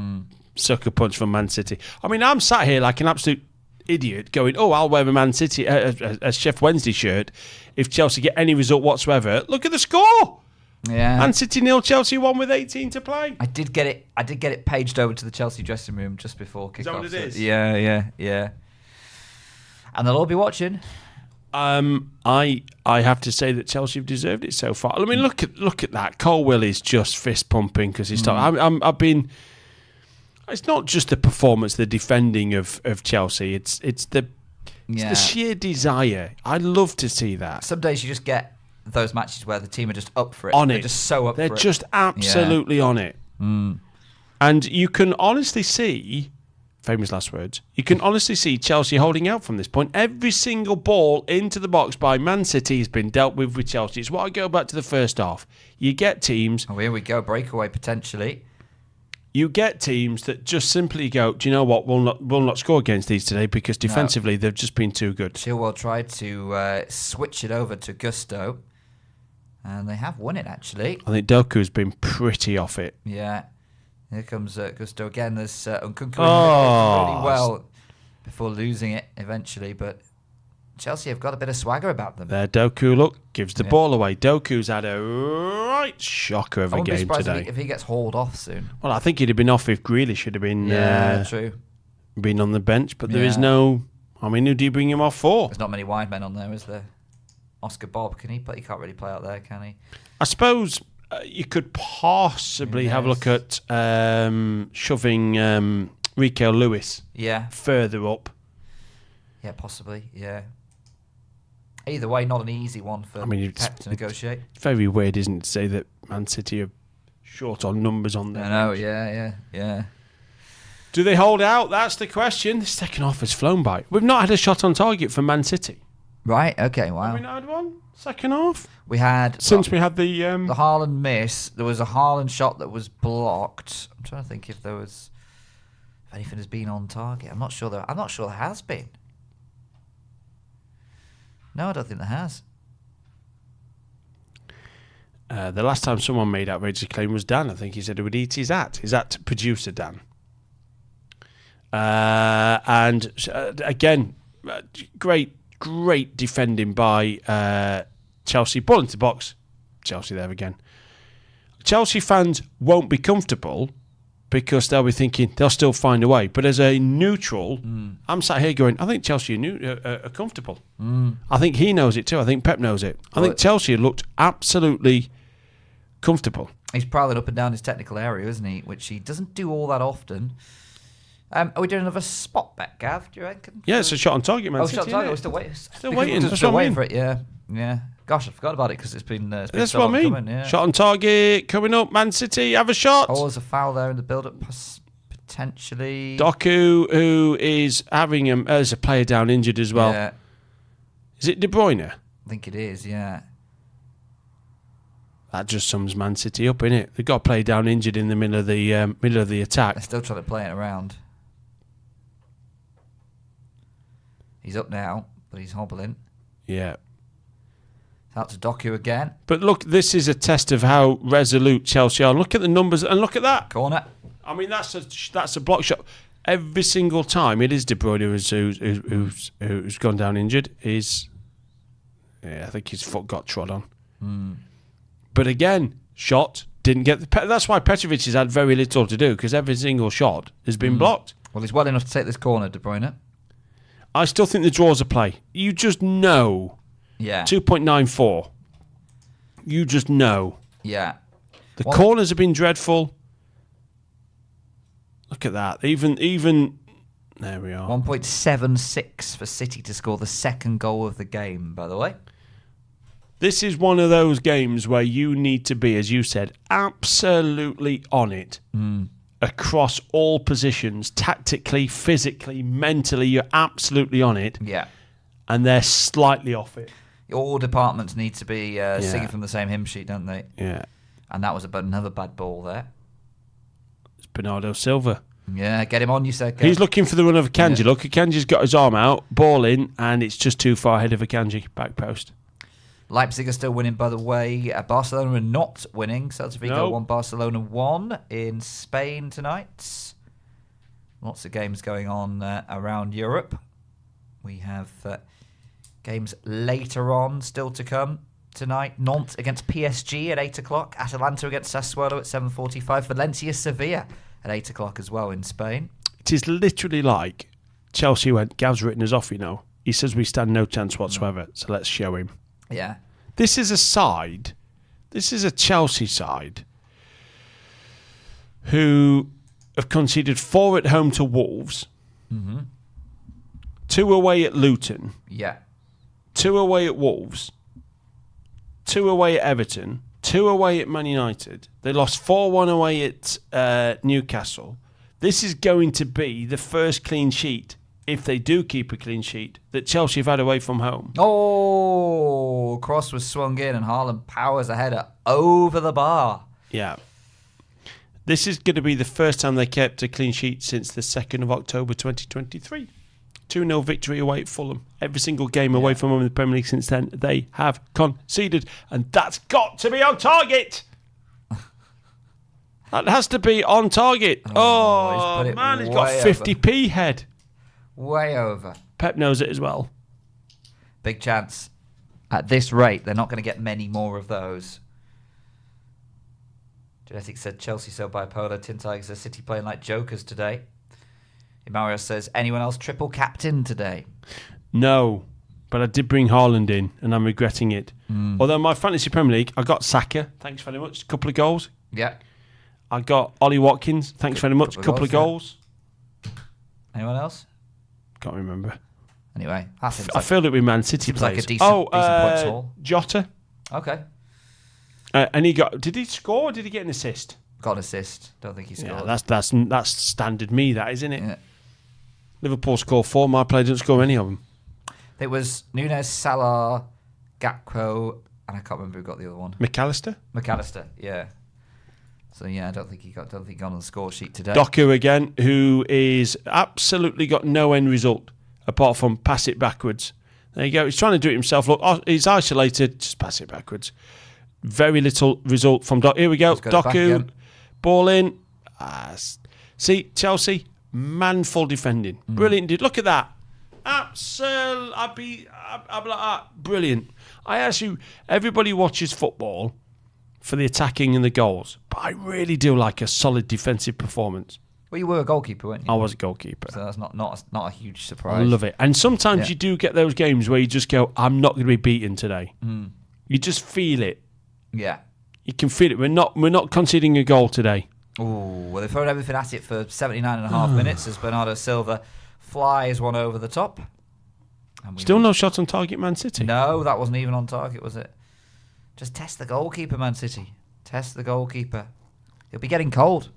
sucker punch from Man City. I mean, I'm sat here like an absolute idiot going, I'll wear a Man City, a Chef Wednesday shirt if Chelsea get any result whatsoever. Look at the score! Yeah. Man City 0, Chelsea 1 with 18 to play. I did get it paged over to the Chelsea dressing room just before kickoff. Is that what it is? Yeah. And they'll all be watching. I have to say that Chelsea have deserved it so far. I mean, look at that. Cole Will is just fist pumping because he's talking. I've been. It's not just the performance, the defending of Chelsea. It's the sheer desire. I love to see that. Some days you just get those matches where the team are just up for it. On it. They're just so up for it. They're just absolutely on it. And you can honestly see, famous last words, you can honestly see Chelsea holding out from this point. Every single ball into the box by Man City has been dealt with Chelsea. It's what I go back to the first half. You get teams. Oh, here we go. Breakaway potentially. you get teams that just simply go, do you know what, we'll not score against these today because defensively they've just been too good. Chilwell tried to switch it over to Gusto, and they have won it, actually. I think Doku's been pretty off it. Yeah. Here comes Gusto again. There's Nkunku really well before losing it eventually, but Chelsea have got a bit of swagger about them. There, Doku, look, gives the ball away. Doku's had a right shocker of a game today. If he gets hauled off soon. Well, I think he'd have been off if Grealish should have been true. Been on the bench, but there is no... I mean, who do you bring him off for? There's not many wide men on there, is there? Oscar Bob, can he play? He can't really play out there, can he? I suppose you could possibly have a look at shoving Rico Lewis further up. Yeah, possibly, yeah. Either way, not an easy one for Pep to negotiate. It's very weird, isn't it, to say that Man City are short on numbers on there. I know, yeah. Do they hold out? That's the question. The second half has flown by. We've not had a shot on target for Man City. Right, okay, wow. Have we not had one? Second half? We had... Since we had the Haaland miss, there was a Haaland shot that was blocked. I'm trying to think if anything has been on target. I'm not sure there has been. No, I don't think there has. The last time someone made outrageous claim was Dan. I think he said it would eat his hat. Is that producer Dan? And again, great defending by Chelsea. Ball into the box. Chelsea there again. Chelsea fans won't be comfortable because they'll be thinking they'll still find a way. But as a neutral, I'm sat here going, I think Chelsea are comfortable. I think he knows it too. I think Pep knows it. I think Chelsea looked absolutely comfortable. He's prowling up and down his technical area, isn't he? Which he doesn't do all that often. Are we doing another spot bet, Gav, do you reckon? Yeah, it's a shot on target, man. Shot on target. We're still waiting. Still waiting. Still waiting for it, yeah. Gosh, I forgot about it because it's been that's so what long I mean. coming, yeah. Shot on target coming up. Man City have a shot. Oh, there's a foul there in the build-up, potentially. Doku, who is having there's a player down injured as well. Yeah. Is it De Bruyne? I think it is, yeah. That just sums Man City up, innit? They've got a player down injured in the middle of the attack. They're still trying to play it around. He's up now, but he's hobbling. Yeah. Out to Doku again. But look, this is a test of how resolute Chelsea are. Look at the numbers and look at that. Corner. I mean, that's a block shot. Every single time it is De Bruyne who's gone down injured. I think his foot got trod on. But again, shot, didn't get that's why Petrovic has had very little to do, because every single shot has been blocked. Well, he's well enough to take this corner, De Bruyne. I still think the draw's a play. You just know. Yeah. 2.94. You just know. Yeah. The corners have been dreadful. Look at that. Even there we are. 1.76 for City to score the second goal of the game, by the way. This is one of those games where you need to be, as you said, absolutely on it. Across all positions, tactically, physically, mentally, you're absolutely on it. Yeah. And they're slightly off it. All departments need to be singing from the same hymn sheet, don't they? Yeah. And that was another bad ball there. It's Bernardo Silva. Yeah, get him on, you said. He's looking for the run of Akanji. Yeah. Look, Akanji's got his arm out, ball in, and it's just too far ahead of Akanji, back post. Leipzig are still winning, by the way. Barcelona are not winning. Celta Vigo won, Barcelona won in Spain tonight. Lots of games going on around Europe. We have games later on still to come tonight. Nantes against PSG at 8 o'clock. Atalanta against Sassuolo at 7:45. Valencia, Sevilla at 8 o'clock as well in Spain. It is literally like Chelsea went, Gav's written us off, He says we stand no chance whatsoever, so let's show him. Yeah. This is a Chelsea side who have conceded 4 at home to Wolves, 2 away at Luton, 2 away at Wolves, 2 away at Everton, 2 away at Man United. They lost 4-1 away at Newcastle. This is going to be the first clean sheet, if they do keep a clean sheet, that Chelsea have had away from home. Oh, cross was swung in and Haaland powers a header over the bar. Yeah. This is going to be the first time they kept a clean sheet since the 2nd of October 2023. 2-0 victory away at Fulham. Every single game away from home in the Premier League since then, they have conceded. And that's got to be on target. That has to be on target. Oh man, he's got 50p head. Way over. Pep knows it as well. Big chance. At this rate, they're not going to get many more of those. Genetic said Chelsea so bipolar. Tin Tigers are City playing like jokers today. Mario says, anyone else triple captain today? No, but I did bring Haaland in, and I'm regretting it. Although my fantasy Premier League, I got Saka. Thanks very much. A couple of goals. Yeah. I got Ollie Watkins. Thanks very much. Couple of goals. Yeah. Anyone else? Can't remember. Anyway, I feel it with Man City seems players. like a decent points haul. Jota. Okay. And he got. Did he score? Or did he get an assist? Got an assist. Don't think he scored. Yeah, that's standard me. That isn't it? Yeah. Liverpool score 4. My player didn't score any of them. It was Nunes, Salah, Gakpo, and I can't remember who got the other one. McAllister. Yeah. So yeah, I don't think he got on the score sheet today. Doku again, who is absolutely got no end result apart from pass it backwards. There you go. He's trying to do it himself. Look, he's isolated. Just pass it backwards. Very little result from Doku. Here we go. Doku, ball in. See, Chelsea, manful defending. Brilliant, dude. Look at that. Absolutely. I'd be like that. Brilliant. I ask you, everybody watches football for the attacking and the goals, but I really do like a solid defensive performance. Well, you were a goalkeeper, weren't you? I was a goalkeeper. So that's not a huge surprise. I love it. And sometimes you do get those games where you just go, I'm not going to be beaten today. You just feel it. Yeah. You can feel it. We're not conceding a goal today. Oh, well, they've thrown everything at it for 79.5 minutes as Bernardo Silva flies one over the top. Still no shot on target, Man City? No, that wasn't even on target, was it? Just test the goalkeeper, Man City. Test the goalkeeper. He'll be getting cold.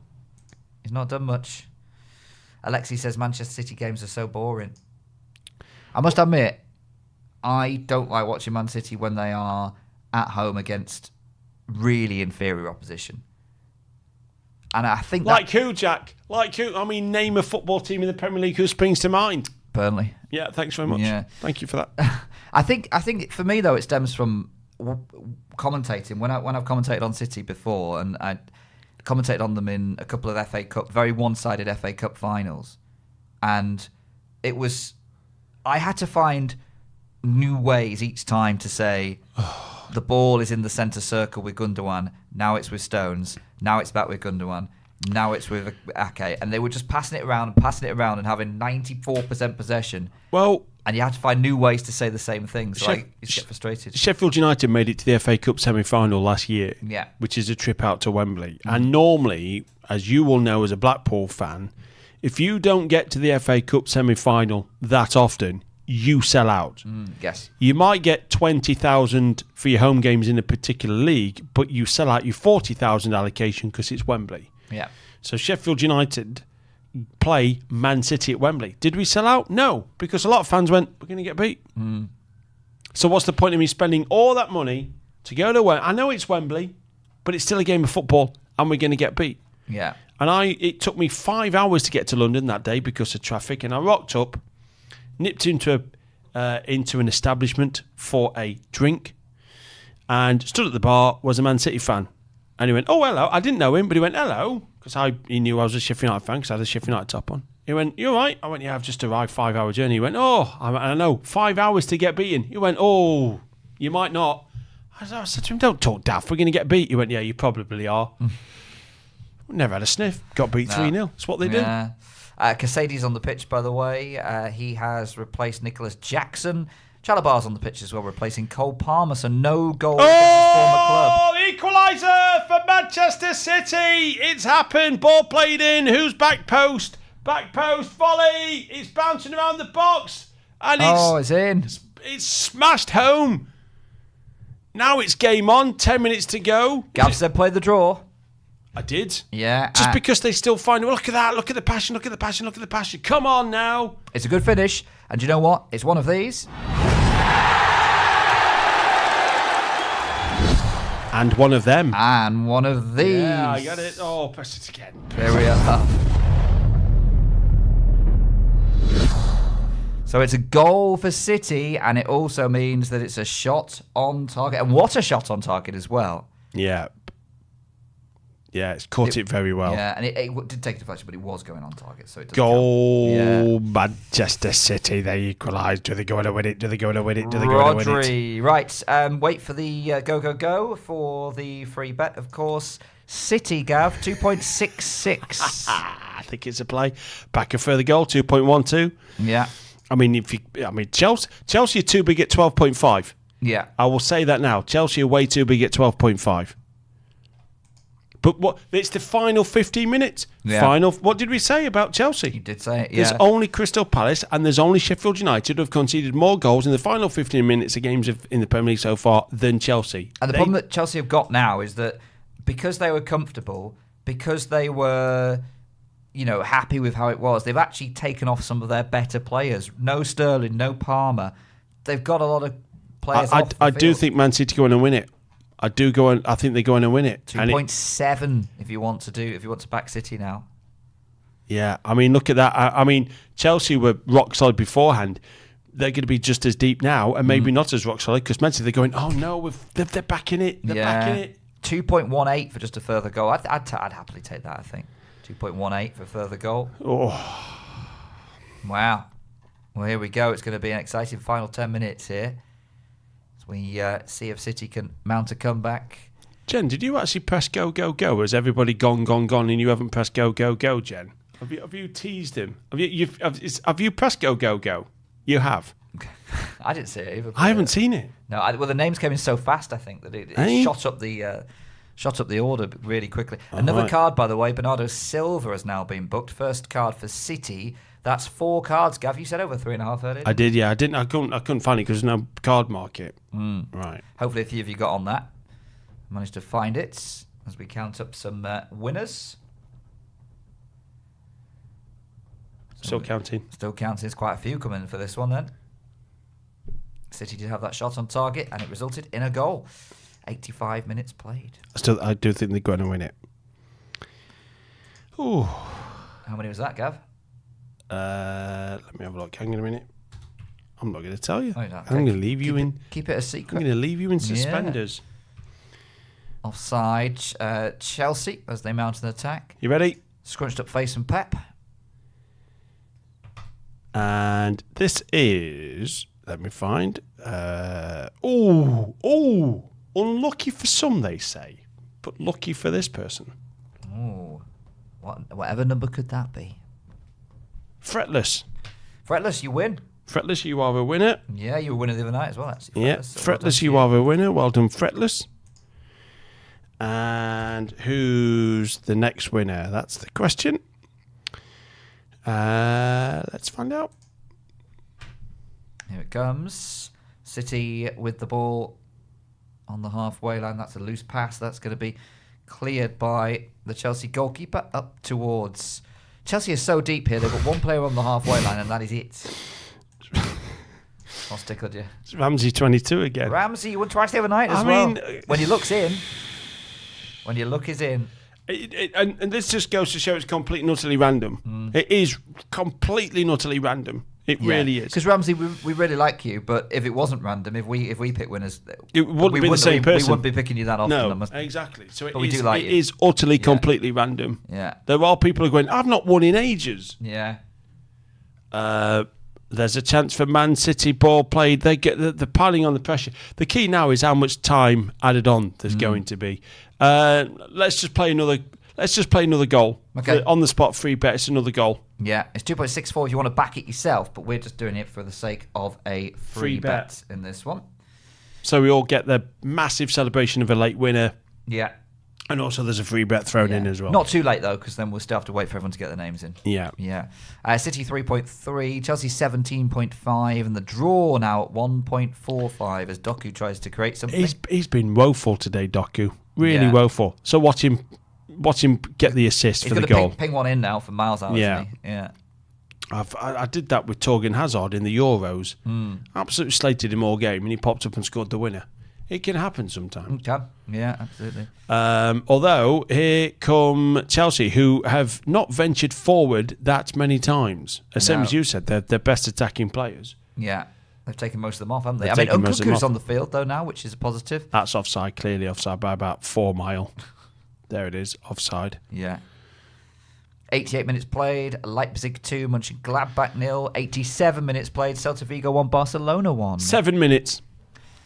He's not done much. Alexi says Manchester City games are so boring. I must admit, I don't like watching Man City when they are at home against really inferior opposition. And I think like who, Jack? Like who? I mean, name a football team in the Premier League who springs to mind. Burnley. Yeah, thanks very much. Yeah. Thank you for that. I think for me though, it stems from commentating. When I've commentated on City before, and I commentated on them in a couple of FA Cup, very one-sided FA Cup finals, and I had to find new ways each time to say the ball is in the centre circle with Gundogan. Now it's with Stones. Now it's back with Gundogan. Now it's with Ake. And they were just passing it around and having 94% possession. Well, and you had to find new ways to say the same thing. So you get frustrated. Sheffield United made it to the FA Cup semi-final last year, which is a trip out to Wembley. And normally, as you will know as a Blackpool fan, if you don't get to the FA Cup semi-final that often, you sell out. Yes. You might get 20,000 for your home games in a particular league, but you sell out your 40,000 allocation because it's Wembley. Yeah. So Sheffield United play Man City at Wembley. Did we sell out? No, because a lot of fans went, we're going to get beat. So what's the point of me spending all that money to go to Wembley? I know it's Wembley, but it's still a game of football, and we're going to get beat. Yeah. And it took me 5 hours to get to London that day because of traffic, and I rocked up, nipped into an establishment for a drink, and stood at the bar, was a Man City fan. And he went, oh, hello. I didn't know him, but he went, hello, because he knew I was a Sheffield United fan because I had a Sheffield United top on. He went, you all right? I went, yeah, I've just arrived, 5 hour journey. He went, oh, I know, 5 hours to get beaten. He went, oh, you might not. I said to him, don't talk daft, we're going to get beat. He went, yeah, you probably are. Never had a sniff. Got beat 3-0. That's what they do. Casades on the pitch, by the way. He has replaced Nicholas Jackson. Chalabar's on the pitch as well, replacing Cole Palmer. So no goal against his former club. Equaliser for Manchester City. It's happened. Ball played in. Who's back post? Back post volley. It's bouncing around the box. And it's in. It's smashed home. Now it's game on. 10 minutes to go. Gav said play the draw. I did. Yeah. Just because they still find it. Look at that. Look at the passion. Look at the passion. Look at the passion. Come on now. It's a good finish. And you know what? It's one of these. And one of them. And one of these. Yeah, I got it. Oh, press it again. There we are. So it's a goal for City, and it also means that it's a shot on target. And what a shot on target as well. Yeah. Yeah, it's caught it very well. Yeah, and it did take a deflection, but it was going on target. So it does Goal, Manchester City. They equalised. Do they go on to win it? Do they go on to win it? Do they go on to win it? Right. Wait for the go for the free bet, of course. City, Gav, 2.66. I think it's a play. Back a further goal, 2.12. Yeah. I mean, Chelsea are too big at 12.5. Yeah. I will say that now. Chelsea are way too big at 12.5. But what? It's the final 15 minutes. Yeah. What did we say about Chelsea? You did say it, yeah. There's only Crystal Palace and there's only Sheffield United who have conceded more goals in the final 15 minutes of games in the Premier League so far than Chelsea. And the problem that Chelsea have got now is that because they were comfortable, because they were, happy with how it was, they've actually taken off some of their better players. No Sterling, no Palmer. They've got a lot of players off the I field. do think Man City go on and win it. I think they go on and win it. 2.7 if you want to back City now. Yeah, I mean, look at that. I mean, Chelsea were rock solid beforehand. They're going to be just as deep now, and maybe not as rock solid because Man City, they're going, oh no, they're backing it. They're backing it. 2.18 for just a further goal. I'd happily take that, I think. 2.18 for a further goal. Oh. Wow. Well, here we go. It's going to be an exciting final 10 minutes here. We see if City can mount a comeback. Jen, did you actually press go, go, go? Has everybody gone, and you haven't pressed go, go, go, Jen? Have you teased him? Have you pressed go, go, go? You have. I didn't see it either. I haven't seen it. No, well, the names came in so fast, I think, that it shot up the order really quickly. Another card, by the way, Bernardo Silva has now been booked. First card for City. That's 4 cards, Gav. You said over 3.5 earlier. I did, yeah. I couldn't find it because there's no card market. Right. Hopefully a few of you got on that. Managed to find it as we count up some winners. Still counting. Still counting. There's quite a few coming in for this one then. City did have that shot on target and it resulted in a goal. 85 minutes played. I do think they're going to win it. Ooh. How many was that, Gav? Let me have a look. Hang on a minute. I'm not going to tell you. Oh, no, I'm going to leave you in. Keep it a secret. I'm going to leave you in suspenders. Yeah. Offside, Chelsea as they mount an attack. You ready? Scrunched up face and Pep. And this is. Let me find. Unlucky for some, they say, but lucky for this person. Oh, whatever number could that be? Fretless. Fretless, you win. Fretless, you are a winner. Yeah, you were winner the other night as well, actually. Yeah, Fretless, you are a winner. Well done, Fretless. And who's the next winner? That's the question. Let's find out. Here it comes. City with the ball on the halfway line. That's a loose pass. That's going to be cleared by the Chelsea goalkeeper up towards... Chelsea is so deep here. They've got one player on the halfway line, and that is it. What's tickled you? It's Ramsey 22 again. Ramsey, you won twice the other night as well. When your look's in. When your look is in. And this just goes to show it's completely and utterly random. It is completely and utterly random. It really is. Because Ramsey, we really like you, but if it wasn't random, if we pick winners, it wouldn't be the same person. We wouldn't be picking you that often. No, exactly. So we do like it is utterly, completely random. Yeah. There are people who are going, I've not won in ages. Yeah. There's a chance for Man City ball played. They get the piling on the pressure. The key now is how much time added on there's going to be. Let's just play another goal. Okay. On the spot free bet. It's another goal. Yeah, it's 2.64 if you want to back it yourself, but we're just doing it for the sake of a free bet in this one. So we all get the massive celebration of a late winner. Yeah. And also there's a free bet thrown in as well. Not too late, though, because then we'll still have to wait for everyone to get their names in. Yeah. Yeah. City 3.3, Chelsea 17.5, and the draw now at 1.45 as Doku tries to create something. He's been woeful today, Doku. Really woeful. So watch him get the assist for the goal. He's going to ping one in now for Miles out, isn't he? Yeah. I did that with Torgan Hazard in the Euros. Absolutely slated him all game, and he popped up and scored the winner. It can happen sometimes. It can. Yeah, absolutely. Although, here come Chelsea, who have not ventured forward that many times. Same as you said, they're their best attacking players. Yeah. They've taken most of them off, haven't they? They've taken most of them Nkunku's off. on the field, though, now, which is a positive. That's offside, clearly offside by about 4 mile. There it is, offside. Yeah. 88 minutes played, Leipzig 2, Mönchengladbach 0. 87 minutes played, Celta Vigo 1, Barcelona 1. 7 minutes.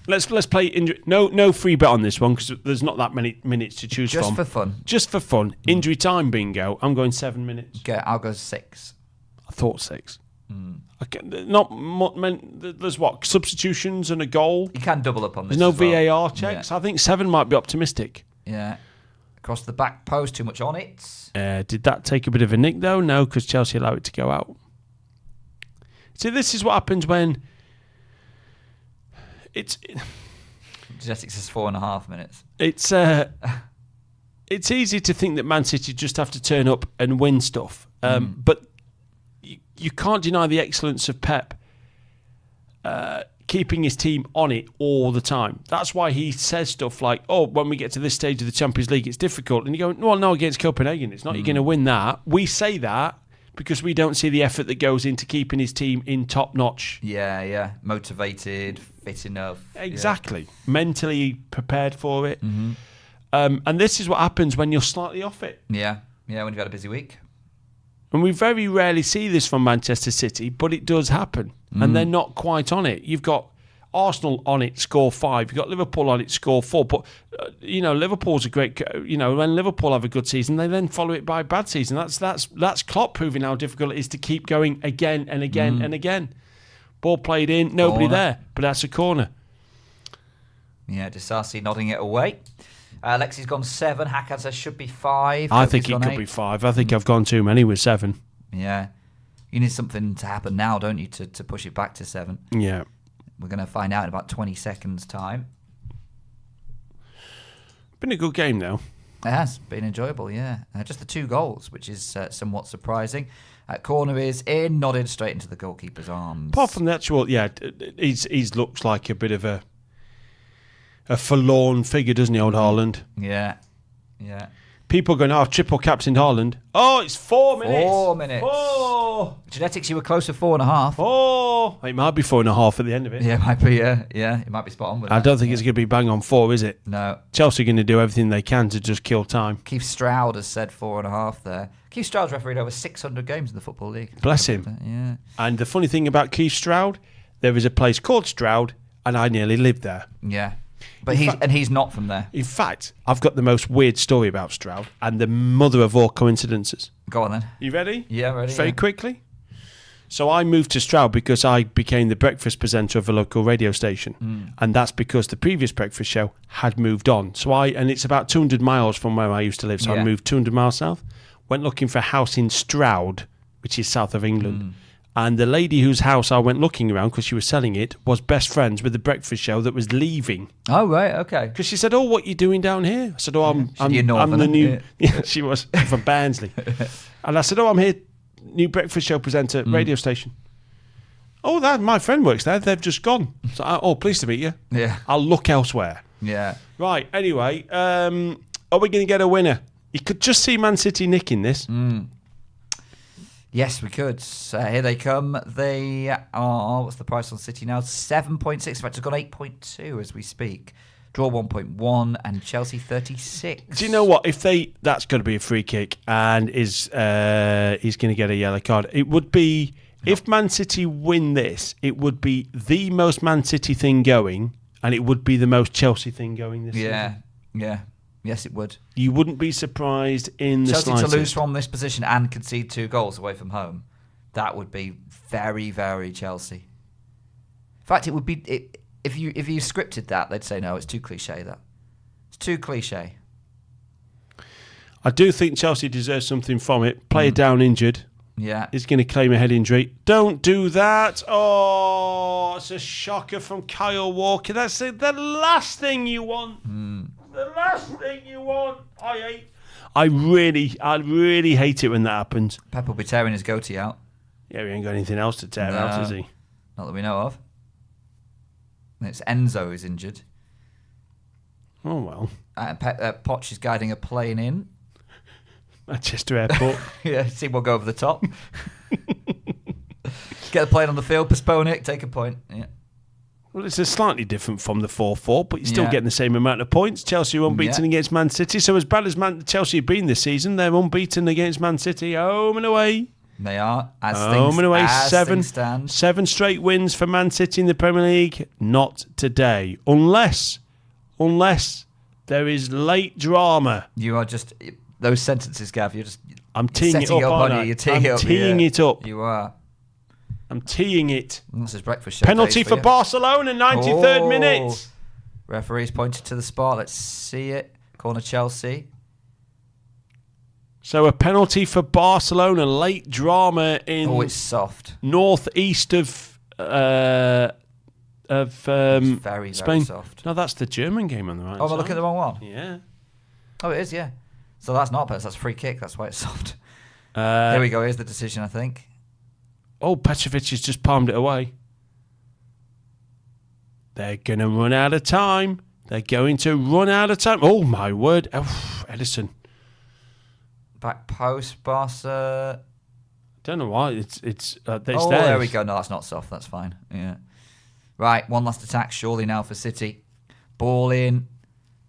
Let's play injury. No free bet on this one because there's not that many minutes to choose from. Just for fun. Just for fun. Injury time bingo. I'm going 7 minutes. Okay, I'll go 6. I thought 6. Okay, there's what? Substitutions and a goal? You can double up on this. There's no as well. VAR checks? Yeah. I think 7 might be optimistic. Yeah. Across the back post, too much on it. Did that take a bit of a nick though? No, because Chelsea allowed it to go out. See, this is what happens when Genetics is 4.5 minutes. It's easy to think that Man City just have to turn up and win stuff, but you can't deny the excellence of Pep keeping his team on it all the time. That's why he says stuff like, "Oh, when we get to this stage of the Champions League, it's difficult." And you go, "Well, no, against Copenhagen, it's not. You're going to win that." We say that because we don't see the effort that goes into keeping his team in top notch. Yeah. Motivated, fit enough. Exactly. Yeah. Mentally prepared for it. Mm-hmm. And this is what happens when you're slightly off it. Yeah, when you've had a busy week. And we very rarely see this from Manchester City, but it does happen. And they're not quite on it. You've got Arsenal on it, score 5. You've got Liverpool on it, score 4. But, Liverpool's a great... when Liverpool have a good season, they then follow it by a bad season. That's Klopp proving how difficult it is to keep going again and again and again. Ball played in, nobody there, but that's a corner. Yeah, Disasi nodding it away. Lexi's gone 7. Hakan says should be 5. I think it could be 5. I think I've gone too many with 7. Yeah. You need something to happen now, don't you, to push it back to 7? Yeah. We're going to find out in about 20 seconds' time. Been a good game, though. It has been enjoyable, yeah. Just the 2 goals, which is somewhat surprising. Corner is in, nodded straight into the goalkeeper's arms. Apart from the actual, he's looks like a bit of a forlorn figure, doesn't he, old Haaland? Yeah. People going, triple captained Haaland. Oh, it's 4 minutes. 4 minutes. 4. Genetics, you were close to 4.5. Oh, it might be 4.5 at the end of it. Yeah, it might be. Yeah, it might be spot on with that. I don't think it's going to be bang on 4, is it? No. Chelsea are going to do everything they can to just kill time. Keith Stroud has said 4.5 there. Keith Stroud's refereed over 600 games in the Football League. Bless him. Yeah. And the funny thing about Keith Stroud, there is a place called Stroud, and I nearly lived there. Yeah. But he's not from there. In fact, I've got the most weird story about Stroud and the mother of all coincidences. Go on then. You ready? Yeah, ready. Very quickly. So I moved to Stroud because I became the breakfast presenter of a local radio station. And that's because the previous breakfast show had moved on. And it's about 200 miles from where I used to live. So I moved 200 miles south. Went looking for a house in Stroud, which is south of England. And the lady whose house I went looking around because she was selling it was best friends with the breakfast show that was leaving. Oh, right, okay. Because she said, what are you doing down here? I said, I'm the new... Yeah, she was from Barnsley. And I said, I'm here, new breakfast show presenter, radio station. Oh, my friend works there. They've just gone. So, pleased to meet you. Yeah. I'll look elsewhere. Yeah. Right, anyway, are we going to get a winner? You could just see Man City nicking this. Yes, we could. Here they come. They are, what's the price on City now? 7.6. In fact, it's gone 8.2 as we speak. Draw 1.1 and Chelsea 36. Do you know what? That's going to be a free kick and he's going to get a yellow card. It would be, if Man City win this, it would be the most Man City thing going and it would be the most Chelsea thing going this season. Yeah. Yes, it would. You wouldn't be surprised in the Chelsea slightest. to lose from this position and concede 2 goals away from home. That would be very, very Chelsea. In fact, it would be if you scripted that, they'd say no, it's too cliche. That it's too cliche. I do think Chelsea deserves something from it. Player down injured. Yeah, is going to claim a head injury. Don't do that. Oh, it's a shocker from Kyle Walker. That's the last thing you want. The last thing you want. I really hate it when that happens. Pep will be tearing his goatee out. Yeah, he ain't got anything else to tear out, has he? Not that we know of. It's Enzo who's injured. Oh, well. Poch is guiding a plane in. Manchester Airport. Yeah, see, we'll go over the top. Get the plane on the field, postpone it, take a point. Yeah. Well, it's a slightly different from the 4-4, but you're still getting the same amount of points. Chelsea are unbeaten against Man City. So as bad as Chelsea have been this season, they're unbeaten against Man City, home and away. They are. Home and away. Things stand. 7 straight wins for Man City in the Premier League. Not today. Unless there is late drama. You are just... Those sentences, Gav, you're just... I'm teeing it up, aren't I? You're teeing it up. You are. I'm teeing it. This is breakfast show. Penalty for Barcelona, 93rd minute. Referee's pointed to the spot. Let's see it. Corner Chelsea. So a penalty for Barcelona. Late drama in... Oh, it's soft. Northeast of very Spain. Soft. No, that's the German game on the right side. Oh, am I looking at the wrong one? Yeah. Oh, it is, yeah. So that's not a penalty. That's a free kick. That's why it's soft. Here we go. Here's the decision, I think. Oh, Petrovic has just palmed it away. They're going to run out of time. Oh, my word. Oh, Edison. Back post, Barca. Don't know why. It's theirs. There we go. No, that's not soft. That's fine. Yeah. Right, one last attack surely now for City. Ball in.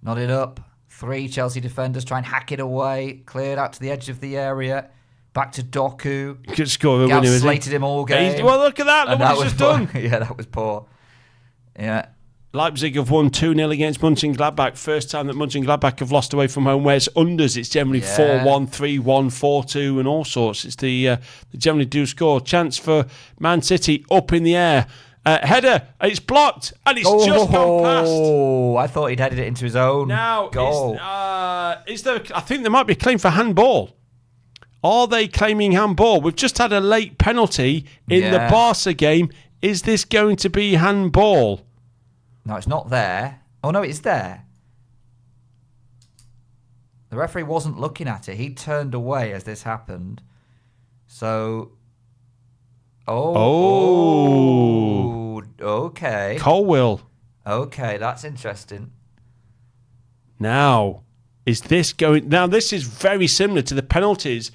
Nodded up. 3 Chelsea defenders try and hack it away. Cleared out to the edge of the area. Back to Doku. Good score. Gav slated him all game. Well, look at that. Look what he's just done. Yeah, that was poor. Yeah. Leipzig have won 2-0 against Mönchengladbach. First time that Mönchengladbach have lost away from home. Whereas unders, it's generally 4-1, 3-1, 4-2 and all sorts. It's they generally do score. Chance for Man City up in the air. Header, it's blocked, and it's just gone past. Oh, I thought he'd headed it into his own goal. Is there? I think there might be a claim for handball. Are they claiming handball? We've just had a late penalty in the Barca game. Is this going to be handball? No, it's not there. Oh, no, it's there. The referee wasn't looking at it. He turned away as this happened. So... Oh, okay. Colwill. Okay, that's interesting. Now, is this going... Now, this is very similar to the penalties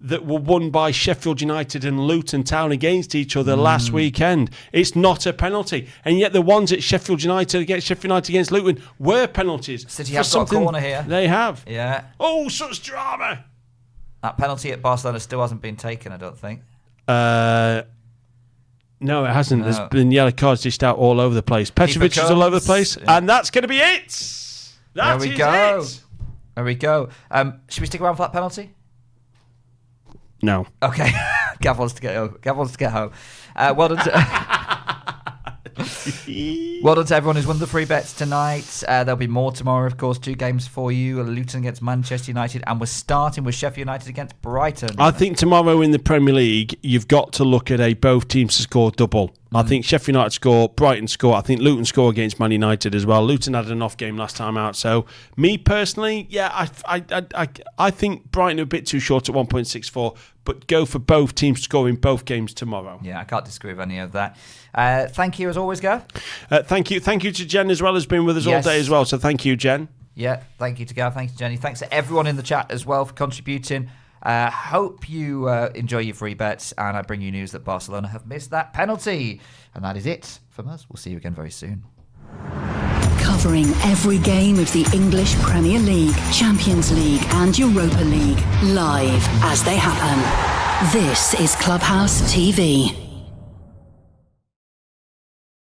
that were won by Sheffield United and Luton Town against each other last weekend. It's not a penalty. And yet the ones at Sheffield United against Luton were penalties. City have got a corner here. They have. Yeah. Oh, such drama. That penalty at Barcelona still hasn't been taken, I don't think. No, it hasn't. No. There's been yellow cards dished out all over the place. Petrovic is all over the place. Yeah. And that's going to be it. There we go. There we go. Should we stick around for that penalty? No. Okay. Gav wants to get home. Well done to everyone who's won the free bets tonight. There'll be more tomorrow, of course. 2 games for you. Luton against Manchester United. And we're starting with Sheffield United against Brighton. I think tomorrow in the Premier League, you've got to look at both teams to score double. I think Sheffield United score, Brighton score. I think Luton score against Man United as well. Luton had an off game last time out. So, me personally, I think Brighton are a bit too short at 1.64, but go for both teams to score in both games tomorrow. Yeah, I can't disagree with any of that. Thank you as always, Gav. Thank you to Jen as well, who's been with us all day as well. So thank you, Jen. Yeah, thank you to Gav. Thanks to Jenny. Thanks to everyone in the chat as well for contributing. Hope you enjoy your free bets, and I bring you news that Barcelona have missed that penalty. And that is it from us. We'll see you again very soon. Covering every game of the English Premier League, Champions League and Europa League, live as they happen. This is Clubhouse TV.